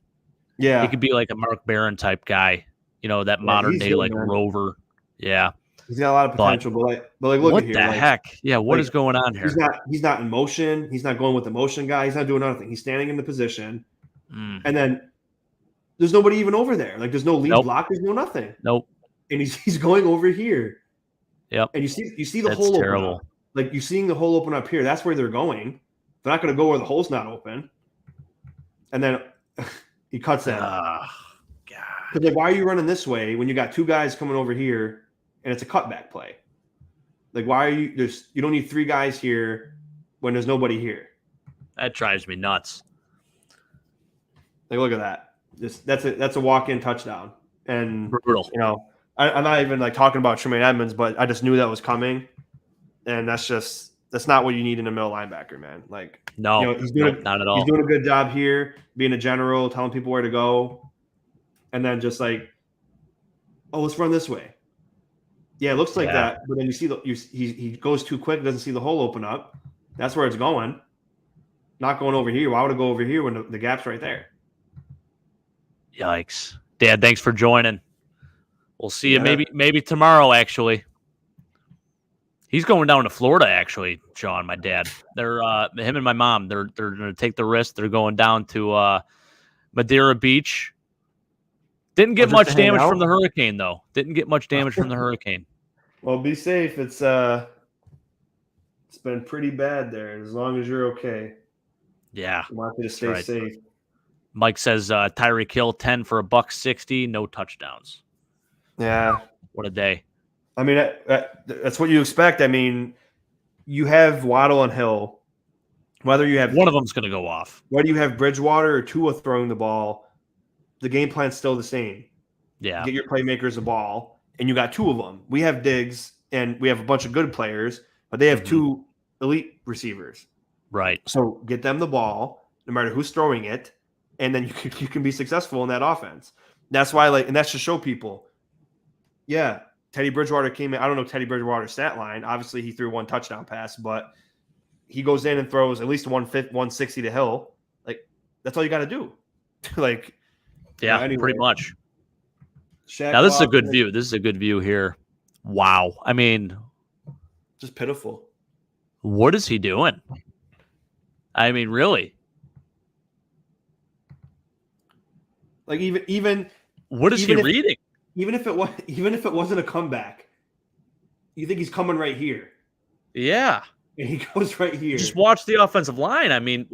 Yeah. He could be like a Mark Barron type guy, that modern-day, rover. Yeah. He's got a lot of potential, but look what at here. What the heck? Yeah, what is going on here? He's not in motion. He's not going with the motion guy. He's not doing anything. He's standing in the position. And then there's nobody even over there. There's no lead block. There's no nothing. Nope. And he's going over here. Yep. And you see the hole terrible. Open up. You're seeing the hole open up here. That's where they're going. They're not going to go where the hole's not open. And then he cuts that. God. Because why are you running this way when you got two guys coming over here and it's a cutback play? Why are you – you don't need three guys here when there's nobody here. That drives me nuts. Look at that. That's a walk-in touchdown. And, brutal. I'm not even talking about Tremaine Edmonds, but I just knew that was coming. And that's not what you need in a middle linebacker, man. No, not at all. He's doing a good job here, being a general, telling people where to go. And then just let's run this way. Yeah, it looks like that. But then you see he goes too quick, doesn't see the hole open up. That's where it's going. Not going over here. Why would it go over here when the gap's right there? Yikes. Dad, thanks for joining. We'll see you maybe tomorrow, actually. He's going down to Florida, actually, Sean, my dad. They're him and my mom. They're going to take the risk. They're going down to Madeira Beach. Didn't get just much to hang damage out? from the hurricane, though. Didn't get much damage from the hurricane. Well, be safe. It's been pretty bad there. As long as you're okay, Yeah, I want you to that's stay right. safe. Mike says Tyreek Hill 10 for $160, no touchdowns. Yeah, What a day. I mean that's what you expect. I mean, you have Waddle and Hill. Whether you have One of them's going to go off. whether you have Bridgewater or Tua throwing the ball, the game plan's still the same. Yeah. Get your playmakers the ball, and you got two of them. We have Diggs, and we have a bunch of good players, but they have two elite receivers. Right. So get them the ball, no matter who's throwing it, and then you can be successful in that offense. That's why, and that's to show people, yeah, Teddy Bridgewater came in. I don't know Teddy Bridgewater's stat line. Obviously, he threw one touchdown pass, but he goes in and throws at least 160 to Hill. Like, that's all you got to do. Yeah, anyway. pretty much. Shaq Now, this is a good Lawson, view. This is a good view here. Wow. I mean, just pitiful. what is he doing? I mean, really? Like even What is he reading? Even if it wasn't a comeback, you think he's coming right here, Yeah. and he goes right here. Just watch the offensive line. I mean,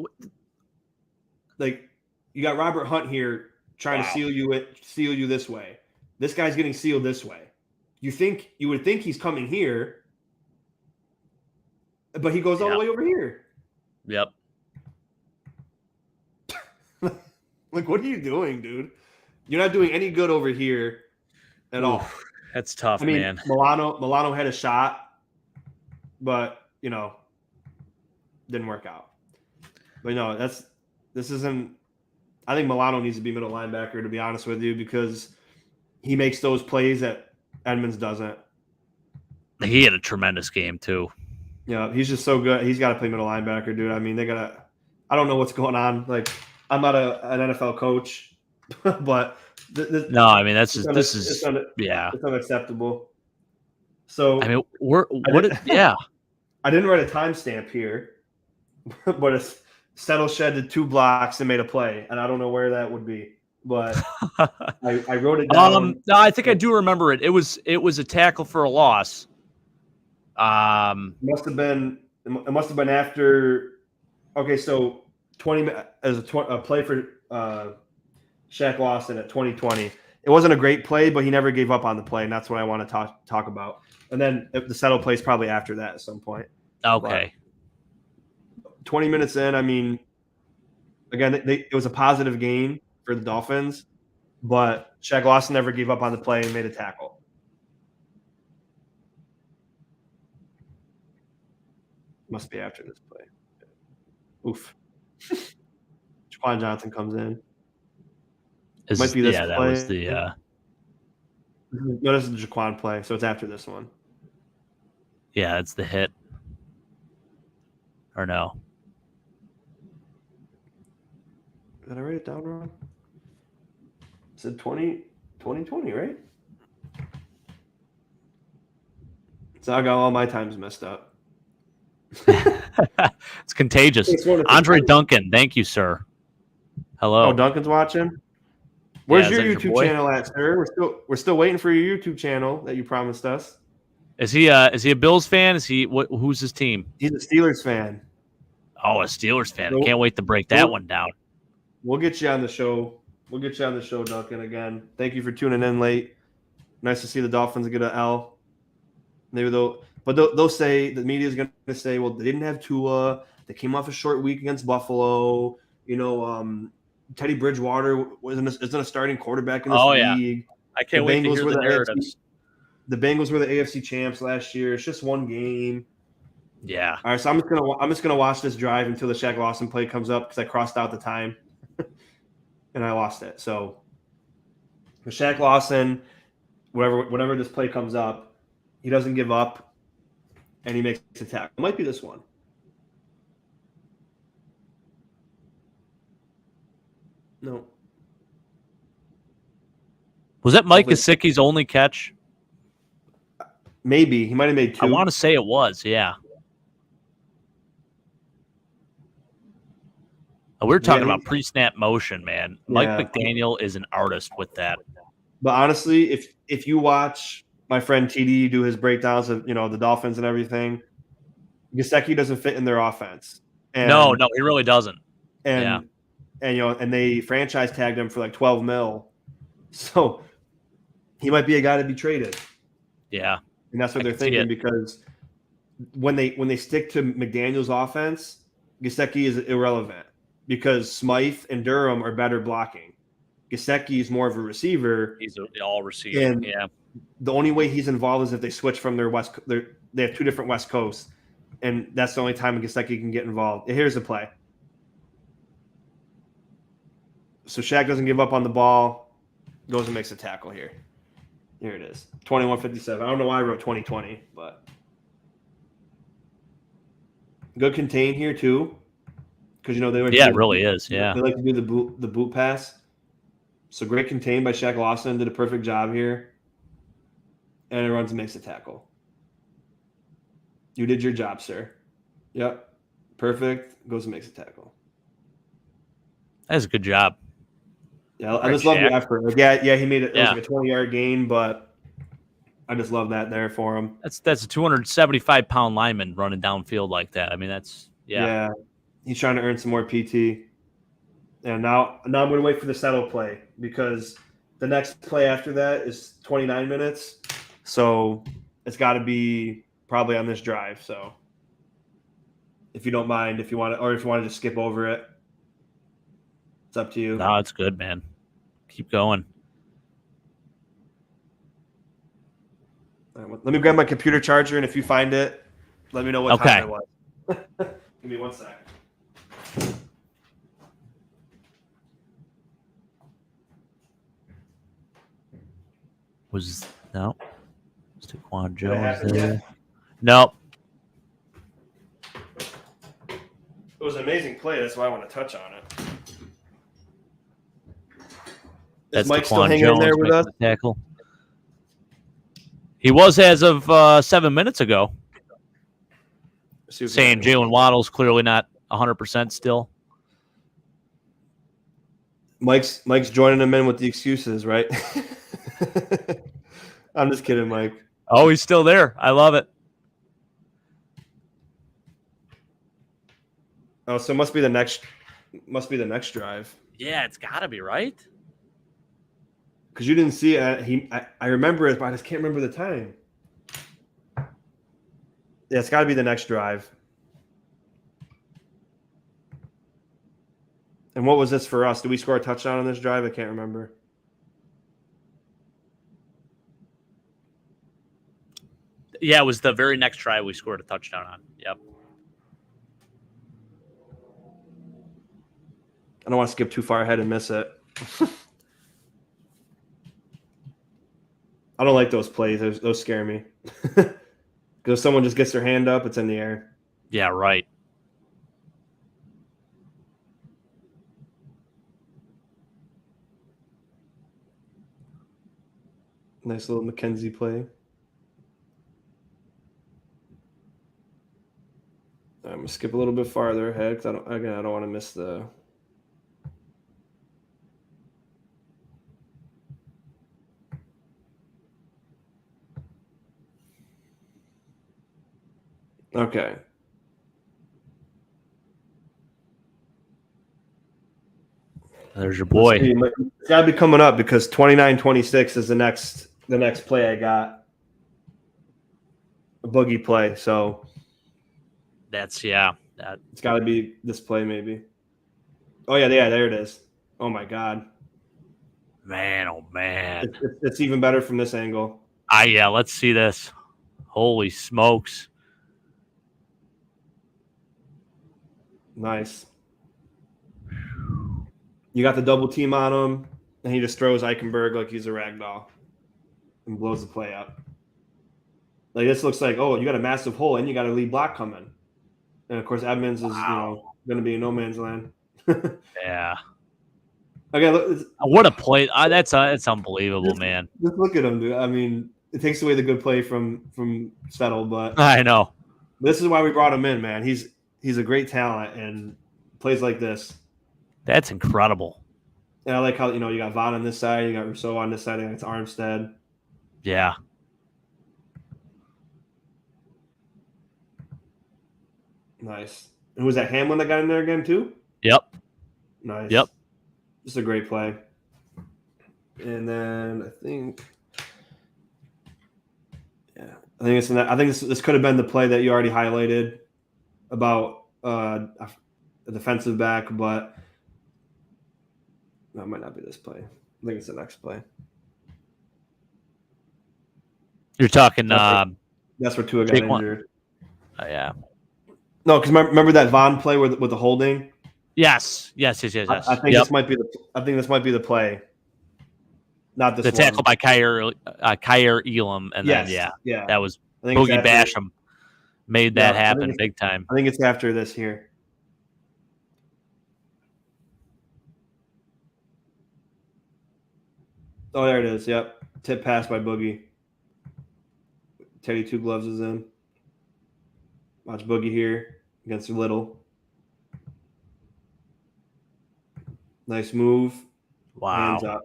Like, you got Robert Hunt here trying to seal you this way. This guy's getting sealed this way. You would think he's coming here, but he goes all the way over here. Yep. Like, what are you doing, dude? You're not doing any good over here at all. That's tough, I mean, man. Milano had a shot, but didn't work out. But no, this isn't. I think Milano needs to be middle linebacker, to be honest with you, because he makes those plays that Edmonds doesn't. He had a tremendous game too. Yeah, he's just so good. He's got to play middle linebacker, dude. I mean, they gotta. I don't know what's going on. Like, I'm not an NFL coach, but no, I mean it's unacceptable. So I mean, yeah. I didn't write a timestamp here, but it's Settle shedded 2 blocks and made a play, and I don't know where that would be, but I wrote it down. No, I think I do remember it. It was a tackle for a loss. It must have been after. Okay, so 20 as a play for Shaq Lawson at 2020. It wasn't a great play, but he never gave up on the play, and that's what I want to talk about. And then the Settle play is probably after that at some point. Okay. But 20 minutes in, I mean, again, it was a positive game for the Dolphins, but Shaq Lawson never gave up on the play and made a tackle. Must be after this play. Oof. Jaquan Johnson comes in. Might be this play. That was the No, this is the Jaquan play, so it's after this one. Yeah, it's the hit. Or no? Did I write it down wrong? It said 2020, right? So I got all my times messed up. It's contagious. Andre Duncan, thank you, sir. Hello. Oh, Duncan's watching. Where's your your YouTube channel at, sir? We're still waiting for your YouTube channel that you promised us. Is he a Bills fan? Is he who's his team? He's a Steelers fan. Oh, a Steelers fan. I can't wait to break that one down. We'll get you on the show. Duncan, again. Thank you for tuning in late. Nice to see the Dolphins get an L. Maybe they'll say, the media is going to say, well, they didn't have Tua. They came off a short week against Buffalo. Teddy Bridgewater isn't a starting quarterback in this league. I can't wait to hear the narratives. The Bengals were the AFC champs last year. It's just one game. Yeah. All right, so I'm just gonna watch this drive until the Shaq Lawson play comes up because I crossed out the time, and I lost it. So, the Shaq Lawson, whenever this play comes up, he doesn't give up, and he makes a tackle. It might be this one. No. Was that Mike Gesicki's only catch? Maybe he might have made 2. I want to say it was, yeah. We're talking about pre-snap motion, man. Mike McDaniel is an artist with that. But honestly, if you watch my friend TD do his breakdowns of the Dolphins and everything, Gesicki doesn't fit in their offense. And, no, he really doesn't. And and they franchise tagged him for like $12 million, so he might be a guy to be traded. Yeah, and that's what they're thinking because when they stick to McDaniel's offense, Gesicki is irrelevant because Smythe and Durham are better blocking. Gesicki is more of a receiver. He's an all receiver. And the only way he's involved is if they switch from their they have 2 different West Coasts, and that's the only time Gesicki can get involved. Here's the play. So Shaq doesn't give up on the ball, goes and makes a tackle here. Here it is, 21-57. I don't know why I wrote 2020, but good contain here too, because they like it really is. Yeah, they like to do the boot pass. So great contain by Shaq Lawson, did a perfect job here, and it runs and makes a tackle. You did your job, sir. Yep, perfect. Goes and makes a tackle. That's a good job. Yeah, I just love the effort. Like, yeah, he made it. It was like a 20-yard gain, but I just love that there for him. That's a 275-pound lineman running downfield like that. I mean, that's yeah. He's trying to earn some more PT. And now I'm going to wait for the settle play because the next play after that is 29 minutes. So it's got to be probably on this drive. So if you don't mind, if you want to just skip over it. It's up to you. No, it's good, man. Keep going. Let me grab my computer charger, and if you find it, let me know what time it was. Give me 1 sec. Was Taquan Jones there? Nope. It was an amazing play. That's why I want to touch on it. Is Mike still hanging in there with us? Tackle. He was as of 7 minutes ago. Saying Jalen Waddle's clearly not 100% still. Mike's joining him in with the excuses, right? I'm just kidding, Mike. Oh, he's still there. I love it. Oh, so it must be the next drive. Yeah, it's got to be, right? Because you didn't see it. I remember it, but I just can't remember the time. Yeah, it's got to be the next drive. And what was this for us? Did we score a touchdown on this drive? I can't remember. Yeah, it was the very next drive we scored a touchdown on. Yep. I don't want to skip too far ahead and miss it. I don't like those plays. Those scare me. Because if someone just gets their hand up, it's in the air. Yeah, right. Nice little McKenzie play. I'm going to skip a little bit farther ahead because I don't want to miss the... Okay. There's your boy. It's got to be coming up because 29-26 is the next play I got. A boogie play, so it's got to be this play maybe. Oh yeah, there it is. Oh my god. Man, oh man. It's even better from this angle. Yeah, let's see this. Holy smokes. Nice. You got the double team on him, and he just throws Eichenberg like he's a rag doll and blows the play up. Like this looks like, oh, you got a massive hole and you got a lead block coming. And of course Edmonds is going to be in no man's land. Yeah. Okay, look, what a play. That's unbelievable, man. Just look at him, dude. I mean, it takes away the good play from Settle, but I know. this is why we brought him in, man. He's a great talent and plays like this. That's incredible. And I like how, you got Vaughn on this side, you got Rousseau on this side, and it's Armstead. Yeah. Nice. And was that Hamlin that got in there again too? Yep. Nice. Yep. Just a great play. And then I think this could have been the play that you already highlighted about a defensive back, but that might not be this play. I think it's the next play. You're talking. That's where Tua got injured. Yeah. No, because remember that Vaughn play with the holding? Yes. I think this might be the play. Not this. The tackle by Kyer Elam, and then that was Boogie Basham made that happen big time. I think it's after this here. Oh, there it is. Yep, tip pass by Boogie. Teddy Two Gloves is in. Watch Boogie here against Little. Nice move. Wow. Hands up.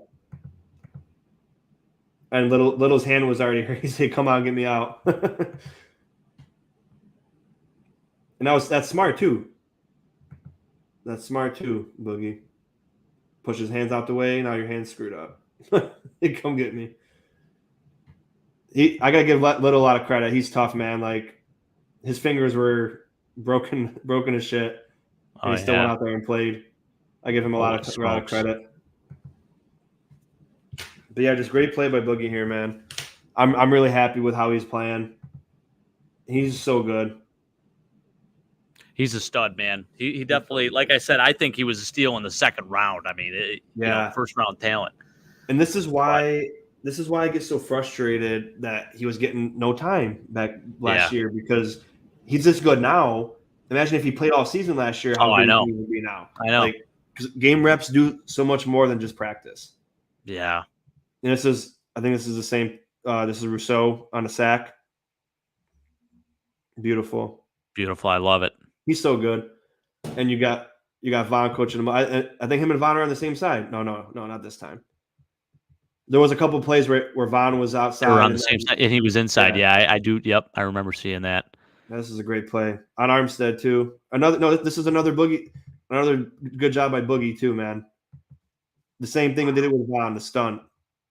And Little's hand was already hurt. He said, "Come on, get me out." And that's smart too. That's smart too, Boogie. Push his hands out the way. Now your hand's screwed up. Come get me. I gotta give Little a lot of credit. He's tough, man. Like his fingers were broken as shit. And he still went out there and played. I give him a lot of credit. But yeah, just great play by Boogie here, man. I'm really happy with how he's playing. He's so good. He's a stud, man. He definitely, like I said, I think he was a steal in the second round. I mean, first round talent. And this is why I get so frustrated that he was getting no time back last year, because he's this good now. Imagine if he played all season last year, how good he would be now. I know. Because game reps do so much more than just practice. Yeah. And I think this is the same. This is Rousseau on a sack. Beautiful. I love it. He's so good. And you got Vaughn coaching him. I think him and Vaughn are on the same side. No, not this time. There was a couple of plays where Vaughn was outside. They were on the same side, and he was inside. Yeah, I do. Yep, I remember seeing that. This is a great play on Armstead too. This is another Boogie. Another good job by Boogie too, man. The same thing we did it with Vaughn, the stunt.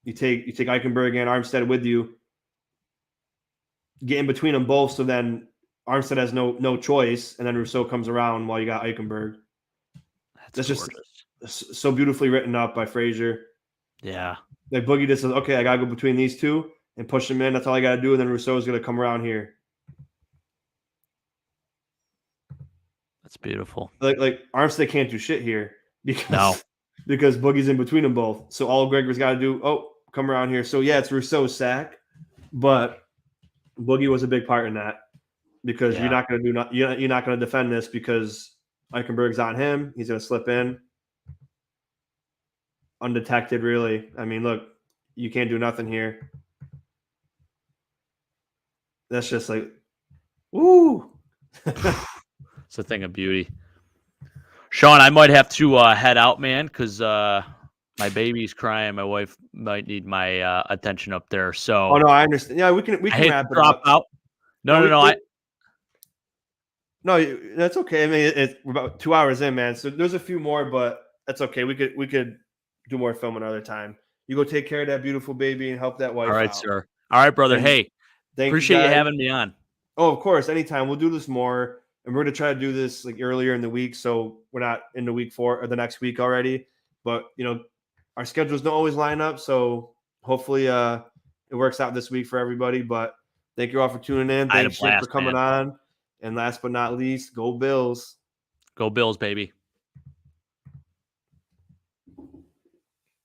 You take Eichenberg and Armstead with you, get in between them both, so then Armstead has no choice, and then Rousseau comes around while you got Eichenberg. That's just so beautifully written up by Frazier. Yeah. Like Boogie just says, okay, I gotta go between these two and push them in. That's all I gotta do, and then Rousseau's gonna come around here. That's beautiful. Like Armstead can't do shit here because Boogie's in between them both. So all Gregor's got to do, come around here. So yeah, it's Rousseau's sack, but Boogie was a big part in that, because you're not going to you're not going to defend this because Eichenberg's on him. He's going to slip in undetected. Really, I mean, look, you can't do nothing here. That's just like, woo. It's a thing of beauty. Sean, I might have to head out, man, because my baby's crying. My wife might need my attention up there. So, I understand. Yeah, we can wrap it up. Out. No, that's okay. I mean, we're about 2 hours in, man. So there's a few more, but that's okay. We could do more film another time. You go take care of that beautiful baby and help that wife. All right, out. sir. All right, brother. Hey, appreciate you having me on. Oh, of course. Anytime. We'll do this more. And we're going to try to do this like earlier in the week, so we're not in the week 4 or the next week already. But, our schedules don't always line up, so hopefully it works out this week for everybody. But thank you all for tuning in. Thanks for coming on. And last but not least, go Bills. Go Bills, baby.